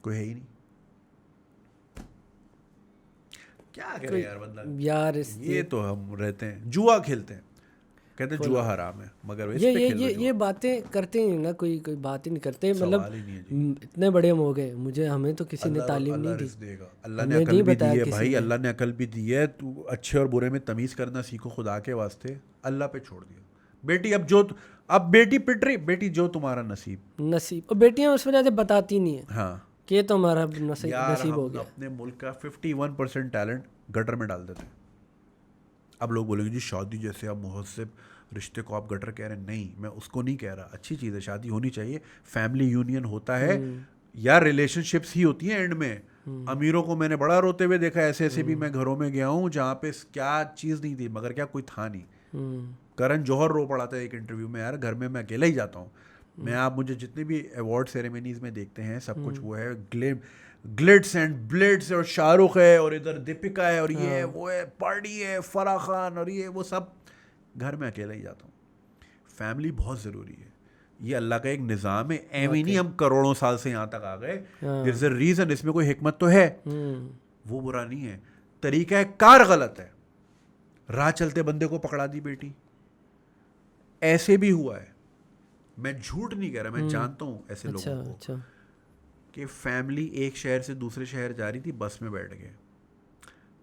Speaker 1: कोई है ही नहीं। क्या करें यार बंदा,
Speaker 2: यार
Speaker 1: ये तो हम रहते हैं जुआ खेलते हैं, कहते हैं जुआ हराम है, मगर इस पे खेल लो
Speaker 2: ये बातें करते ही ना, कोई बात ही नहीं करते, मतलब
Speaker 1: सवाल ही नहीं है जी।
Speaker 2: इतने बड़े हम हो गए, मुझे हमें तो किसी ने तालीम नहीं दी।
Speaker 1: देगा अल्लाह ने
Speaker 2: हमें
Speaker 1: अकल
Speaker 2: नहीं
Speaker 1: भी दी
Speaker 2: बताया
Speaker 1: है
Speaker 2: किसी
Speaker 1: भाई,
Speaker 2: ने।
Speaker 1: अल्लाह ने अकल भी दी है, तू अच्छे और बुरे में तमीज करना सीखो खुदा के वास्ते, अल्लाह पे छोड़ दिया बेटी। अब बेटी पिट रही, बेटी जो तुम्हारा नसीब,
Speaker 2: और बेटियां उस वजह से बताती नहीं है
Speaker 1: हाँ
Speaker 2: कि ये तो हमारा नसीब हो
Speaker 1: हम
Speaker 2: गया।
Speaker 1: अपने मुल्क का 51% टैलेंट गटर में डाल देते हैं। अब लोग बोलेंगे जी शादी जैसे आप मुहस्सिब रिश्ते को आप गटर कह रहे हैं, नहीं मैं उसको नहीं कह रहा, अच्छी चीज़ है, शादी होनी चाहिए, फैमिली यूनियन होता है यार, रिलेशनशिप्स ही होती हैं एंड में। अमीरों को मैंने बड़ा रोते हुए देखा, ऐसे भी मैं घरों में गया हूँ जहाँ पे क्या चीज़ नहीं थी, मगर क्या कोई था नहीं। करण जौहर रो पड़ा था एक इंटरव्यू में, यार घर में मैं अकेला ही जाता हूँ, मैं आप मुझे जितने भी अवार्ड सेरेमनीज में देखते हैं सब कुछ वो है ग्लिट्स एंड ब्लिट्स, और शाहरुख है और इधर दीपिका है और ये है वो है, पार्टी है, फराह खान और ये वो सब, घर में अकेला ही जाता हूँ। फैमिली बहुत ज़रूरी है, ये अल्लाह का एक निज़ाम है, एवं नहीं हम करोड़ों साल से यहाँ तक आ गए, देयर इज अ रीज़न, इसमें कोई हिकमत तो है, वो बुरा नहीं है, तरीका है कार गलत है, राह चलते बंदे को पकड़ा दी बेटी, ऐसे भी हुआ है, मैं झूठ नहीं कह रहा, मैं जानता हूँ ऐसे लोगों को कि फैमिली एक शहर से दूसरे शहर जा रही थी, बस में बैठ गए,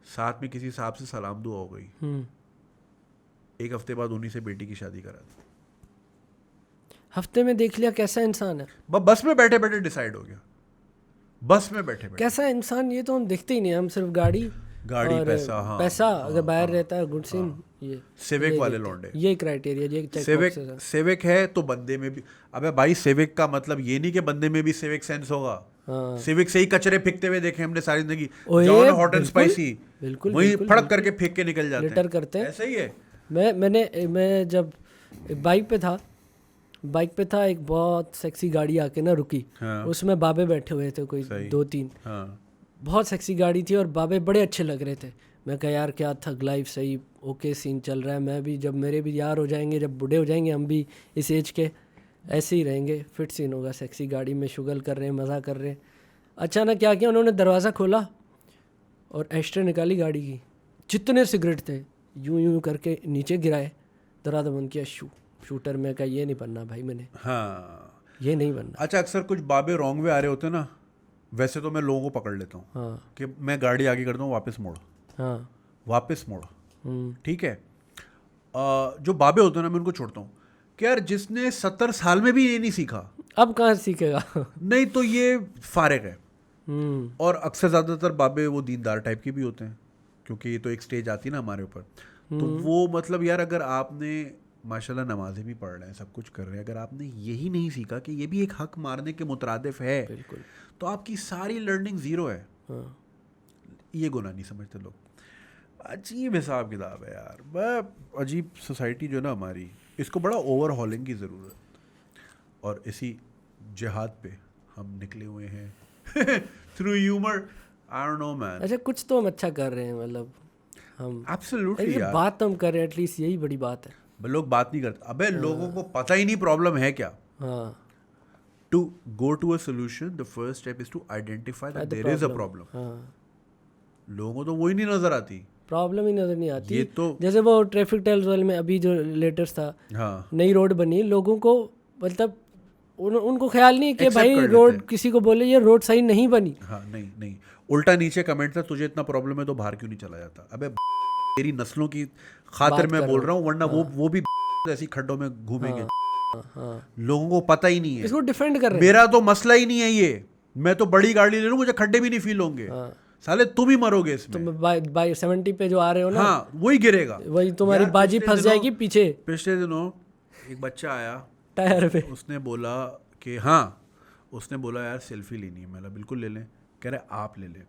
Speaker 1: साथ में किसी साहब से सलाम दुआ हो गई, एक हफ्ते बाद उन्हीं से बेटी की शादी करा दी।
Speaker 2: हफ्ते में देख लिया कैसा इंसान है,
Speaker 1: बस में बैठे बैठे डिसाइड हो गया, बस में बैठे बैठे
Speaker 2: कैसा इंसान, ये तो हम देखते ही नहीं, हम सिर्फ गाड़ी और
Speaker 1: पैसा, हाँ,
Speaker 2: पैसा अगर बाहर रहता है गुड सीन, ये
Speaker 1: सिविक वाले लौंडे,
Speaker 2: ये क्राइटेरिया, ये चेक
Speaker 1: सिविक है तो बंदे में भी, अबे भाई सिविक का मतलब ये नहीं कि बंदे में भी सिविक सेंस होगा, सिविक से ही कचरे फेंकते हुए देखे हमने सारी जिंदगी, जॉन हॉट एंड स्पाइसी
Speaker 2: बिल्कुल
Speaker 1: वही फड़क करके फेंक के निकल जाते
Speaker 2: लिटर करते हैं,
Speaker 1: ऐसा ही है।
Speaker 2: मैं जब बाइक पे था एक बहुत सेक्सी गाड़ी आके ना रुकी, उसमें बाबे बैठे हुए थे कोई 2-3, बहुत सेक्सी गाड़ी थी और बाबे बड़े अच्छे लग रहे थे। मैं कहा यार क्या थक लाइफ सही, ओके सीन चल रहा है, मैं भी जब मेरे भी यार हो जाएंगे, जब बूढ़े हो जाएंगे हम भी इस एज के, ऐसे ही रहेंगे, फिट सीन होगा, सेक्सी गाड़ी में शुगल कर रहे हैं, मज़ा कर रहे हैं। अचानक क्या किया उन्होंने, दरवाज़ा खोला और एस्ट्रे निकाली गाड़ी की, जितने सिगरेट थे यूं यूं करके नीचे गिराए दरादा मन किया शूटर में का ये नहीं बनना भाई, मैंने
Speaker 1: हाँ
Speaker 2: ये नहीं बनना।
Speaker 1: अच्छा, अक्सर कुछ बाबे रॉन्ग वे आ रहे होते हैं ना, वैसे तो मैं लोगों को पकड़ लेता हूँ
Speaker 2: हाँ
Speaker 1: कि मैं गाड़ी आगे करता हूँ, वापस मोड़,
Speaker 2: हाँ
Speaker 1: वापस मोड़, ठीक है। जो बाबे होते हैं ना, मैं उनको छोड़ता हूँ कि यार जिसने 70 साल में भी ये नहीं सीखा,
Speaker 2: अब कहाँ सीखेगा।
Speaker 1: नहीं तो ये फारिग है। और अक्सर ज़्यादातर बाबे वो दीनदार टाइप के भी होते हैं, क्योंकि ये तो एक स्टेज आती है ना हमारे ऊपर, तो वो मतलब यार अगर आपने माशाल्लाह नमाजें भी पढ़ रहे हैं, सब कुछ कर रहे हैं, अगर आपने यही नहीं सीखा कि ये भी एक हक मारने के मुतरादिफ है,
Speaker 2: बिल्कुल,
Speaker 1: तो आपकी सारी लर्निंग ज़ीरो है।
Speaker 2: हाँ
Speaker 1: ये गुनाह नहीं समझते लोग। अजीब हिसाब किताब है यार, वह अजीब सोसाइटी जो है ना हमारी, इसको बड़ा ओवरहॉलिंग की ज़रूरत, और इसी जिहाद पे हम निकले हुए हैं through humour. I don't know man.
Speaker 2: अच्छा, कुछ तो हम अच्छा कर रहे हैं, मतलब हम
Speaker 1: एब्सोल्युटली यार,
Speaker 2: बात तो हम कर रहे हैं, एटलीस्ट यही बड़ी बात है।
Speaker 1: लोग बात नहीं करते। अबे लोगों को पता ही नहीं प्रॉब्लम है क्या।
Speaker 2: हाँ,
Speaker 1: to go to a solution the first step is to identify that there is a problem.
Speaker 2: हाँ,
Speaker 1: लोगों को तो वही नहीं नजर आती,
Speaker 2: प्रॉब्लम ही नज़र नहीं आती।
Speaker 1: ये तो
Speaker 2: जैसे वो ट्रैफिक टेल्स वाले में अभी जो लेटेस्ट था,
Speaker 1: हाँ
Speaker 2: नई रोड बनी, लोगों को मतलब उनको ख्याल नहीं कि
Speaker 1: Accept
Speaker 2: भाई
Speaker 1: कर लेते
Speaker 2: रोड
Speaker 1: हैं।
Speaker 2: किसी को बोले ये रोड सही नहीं बनी।
Speaker 1: हाँ, नहीं नहीं, उल्टा नीचे कमेंट था, तुझे इतना प्रॉब्लम है तो बाहर क्यों नहीं चला जाता। अबे तेरी नस्लों की खातिर मैं बोल रहा हूँ, वरना वो भी ऐसी खड्डों में घूमेंगे।
Speaker 2: हाँ,
Speaker 1: लोगों को पता ही नहीं है।
Speaker 2: इसको डिफेंड कर रहे
Speaker 1: मेरा तो मसला ही नहीं है ये, मैं तो बड़ी गाड़ी ले लूँ, मुझे खड्डे भी नहीं फील होंगे।
Speaker 2: हाँ।
Speaker 1: साले तुम ही मरोगे इसमें।
Speaker 2: तुम बाई 70 पे जो आ रहे हो ना,
Speaker 1: हाँ, वही गिरेगा,
Speaker 2: वही तुम्हारी
Speaker 1: यार,
Speaker 2: बाजी
Speaker 1: पिछले
Speaker 2: फंस
Speaker 1: दिनों-
Speaker 2: जाएगी पीछे
Speaker 1: पिछले दिनों एक बच्चा आया,
Speaker 2: टायर पे।
Speaker 1: उसने बोला कि हाँ, उसने बोला यार सेल्फी लेनी है। मैंने बिल्कुल ले लें। कह रहे आप ले लें।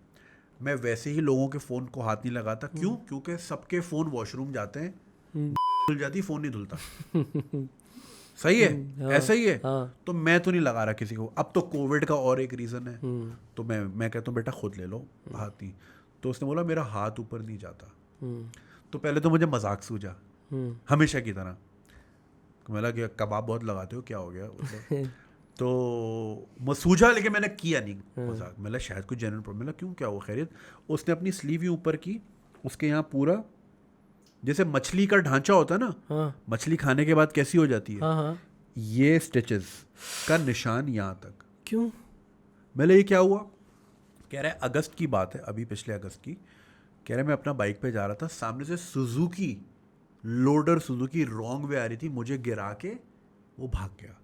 Speaker 1: मैं वैसे ही लोगों के फ़ोन को हाथ नहीं लगाता। क्यों? क्योंकि सबके फ़ोन वॉशरूम जाते हैं, धुल जाती, फ़ोन नहीं धुलता। सही है, ऐसा ही है।
Speaker 2: हाँ,
Speaker 1: तो मैं तो नहीं लगा रहा किसी को। अब तो कोविड का और एक रीज़न है, तो मैं कहता हूँ बेटा खुद ले लो, हाथ नहीं। तो उसने बोला मेरा हाथ ऊपर नहीं जाता। तो पहले तो मुझे मजाक सूझा, हमेशा की तरह। मैंने कि कबाब बहुत लगाते हो, क्या हो गया मतलब। तो मैं सूझा, लेकिन मैंने किया नहीं मजाक। मतलब शायद कोई जेन्युइन प्रॉब्लम। क्यों, क्या हुआ, खैरियत? उसने अपनी स्लीव ही ऊपर की, उसके यहाँ पूरा जैसे मछली का ढांचा होता है ना,
Speaker 2: हाँ,
Speaker 1: मछली खाने के बाद कैसी हो जाती है,
Speaker 2: हाँ, हाँ।
Speaker 1: ये स्टिचेस का निशान यहाँ तक।
Speaker 2: क्यों?
Speaker 1: मैंने ये क्या हुआ? कह रहा है अगस्त की बात है, अभी पिछले अगस्त की। कह रहा है मैं अपना बाइक पे जा रहा था, सामने से Suzuki loader Suzuki wrong way आ रही थी, मुझे गिरा के वो भाग गया।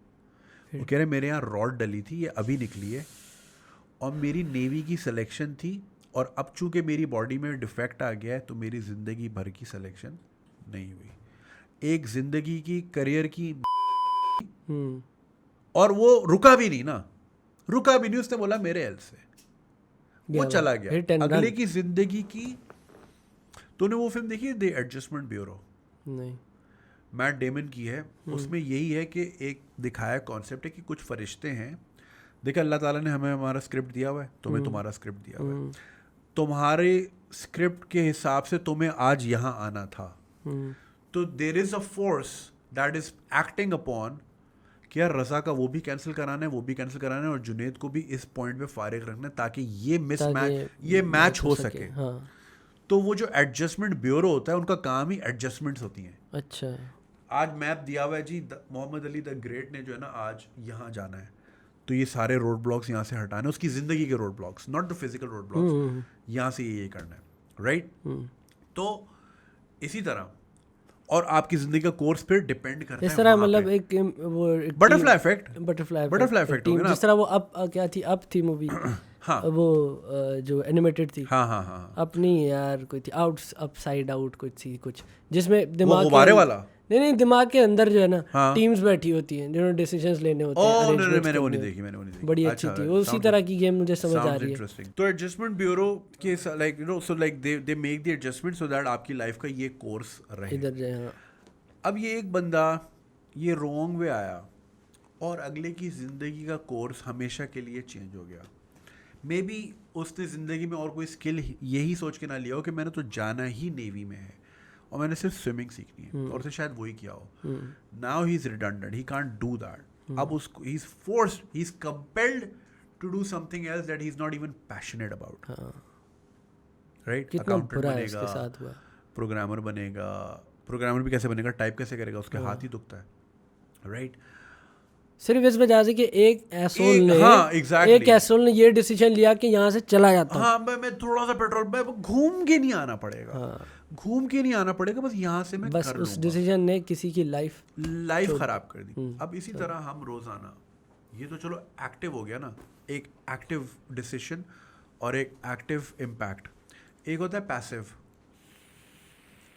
Speaker 1: वो कह रहे मेरे यहाँ रॉड डली थी, ये अभी निकली है, और मेरी नेवी की सिलेक्शन थी, और अब चूंकि मेरी बॉडी में डिफेक्ट आ गया है तो मेरी ज़िंदगी भर की सिलेक्शन नहीं हुई। एक ज़िंदगी की, करियर की, और वो रुका भी नहीं ना, रुका भी नहीं। उसने बोला मेरे हेल्थ से, वो चला गया। अगले की ज़िंदगी की। तूने वो फिल्म देखी है द एडजस्टमेंट ब्यूरो?
Speaker 2: नहीं।
Speaker 1: मैट डेमन की है। उसमें यही है कि एक दिखाया कॉन्सेप्ट है कि कुछ फरिश्ते हैं। देखा, अल्लाह ताला ने हमें हमारा स्क्रिप्ट दिया हुआ है, तुम्हें तुम्हारा स्क्रिप्ट दिया हुआ है, तुम्हारे स्क्रिप्ट के हिसाब से तुम्हें आज यहाँ आना था। तो there is a force that is acting upon कि यार रज़ा का वो भी कैंसिल कराना है, वो भी कैंसिल कराना है, और जुनेद को भी इस पॉइंट पे फारिग रखना है ताकि ये मैच हो सके।
Speaker 2: हाँ।
Speaker 1: तो वो जो एडजस्टमेंट ब्यूरो होता है, उनका काम ही एडजस्टमेंट्स होती हैं।
Speaker 2: अच्छा।
Speaker 1: आज मैप दिया हुआ है जी, मोहम्मद अली द ग्रेट ने जो है ना आज यहाँ जाना है, तो ये सारे रोड ब्लॉक्स यहाँ से हटाने, उसकी ज़िंदगी के road blocks, not the physical road blocks, यहाँ से ये करना है, राइट? तो इसी तरह, और आपकी ज़िंदगी का कोर्स फिर डिपेंड करता है
Speaker 2: इस तरह, मतलब एक वो
Speaker 1: बटरफ्लाई इफेक्ट,
Speaker 2: बटरफ्लाई
Speaker 1: इफेक्ट हो गया ना।
Speaker 2: जिस तरह वो अब क्या थी, अब थी मूवी
Speaker 1: हाँ,
Speaker 2: वो जो एनिमेटेड थी।
Speaker 1: हाँ हाँ हाँ,
Speaker 2: अपनी यार कोई थी, अपसाइड आउट कुछ थी, कुछ जिसमें दिमाग
Speaker 1: गुब्बारे वाला,
Speaker 2: नहीं, दिमाग के अंदर जो है ना,
Speaker 1: हाँ,
Speaker 2: टीम्स बैठी होती हैं जिन्होंने डिसीजंस लेने होते हैं।
Speaker 1: मैंने वो नहीं देखी,
Speaker 2: बड़ी अच्छी थी वो, उसी तरह की गेम मुझे समझ आ रही है।
Speaker 1: तो एडजस्टमेंट ब्यूरो के like you no, so like they make the adjustment so that आपकी लाइफ का ये कोर्स रहे
Speaker 2: इधर जो है।
Speaker 1: अब ये एक बंदा ये रॉन्ग वे आया और अगले की ज़िंदगी का कोर्स हमेशा के लिए चेंज हो गया। मे बी उसने ज़िंदगी में और कोई स्किल यही सोच के ना लिया हो कि मैंने तो जाना ही नेवी में है और मैंने सिर्फ स्विमिंग सीखनी है, और उसने शायद वही किया हो। Now he is redundant, he can't do that. अब उसको he is forced, he is compelled to do something else that he is not even passionate about, right?
Speaker 2: कितना बुरा है इसके साथ हुआ।
Speaker 1: प्रोग्रामर बनेगा, प्रोग्रामर भी कैसे बनेगा, टाइप कैसे करेगा, उसके हाथ ही दुखता है, राइट?
Speaker 2: सिर्फ इस वजह से कि एक एसोल ने
Speaker 1: हाँ, exactly.
Speaker 2: एक एसोल ने ये डिसीजन लिया कि यहाँ से चला जाता हूँ।
Speaker 1: हाँ, मैं थोड़ा सा पेट्रोल, मैं घूम के नहीं आना पड़ेगा, घूम के नहीं आना पड़ेगा, बस यहाँ से मैं
Speaker 2: बस
Speaker 1: कर
Speaker 2: उस
Speaker 1: लूँगा।
Speaker 2: डिसीजन ने किसी की लाइफ
Speaker 1: खराब कर दी। अब इसी तरह हम रोजाना, ये तो चलो एक्टिव हो गया ना, एक एक्टिव डिसीजन और एक एक्टिव इम्पैक्ट। एक होता है पैसिव,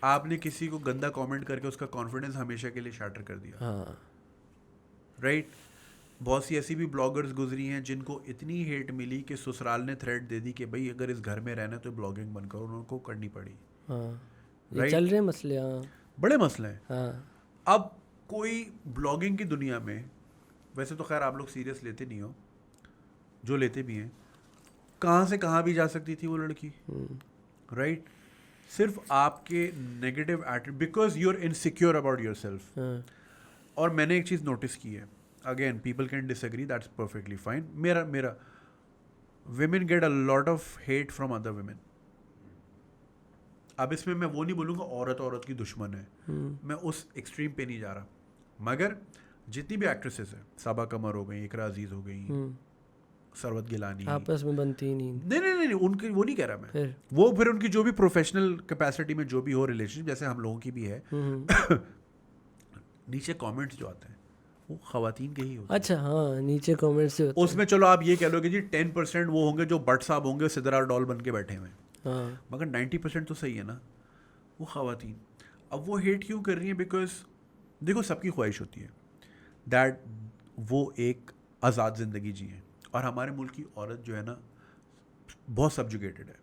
Speaker 1: आपने किसी को गंदा कमेंट करके उसका कॉन्फिडेंस हमेशा के लिए शैटर कर दिया,
Speaker 2: हाँ
Speaker 1: राइट? बहुत सी ऐसी भी ब्लॉगर्स गुजरी हैं जिनको इतनी हेट मिली कि ससुराल ने थ्रेट दे दी कि भाई अगर इस घर में रहना तो ब्लॉगिंग बंद करो, उनको करनी पड़ी।
Speaker 2: हाँ, ये
Speaker 1: Right?
Speaker 2: चल रहे मसले। हाँ
Speaker 1: बड़े मसले हैं।
Speaker 2: हाँ
Speaker 1: अब कोई ब्लॉगिंग की दुनिया में, वैसे तो खैर आप लोग सीरियस लेते नहीं हो, जो लेते भी हैं, कहाँ से कहाँ भी जा सकती थी वो लड़की, राइट? सिर्फ आपके negative attitude, because you are insecure about yourself.
Speaker 2: हाँ
Speaker 1: और मैंने एक चीज़ नोटिस की है, again people can disagree, that's perfectly fine. मेरा women get a lot of hate from other women. अब इसमें मैं वो नहीं बोलूँगा औरत की दुश्मन है, मैं उस एक्सट्रीम पे नहीं जा रहा, मगर जितनी भी एक्ट्रेसेस हैं, साबा कमर हो गई, इकरा अजीज हो गई, सरवत गिलानी,
Speaker 2: आपस में बनती ही नहीं।
Speaker 1: नहीं उनकी वो नहीं कह रहा मैं, फिर उनकी जो भी प्रोफेशनल कैपेसिटी में जो भी हो रिलेशनशिप, जैसे हम लोगों की भी है, नीचे कमेंट्स जो आते हैं वो खवातीन के ही होते हैं।
Speaker 2: अच्छा, हाँ, नीचे कमेंट्स से होते हैं।
Speaker 1: उसमें चलो आप ये कह लो कि जी 10% वो होंगे जो बट साहब होंगे, सिदरा डॉल बन के बैठे हुए हैं,
Speaker 2: हाँ
Speaker 1: मगर 90% तो सही है ना वो खवातीन। अब वो हेट क्यों कर रही हैं? बिकॉज देखो सबकी ख्वाहिश होती है दैट वो एक आज़ाद ज़िंदगी जिए, और हमारे मुल्क की औरत जो है ना बहुत सब्जुगेटेड है,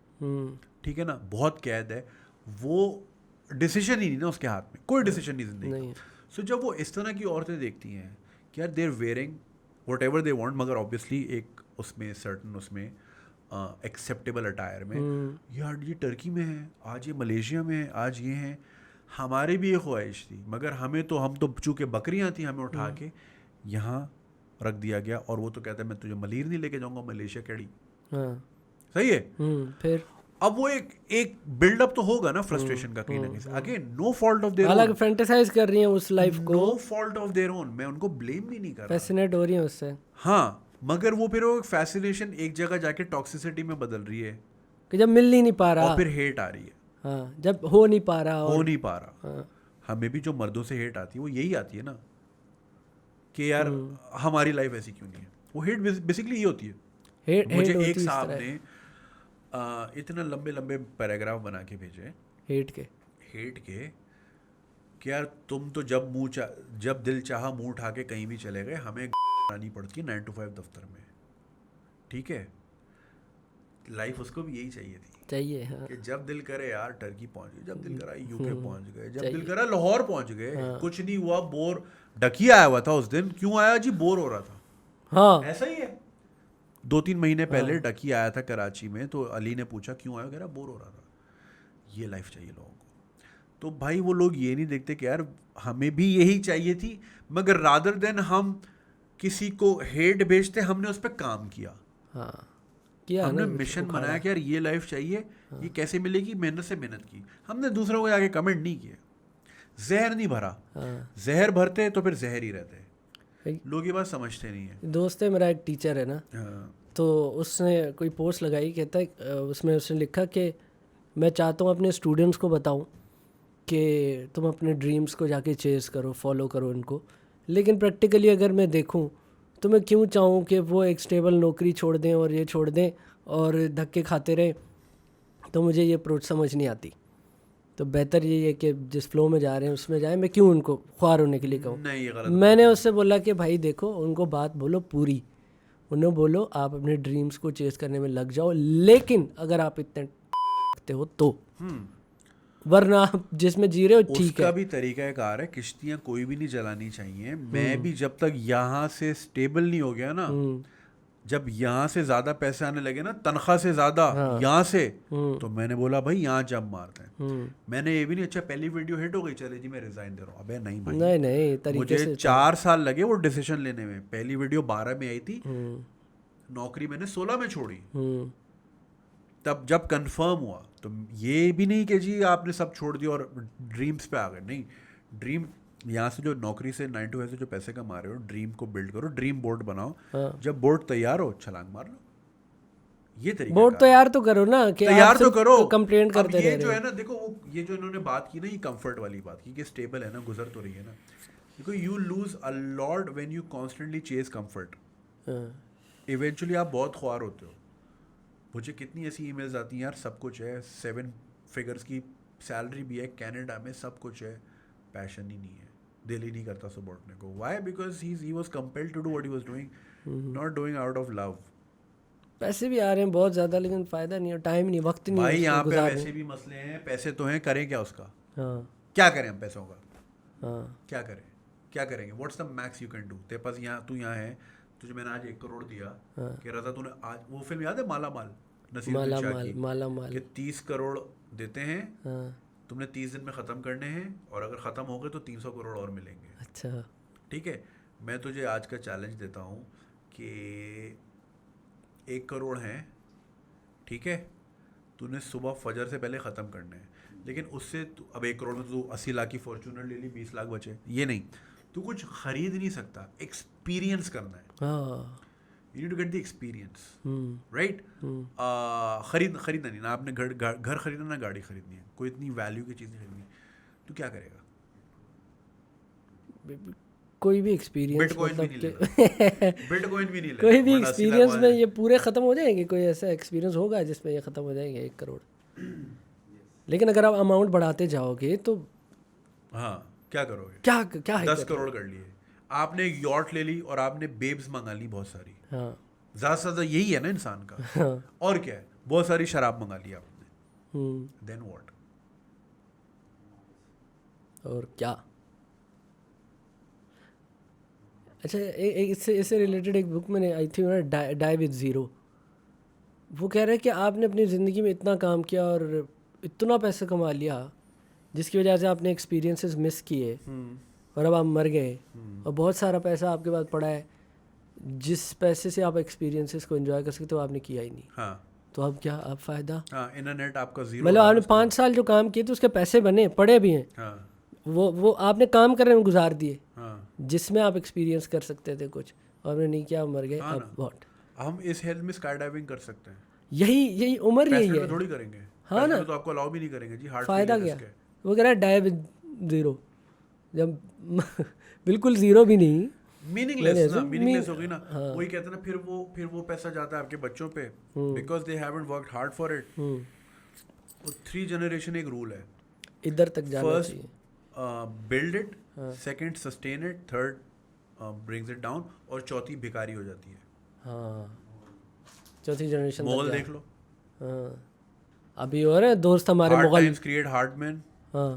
Speaker 1: ठीक है ना, बहुत कैद है, वो डिसीजन ही नहीं ना उसके हाथ में, कोई डिसीजन नहीं जिंदगी। सो जब वो इस तरह की औरतें देखती हैं कि यार they're wearing whatever they want, मगर ऑब्वियसली एक उसमें सर्टन उसमें एक्सेप्टेबल अटायर में, यार ये टर्की में है, आज ये मलेशिया में है, आज ये हैं, हमारी भी ये ख्वाहिश थी, मगर हम तो चूँकि बकरियाँ थी, हमें उठा के यहाँ रख दिया गया, और वो तो कहता है मैं तुझे मलीर नहीं लेके जाऊँगा मलेशिया कैडी। सही है।
Speaker 2: फिर
Speaker 1: अब वो एक बिल्डअप तो होगा ना फ्रस्ट्रेशन का कहीं ना कहीं। Again no fault of their own,
Speaker 2: अलग फैंटेसाइज कर रही हैं उस लाइफ को,
Speaker 1: no fault of their own, मैं उनको ब्लेम भी नहीं कर रहा,
Speaker 2: फैसिनेट हो रही हैं उससे।
Speaker 1: हाँ, मगर वो फिर वो फैसिनेशन एक जगह जाके टॉक्सिसिटी में बदल रही है
Speaker 2: कि जब मिल ही नहीं पा रहा,
Speaker 1: और फिर हेट आ रही है।
Speaker 2: हाँ, जब हो नहीं पा रहा,
Speaker 1: हाँ। हमें भी जो मर्दों से हेट आती है वो यही आती है ना कि यार हमारी लाइफ ऐसी क्यों नहीं है। वो हेट बेसिकली ये होती है। मुझे एक साहब ने इतना लंबे लंबे पैराग्राफ बना के भेजे हेट के कि यार तुम तो जब दिल चाहा मुंह उठा के कहीं भी चले गए, हमें आनी पड़ती है 9 to 5 दफ्तर में, ठीक है। लाइफ उसको भी यही चाहिए,
Speaker 2: हाँ।
Speaker 1: कि जब दिल करे यार टर्की पहुंच गए, जब दिल करा यूके पहुंच गए, जब दिल करा लाहौर पहुंच गए, कुछ नहीं हुआ, बोर डकी आया हुआ था उस दिन, क्यों आया जी? बोर हो रहा था।
Speaker 2: हाँ,
Speaker 1: ऐसा ही है। 2-3 महीने पहले डकी आया था कराची में, तो अली ने पूछा क्यों आया, कह रहा बोर हो रहा था। ये लाइफ चाहिए लोगों को। तो भाई वो लोग ये नहीं देखते कि यार हमें भी यही चाहिए थी, मगर रादर देन हम किसी को हेट भेजते, हमने उस पर काम किया, हमने मिशन बनाया कि यार ये लाइफ चाहिए, ये कैसे मिलेगी, मेहनत से मेहनत की, हमने दूसरों को आगे कमेंट नहीं किए, जहर नहीं भरा। जहर भरते तो फिर जहर ही रहते, लोग ये बात समझते नहीं है।
Speaker 2: दोस्त है मेरा, एक टीचर है ना, तो उसने कोई पोस्ट लगाई, कहता है उसमें उसने लिखा कि मैं चाहता हूँ अपने स्टूडेंट्स को बताऊँ कि तुम अपने ड्रीम्स को जाके चेस करो, फॉलो करो उनको, लेकिन प्रैक्टिकली अगर मैं देखूँ तो मैं क्यों चाहूँ कि वो एक स्टेबल नौकरी छोड़ दें और ये छोड़ दें और धक्के खाते रहें, तो मुझे ये अप्रोच समझ नहीं आती। तो बेहतर ये है कि जिस फ्लो में जा रहे हैं उसमें जाएं, मैं क्यों उनको ख्वार होने के लिए कहूँ। मैंने उससे बोला कि भाई देखो, उनको बात बोलो पूरी, उन्हें बोलो आप अपने ड्रीम्स को चेस करने में लग जाओ, लेकिन अगर आप इतने रखते हो तो, वरना जिसमें जी रहे हो ठीक है।
Speaker 1: उसका भी तरीका कार है, किश्तियाँ कोई भी नहीं जलानी चाहिए। मैं भी जब तक यहाँ से स्टेबल नहीं हो गया ना, जब यहाँ से ज्यादा पैसे आने लगे ना, तनख्वाह से ज्यादा यहाँ से, तो मैंने बोला भाई यहाँ जंप मारते हैं। मैंने ये भी नहीं, अच्छा पहली वीडियो हिट हो गई, चले जी मैं रिजाइन दे रहा हूँ, अबे नहीं भाई,
Speaker 2: नहीं तरीके से।
Speaker 1: मुझे 4 साल लगे वो डिसीजन लेने में। पहली वीडियो 12 में आई थी, नौकरी मैंने 16 में छोड़ी, तब जब कंफर्म हुआ तो ये भी नहीं कि जी आपने सब छोड़ दिया और ड्रीम्स पे आ गए, नहीं। ड्रीम यहाँ से जो नौकरी से 9 to 5 से जो पैसे कमा रहे हो, ड्रीम को बिल्ड करो, ड्रीम बोर्ड बनाओ,
Speaker 2: हाँ।
Speaker 1: जब बोर्ड तैयार हो छलांग मार लो। ये तरीका
Speaker 2: बोर्ड तो यार तो करो ना कि
Speaker 1: तैयार तो करो,
Speaker 2: कंप्लेंट
Speaker 1: अब
Speaker 2: करते
Speaker 1: ये
Speaker 2: रह
Speaker 1: जो
Speaker 2: रहे
Speaker 1: है ना, देखो वो ये जो इन्होंने बात की ना, ये कंफर्ट वाली बात की कि स्टेबल है ना, गुजर तो रही है ना, देखो you lose a lot when you constantly chase comfort.
Speaker 2: हाँ।
Speaker 1: इवेंचुअली आप बहुत ख्वार होते हो। मुझे कितनी ऐसी ईमेल्स आती हैं यार, सब कुछ है, 7 फिगर्स की सैलरी भी है, कनाडा में सब कुछ है, पैशन ही नहीं है, दिल ही नहीं करता सपोर्टने को। Why? Because he was compelled to do what he was doing, not doing out of love.
Speaker 2: पैसे भी आ रहे हैं बहुत ज़्यादा, लेकिन फ़ायदा नहीं है, टाइम नहीं, वक्त नहीं है
Speaker 1: भाई
Speaker 2: उसको
Speaker 1: यहाँ पे
Speaker 2: गुजारने।
Speaker 1: वैसे भी मसले हैं, पैसे तो हैं, करें क्या उसका?
Speaker 2: हाँ
Speaker 1: क्या करें हम पैसों का?
Speaker 2: हाँ
Speaker 1: क्या करें? क्या करेंगे? What's the max you can do? तेरे पास यहाँ, तू यहाँ है, तुझे मैंने आज 1 करोड़ दिया,
Speaker 2: हाँ।
Speaker 1: कि रजा तूने आज, वो फिल्म याद है माला माल, नसीरुद्दीन
Speaker 2: माला
Speaker 1: शाह
Speaker 2: माल
Speaker 1: की,
Speaker 2: माला माल।
Speaker 1: कि 30 करोड़ देते हैं,
Speaker 2: हाँ
Speaker 1: तुमने 30 दिन में ख़त्म करने हैं, और अगर ख़त्म हो गए तो 300 करोड़ और मिलेंगे।
Speaker 2: अच्छा।
Speaker 1: ठीक है, मैं तुझे आज का चैलेंज देता हूँ कि 1 करोड़ हैं, ठीक है, तूने सुबह फजर से पहले ख़त्म करने हैं, लेकिन उससे अब 1 करोड़ में तू 80 लाख की फॉर्चूनर ले ली, 20 लाख बचे, ये नहीं, तू कुछ खरीद नहीं सकता, एक्सपीरियंस करना है।
Speaker 2: हाँ।
Speaker 1: You need to get the experience,
Speaker 2: hmm.
Speaker 1: Right? खरीदना नहीं ना आपने, घर खरीदना ना गाड़ी खरीदनी है, कोई इतनी वैल्यू की चीज़ नहीं खरीदनी, तू क्या करेगा?
Speaker 2: कोई भी एक्सपीरियंस,
Speaker 1: बिटकॉइन भी
Speaker 2: मतलब
Speaker 1: नहीं लेगा, बिटकॉइन भी नहीं लेगा,
Speaker 2: कोई भी
Speaker 1: वरना 80 लाख
Speaker 2: एक्सपीरियंस में
Speaker 1: वाले-
Speaker 2: ये पूरे ख़त्म हो जाएंगे? कोई ऐसा एक्सपीरियंस होगा जिसमें ये ख़त्म हो जाएंगे 1 करोड़? लेकिन अगर आप अमाउंट बढ़ाते जाओगे तो
Speaker 1: हाँ, क्या करोगे?
Speaker 2: क्या क्या है?
Speaker 1: 10 करोड़ कर लिए, आपने एक यॉट ले ली और आपने बेब्स मंगा ली बहुत सारी,
Speaker 2: हाँ
Speaker 1: ज़्यादा से ज़्यादा यही है ना इंसान का,
Speaker 2: हाँ।
Speaker 1: और क्या है, बहुत सारी शराब मंगा ली आपने, देन व्हाट?
Speaker 2: और क्या? अच्छा, इससे रिलेटेड एक बुक मैंने आई थी, डाई विद ज़ीरो। वो कह रहा है कि आपने अपनी ज़िंदगी में इतना काम किया और इतना पैसा कमा लिया, जिसकी वजह से आपने एक्सपीरियंसेस मिस किए, और अब आप मर गए, और बहुत सारा पैसा आपके पास पड़ा है, जिस पैसे से आप एक्सपीरियंसेस को एंजॉय कर सकते हो, आपने किया ही नहीं।
Speaker 1: हाँ
Speaker 2: तो अब क्या, अब फ़ायदा?
Speaker 1: हाँ, इंटरनेट आपका जीरो,
Speaker 2: मतलब आपने 5 साल जो काम किए थे उसके पैसे बने पड़े भी हैं,
Speaker 1: हाँ
Speaker 2: वो आपने काम करने में गुजार दिए,
Speaker 1: हाँ
Speaker 2: जिसमें आप एक्सपीरियंस कर सकते थे कुछ, और आपने नहीं किया, मर गए।
Speaker 1: हाँ
Speaker 2: अब
Speaker 1: ना।
Speaker 2: व्हाट?
Speaker 1: हम इस हेल्थ में स्काई डाइविंग कर सकते हैं,
Speaker 2: यही उम्र यही
Speaker 1: पैसे
Speaker 2: है।
Speaker 1: में थोड़ी करेंगे,
Speaker 2: हाँ
Speaker 1: पैसे
Speaker 2: ना।
Speaker 1: में तो आपको अलाउ भी नहीं करेंगे जी, हार्ट
Speaker 2: फ़ायदा
Speaker 1: फेलियर
Speaker 2: क्या?
Speaker 1: रिस्क है।
Speaker 2: वो कह रहा है डाई विद ज़ीरो, जब बिल्कुल ज़ीरो भी नहीं,
Speaker 1: मीनिंगलेस ना,
Speaker 2: मीन-
Speaker 1: मीनिंगलेस हो गई ना।
Speaker 2: हाँ।
Speaker 1: वही कहते हैं ना, फिर वो पैसा जाता है आपके बच्चों पे, because they haven't worked hard for it. 3 generation एक रूल है,
Speaker 2: इधर तक जाना
Speaker 1: फर्स्ट
Speaker 2: चाहिए।
Speaker 1: Build it, second sustain it, third brings it down, और चौथी भिखारी हो जाती है।
Speaker 2: हाँ, चौथी जनरेशन
Speaker 1: मोगल देख लो,
Speaker 2: हाँ, अभी हो रहे हैं दोस्त हमारे
Speaker 1: हार्ड
Speaker 2: मुगल।
Speaker 1: टाइम्स क्रिएट हार्ड मैन,
Speaker 2: हाँ,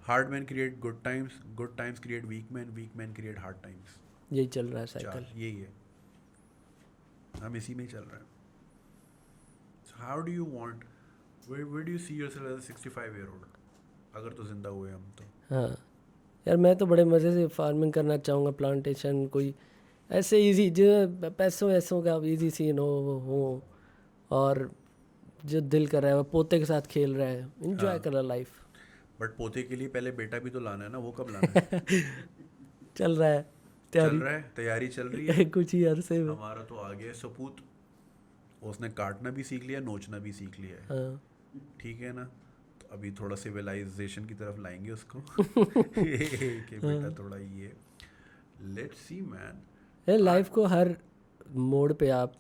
Speaker 1: hard man create good times create weak man create hard times.
Speaker 2: यही चल रहा है साइकिल।
Speaker 1: यही है, हम इसी में ही चल रहे हैं। How do you want, where do you see yourself as a 65-year-old, अगर तो जिंदा हुए हम तो?
Speaker 2: हाँ यार, मैं तो बड़े मज़े से फार्मिंग करना चाहूँगा, प्लांटेशन, कोई ऐसे इजी जो पैसों का इजी सीन हो, और जो दिल कर रहा है वो पोते के साथ खेल रहा है, इंजॉय कर रहा है लाइफ।
Speaker 1: बट पोते के लिए पहले बेटा भी तो लाना है ना, वो कब लाना है?
Speaker 2: चल रहा है
Speaker 1: चल रहा है, तैयारी चल रही है।
Speaker 2: कुछ ही अरसे में।
Speaker 1: हमारा तो आ गया सपूत, उसने काटना भी सीख लिया, नोचना भी सीख लिया है,
Speaker 2: हाँ,
Speaker 1: ठीक है ना। तो अभी थोड़ा सिविलाइजेशन की तरफ लाएंगे उसको कि बेटा थोड़ा ये, लेट्स सी मैन।
Speaker 2: लाइफ को हर मोड़ पे आप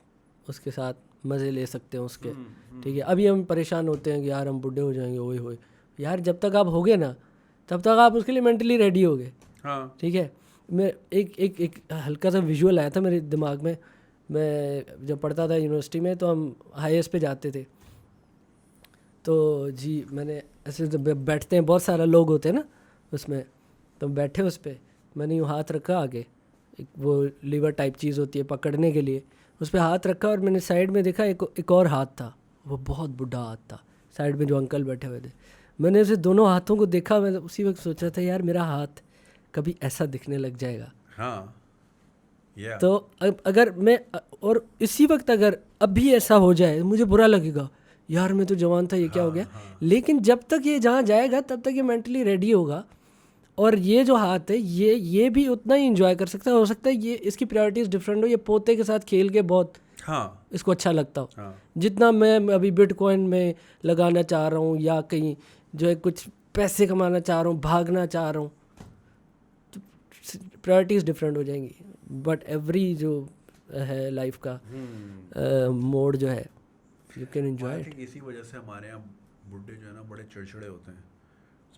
Speaker 2: उसके साथ मज़े ले सकते हैं उसके, ठीक है। अभी हम परेशान होते हैं कि यार हम बूढ़े हो जाएंगे, ओए होए, यार जब तक आप होगे ना, तब तक आप उसके लिए मेंटली रेडी होगे,
Speaker 1: हाँ
Speaker 2: ठीक है। मैं एक हल्का सा विजुअल आया था मेरे दिमाग में। मैं जब पढ़ता था यूनिवर्सिटी में, तो हम हाईएस्ट पे जाते थे, तो जी मैंने ऐसे जब बैठते हैं, बहुत सारा लोग होते हैं ना उसमें, तो बैठे उस पर, मैंने यूँ हाथ रखा आगे, एक वो लीवर टाइप चीज़ होती है पकड़ने के लिए, उस पर हाथ रखा, और मैंने साइड में देखा एक और हाथ था, वो बहुत बुढ़ा हाथ था, साइड में जो अंकल बैठे हुए थे। मैंने उसे दोनों हाथों को देखा, मैं उसी वक्त सोच रहा था यार मेरा हाथ कभी ऐसा दिखने लग जाएगा।
Speaker 1: हाँ yeah.
Speaker 2: तो अगर मैं, और इसी वक्त अगर अभी ऐसा हो जाए, मुझे बुरा लगेगा यार मैं तो जवान था, ये क्या हो गया।
Speaker 1: हाँ।
Speaker 2: लेकिन जब तक ये जहाँ जाएगा तब तक ये मेंटली रेडी होगा, और ये जो हाथ है ये भी उतना ही इंजॉय कर सकता है। हो सकता है ये इसकी प्रायोरिटीज़ डिफरेंट हो, ये पोते के साथ खेल के बहुत
Speaker 1: हाँ
Speaker 2: इसको अच्छा लगता हो,
Speaker 1: हाँ
Speaker 2: जितना मैं अभी बिटकॉइन में लगाना चाह रहा हूँ या कहीं जो है कुछ पैसे कमाना चाह रहा हूँ, भागना चाह रहा हूँ, तो प्रायोरिटीज़ डिफरेंट हो जाएंगी। बट एवरी जो है लाइफ का मोड जो है you can enjoy
Speaker 1: I
Speaker 2: it.
Speaker 1: Think इसी वजह से हमारे यहाँ बुढ़े जो है ना बड़े चिड़चिड़े होते हैं,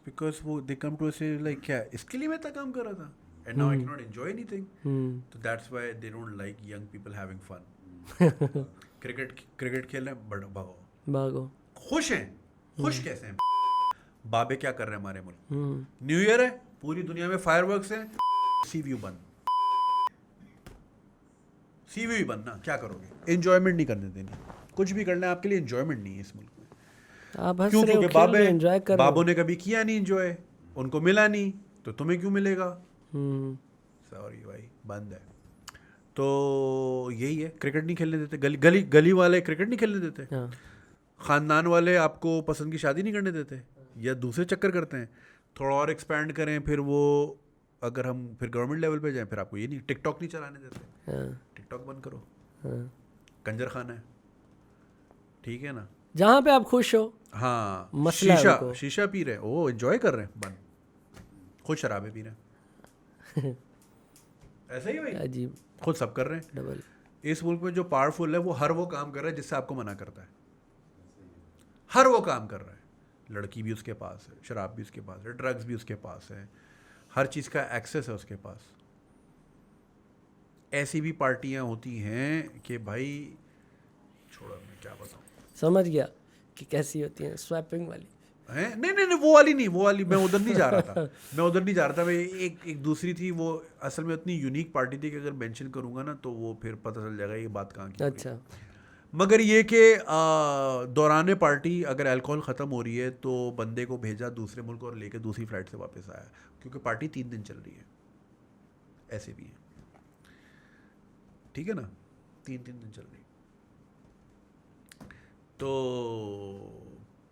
Speaker 1: बिकॉज वो दे कम टू से लाइक क्या इसके लिए मैं इतना काम कर रहा था and now I can not enjoy anything, तो that's why they don't like young people having fun. Cricket खेल रहे हैं बट
Speaker 2: भागो।
Speaker 1: खुश हैं, खुश कैसे हैं? बाबे क्या कर रहे हैं हमारे मुल्क? न्यू ईयर है, पूरी दुनिया में फायरवर्क्स हैं, सीव्यू बंद, सीव्यू ही बंद ना, क्या करोगे? एंजॉयमेंट नहीं करने देनी, कुछ भी करना है आपके लिए एंजॉयमेट नहीं है इस मुल्क में।
Speaker 2: आप हंस
Speaker 1: क्यों?
Speaker 2: रहे हो,
Speaker 1: क्योंकि
Speaker 2: खेल रहे हो, एंजॉय कर रहे हो।
Speaker 1: बाबों ने कभी किया नहीं एंजॉय, उनको मिला नहीं, तो तुम्हें क्यों मिलेगा? सॉरी भाई, बंद है। तो यही है, क्रिकेट नहीं खेलने देते, गली वाले क्रिकेट नहीं खेलने देते,
Speaker 2: हाँ।
Speaker 1: खानदान वाले आपको पसंद की शादी नहीं करने देते, या दूसरे चक्कर करते हैं। थोड़ा और एक्सपैंड करें, फिर वो अगर हम फिर गवर्नमेंट लेवल पे जाएं, फिर आपको ये नहीं, टिकटॉक नहीं चलाने देते,
Speaker 2: हाँ।
Speaker 1: टिकटॉक बंद करो,
Speaker 2: हाँ।
Speaker 1: कंजर खाना है, ठीक है ना?
Speaker 2: जहाँ पे आप खुश हो।
Speaker 1: हाँ,
Speaker 2: मसला है उनको।
Speaker 1: शीशा पी रहे हैं, ओ एंजॉय कर रहे हैं, बंद, खुद शराबे पी रहे हैं। ऐसा ही भाई,
Speaker 2: अजीब।
Speaker 1: खुद सब कर रहे हैं।
Speaker 2: डबल।
Speaker 1: इस मुल्क में जो पावरफुल है वो हर वो काम कर रहा है जिससे आपको मना करता है, हर वो काम कर रहा है। लड़की भी उसके पास है, शराब भी उसके पास है, ड्रग्स भी उसके पास है, हर चीज़ का एक्सेस है उसके पास। ऐसी भी पार्टियां होती हैं कि भाई छोड़ो, मैं क्या बताऊं।
Speaker 2: समझ गया कि कैसी होती है स्वैपिंग वाली।
Speaker 1: हैं? नहीं, वो वाली नहीं, वो वाली मैं उधर नहीं जा रहा था। मैं उधर नहीं जा रहा था। मैं एक दूसरी थी, वो असल में उतनी यूनिक पार्टी थी कि अगर मेंशन करूंगा ना तो वो फिर पता चल जाएगा ये बात कहाँ की हो रही है।
Speaker 2: अच्छा।
Speaker 1: मगर ये कि दौरान पार्टी अगर अल्कोहल ख़त्म हो रही है तो बंदे को भेजा दूसरे मुल्क और लेके दूसरी फ्लाइट से वापस आया, क्योंकि पार्टी 3 दिन चल रही है। ऐसे भी है, ठीक है ना, 3 दिन चल रही। तो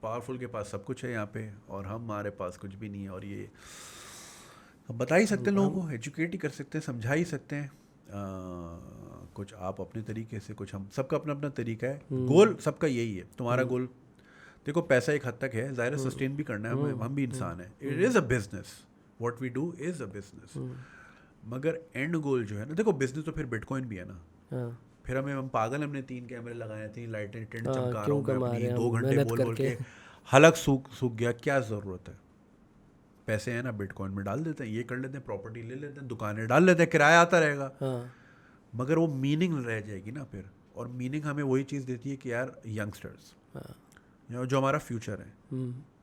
Speaker 1: पावरफुल के पास सब कुछ है यहाँ पे, और हमारे पास कुछ भी नहीं है। और ये हम बता ही सकते हैं लोगों को, एजुकेट ही कर सकते हैं, समझा ही सकते हैं। कुछ आप अपने तरीके से, कुछ हम, सबका अपना अपना तरीका है। गोल सबका यही है। तुम्हारा गोल देखो, पैसा एक हद तक है, ज़ाहिर सस्टेन भी करना है, हम भी इंसान हैं। It is a business, what we do is a business. मगर एंड गोल जो है ना, देखो बिजनेस तो फिर बिटकॉइन भी है ना।
Speaker 2: हाँ।
Speaker 1: फिर हम पागल, हमने 3 कैमरे लगाए, 3 लाइटें, टेंट
Speaker 2: हाँ,
Speaker 1: चमका रहा
Speaker 2: क्यों
Speaker 1: हूँ मैं
Speaker 2: कमा
Speaker 1: अपनी,
Speaker 2: रहे हैं
Speaker 1: 2
Speaker 2: हम
Speaker 1: घंटे
Speaker 2: मेहनत
Speaker 1: बोल
Speaker 2: करके।
Speaker 1: के हलक सूख गया, क्या ज़रूरत है? पैसे हैं ना, बिटकॉइन में डाल देते हैं, ये कर लेते हैं, प्रॉपर्टी ले लेते हैं, दुकानें डाल लेते हैं, किराया आता रहेगा।
Speaker 2: हाँ।
Speaker 1: मगर वो मीनिंग रह जाएगी ना फिर। और मीनिंग हमें वही चीज़ देती है कि यार यंगस्टर्स, जो हमारा फ्यूचर है,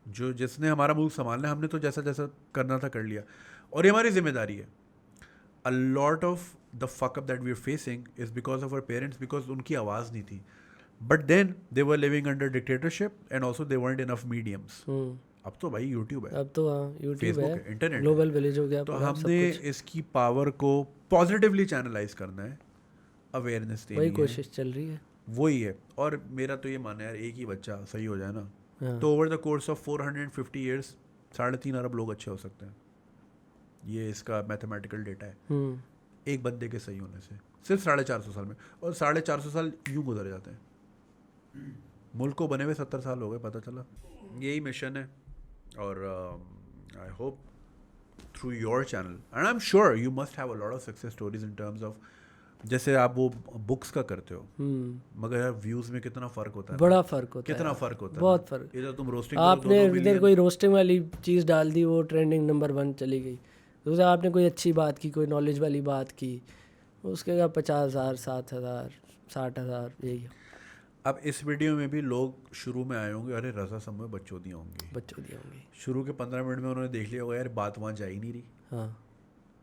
Speaker 1: जो जिसने हमारा मुल्क संभालना है, हमने तो जैसा जैसा करना था कर लिया, और ये हमारी जिम्मेदारी है। A lot of the fuck up that we are facing is because of our parents, because उनकी आवाज़ नहीं थी। But then they were living under dictatorship and also they weren't enough mediums. अब तो भाई यूट्यूब है,
Speaker 2: अब तो हाँ यूट्यूब
Speaker 1: फेसबुक
Speaker 2: है,
Speaker 1: है, इंटरनेट
Speaker 2: ग्लोबल
Speaker 1: है।
Speaker 2: विलेज हो गया
Speaker 1: तो
Speaker 2: पूरा, सब
Speaker 1: हमने
Speaker 2: कुछ।
Speaker 1: इसकी पावर को पॉजिटिवली चैनलाइज करना है, अवेयरनेस देनी
Speaker 2: वही
Speaker 1: है,
Speaker 2: कोशिश चल रही है।
Speaker 1: वही है। और मेरा तो ये मानना है यार, एक ही बच्चा सही हो जाए ना,
Speaker 2: हाँ।
Speaker 1: तो over the course of 450 years 3.5 अरब लोग अच्छे हो सकते हैं। ये इसका मैथमेटिकल डेटा है, एक बंदे के सही होने से, सिर्फ 450 साल में। और 450 साल यूं गुजर जाते हैं, मुल्क को बने हुए 70 साल हो गए, पता चला। यही मिशन है। और I hope through your channel, and I am sure you must have a lot of success stories in terms of, जैसे आप वो बुक्स का करते हो, मगर यार व्यूज में कितना फर्क होता है,
Speaker 2: बड़ा फर्क होता है,
Speaker 1: कितना फर्क होता है,
Speaker 2: बहुत फर्क।
Speaker 1: इधर तुम रोस्टिंग
Speaker 2: आपने इधर कोई रोस्टिंग वाली चीज़ डाल दी, वो ट्रेंडिंग नंबर 1 चली गई। दूसरा आपने कोई अच्छी बात की, कोई नॉलेज वाली बात की, उसके बाद 50,000, 7,000, 60,000, यही।
Speaker 1: अब इस वीडियो में भी लोग शुरू में आए होंगे, अरे रज़ा सब में बच्चों होंगी। शुरू के 15 मिनट में उन्होंने देख लिया होगा यार बात वहाँ जा ही नहीं रही,
Speaker 2: हाँ,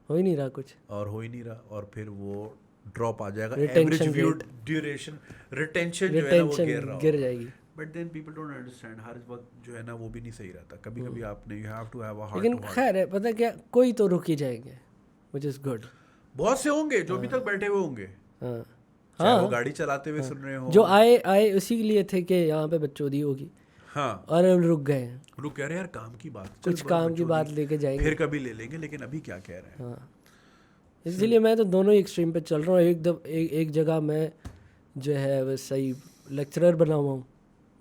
Speaker 2: हो ही नहीं रहा कुछ,
Speaker 1: और हो ही नहीं रहा, और फिर वो ड्रॉप आ जाएगा,
Speaker 2: Retention
Speaker 1: average view
Speaker 2: rate.
Speaker 1: Duration, retention जो है ना वो गिर रहा होगा।
Speaker 2: गिर जाएगी।
Speaker 1: But then people don't understand, हर वक्त जो है ना वो भी नहीं सही रहता, कभी कभी आपने you have to have a heart
Speaker 2: लेकिन
Speaker 1: टू हार्ट।
Speaker 2: खैर है, पता क्या, कोई तो रुक ही जाएंगे, व्हिच इज़ गुड।
Speaker 1: बहुत से होंगे जो अभी तक बैठे हुए होंगे,
Speaker 2: हाँ
Speaker 1: चाहे वो गाड़ी चलाते हुए सुन रहे हो।
Speaker 2: जो आए उसी के लिए थे कि यहाँ पे बच्चोदी होगी,
Speaker 1: हाँ
Speaker 2: और हम रुक गए हैं।
Speaker 1: रुक कह रहे हैं यार काम की बात,
Speaker 2: कुछ काम की बात लेके जाएंगे,
Speaker 1: फिर कभी ले लेंगे, लेकिन अभी क्या कह रहे हैं।
Speaker 2: हाँ, इसलिए मैं तो दोनों ही एक्सट्रीम पे चल रहा हूँ। एक जगह मैं जो है वो सही लेक्चरर बना हुआ हूँ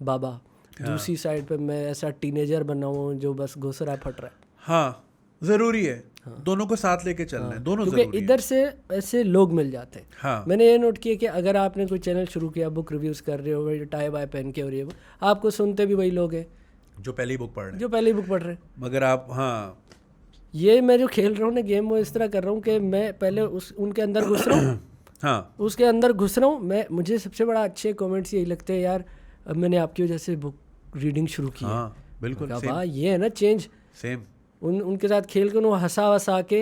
Speaker 2: बाबा, दूसरी साइड पे मैं ऐसा टीनेजर बना हुआ हूँ जो बस घुस रहा है फट रहा है।
Speaker 1: हाँ ज़रूरी है, दोनों को साथ लेके चलना है, दोनों
Speaker 2: क्योंकि
Speaker 1: ज़रूरी
Speaker 2: इधर से ऐसे लोग मिल जाते हैं।
Speaker 1: हाँ
Speaker 2: मैंने ये नोट किया कि अगर आपने कोई चैनल शुरू किया, बुक रिव्यूज़ कर रहे हो, टाई बाय पहन के, और ये वो, आपको सुनते भी वही लोग हैं
Speaker 1: जो पहली बुक पढ़ रहे हैं,
Speaker 2: जो पहले ही बुक पढ़ रहे हैं।
Speaker 1: मगर आप हाँ
Speaker 2: ये मैं जो खेल रहा हूँ ना गेम, वो इस तरह कर रहा हूँ कि मैं पहले उनके अंदर घुस रहा हूँ
Speaker 1: हाँ
Speaker 2: उसके अंदर घुस रहा हूँ मैं। मुझे सबसे बड़ा अच्छे कमेंट्स यही लगते हैं, यार अब मैंने आपकी वजह से बुक रीडिंग शुरू की है।
Speaker 1: हाँ बिल्कुल
Speaker 2: वाह, ये है ना चेंज।
Speaker 1: सेम।
Speaker 2: उनके साथ खेल कर वो हंसा वसा के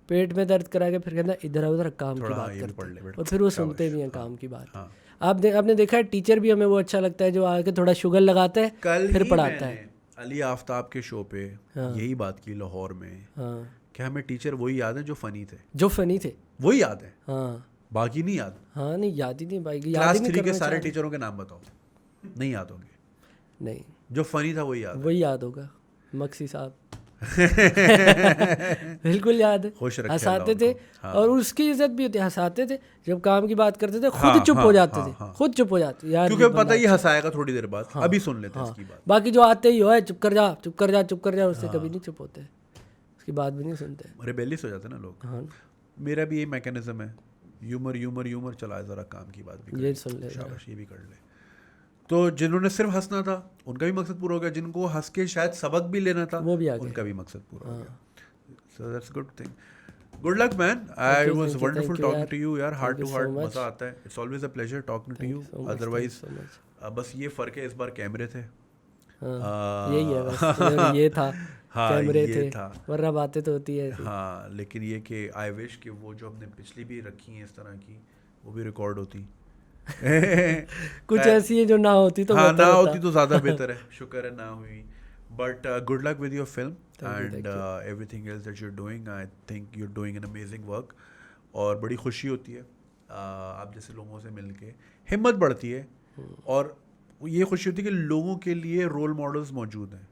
Speaker 2: पेट में दर्द करा के फिर कहना इधर उधर काम की
Speaker 1: थोड़ा
Speaker 2: बात
Speaker 1: हाँ, ये भी
Speaker 2: करते
Speaker 1: पढ़ ले
Speaker 2: हैं,
Speaker 1: बेटा,
Speaker 2: और फिर वो सुनते भी हैं काम की बात।
Speaker 1: हाँ।
Speaker 2: आपने देखा है टीचर भी हमें वो अच्छा लगता है जो आके थोड़ा शुगर लगाता है
Speaker 1: कल
Speaker 2: फिर
Speaker 1: ही
Speaker 2: पढ़ाता है।
Speaker 1: मैंने अली आफ्ताब के शो पे यही बात की लाहौर में,
Speaker 2: हाँ,
Speaker 1: कि हमें टीचर वही याद है जो फनी थे,
Speaker 2: जो फनी थे,
Speaker 1: वही याद है,
Speaker 2: हाँ
Speaker 1: बाकी नहीं याद।
Speaker 2: हाँ, नहीं याद ही नहीं भाई, याद
Speaker 1: क्लास
Speaker 2: ही नहीं
Speaker 1: 3 के
Speaker 2: करना
Speaker 1: सारे
Speaker 2: चाह रहे।
Speaker 1: टीचरों के नाम बताओ, नहीं याद होंगे,
Speaker 2: नहीं,
Speaker 1: जो फनी था वही याद है।
Speaker 2: वही याद होगा, मक्सी साहब बिल्कुल याद है,
Speaker 1: खुश रखे
Speaker 2: हंसाते
Speaker 1: अल्लाह
Speaker 2: थे।
Speaker 1: उनको। हाँ।
Speaker 2: और उसकी इज्जत भी होती है, हंसाते थे। जब काम की बात करते थे खुद
Speaker 1: हाँ,
Speaker 2: चुप हो
Speaker 1: हाँ,
Speaker 2: जाते
Speaker 1: हाँ,
Speaker 2: थे,
Speaker 1: हाँ।
Speaker 2: खुद चुप हो जाते यार,
Speaker 1: क्योंकि
Speaker 2: ये
Speaker 1: पता
Speaker 2: बंदा
Speaker 1: ही हंसाएगा थोड़ी देर बाद, अभी सुन लेते हैं
Speaker 2: हाँ।
Speaker 1: इसकी बात।
Speaker 2: बाकी जो आते ही हो है चुप कर जा चुप कर जा चुप कर जा, उससे कभी नहीं चुप होते, उसकी बात भी नहीं सुनते।
Speaker 1: रिबेलियस हो जाते हैं ना लोग।
Speaker 2: हाँ,
Speaker 1: मेरा भी यही मैकेनिज्म है, ह्यूमर ह्यूमर ह्यूमर चलाए, ज़रा काम की बात भी कर
Speaker 2: ये
Speaker 1: ले,
Speaker 2: सुन ले,
Speaker 1: शाबाश ये भी कर ले। तो जिन्होंने सिर्फ हंसना था उनका भी मकसद पूरा हो गया, जिनको हंस के शायद सबक भी लेना था
Speaker 2: वो भी आ गए।
Speaker 1: उनका भी मकसद पूरा हो गया। So that's good thing. Good luck man, I was wonderful talking to you यार, हार्ट टू हार्ट मज़ा आता है। It's always a pleasure talking to you. Otherwise बस ये फ़र्क है, इस बार कैमरे थे,
Speaker 2: यही है बस, ये था
Speaker 1: हाँ,
Speaker 2: कैमरे
Speaker 1: ये
Speaker 2: थे,
Speaker 1: था।
Speaker 2: वरना बातें तो होती है ऐसी।
Speaker 1: हाँ, लेकिन ये कि आई विश कि वो जो हमने पिछली भी रखी हैं इस तरह की, वो भी रिकॉर्ड होती
Speaker 2: कुछ ऐसी है जो ना होती तो
Speaker 1: हाँ,
Speaker 2: बेहतर
Speaker 1: ना
Speaker 2: होता।
Speaker 1: होती तो ज़्यादा बेहतर है, शुक्र है ना हुई। But good luck with your film and everything else that you are doing. I think you are doing an amazing work, और बड़ी खुशी होती है आप जैसे लोगों से मिल के, हिम्मत बढ़ती है, और ये खुशी होती है कि लोगों के लिए रोल मॉडल्स मौजूद हैं,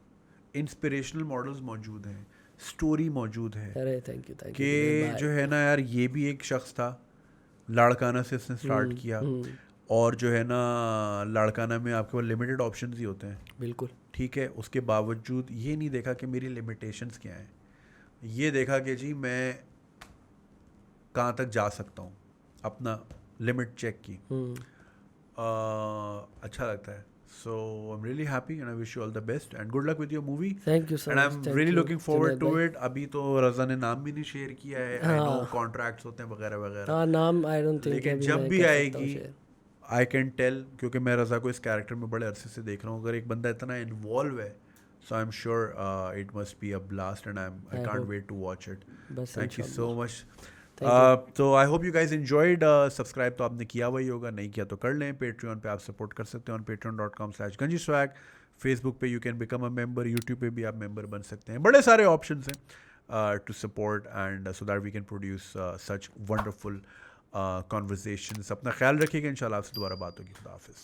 Speaker 1: इंस्पिरेशनल मॉडल्स मौजूद हैं, स्टोरी मौजूद है।
Speaker 2: अरे थैंक यू
Speaker 1: कि जो है ना यार, ये भी एक शख्स था, लाड़काना से इसने स्टार्ट किया, और जो है ना लाड़काना में आपके पास लिमिटेड ऑप्शंस ही होते हैं,
Speaker 2: बिल्कुल।
Speaker 1: ठीक है। उसके बावजूद ये नहीं देखा कि मेरी लिमिटेशंस क्या हैं, ये देखा कि जी मैं कहाँ तक जा सकता हूँ, अपना लिमिट चेक की। अच्छा लगता है। So I am really happy and I wish you all the best and good luck with your movie.
Speaker 2: Thank you so
Speaker 1: and I
Speaker 2: much,
Speaker 1: am really looking forward to it. अभी तो रज़ा ने नाम भी नहीं शेयर किया है, I know contracts होते हैं वगैरह वगैरह,
Speaker 2: हाँ नाम आई डोंट थिंक,
Speaker 1: लेकिन जब भी आएगी आई कैन टेल, क्योंकि मैं रज़ा को इस कैरेक्टर में बड़े अरसे से देख रहा हूँ, अगर एक बंदा इतना इन्वॉल्व है, so I am sure it must be a blast and I can't wait to watch it. Thank you so much. तो I hope you guys enjoyed. Subscribe तो आपने किया हुआ ही होगा, नहीं किया तो कर लें। पेट्रियन पे आप सपोर्ट कर सकते हैं ऑन patreon.com/ganjiswag। फेसबुक पे you can become a member, YouTube पे भी आप मेंबर बन सकते हैं, बड़े सारे ऑप्शंस हैं to support and so that we can produce such wonderful conversations. अपना ख्याल रखिएगा, इंशाल्लाह आपसे दोबारा बात होगी। खुदा हाफिज़।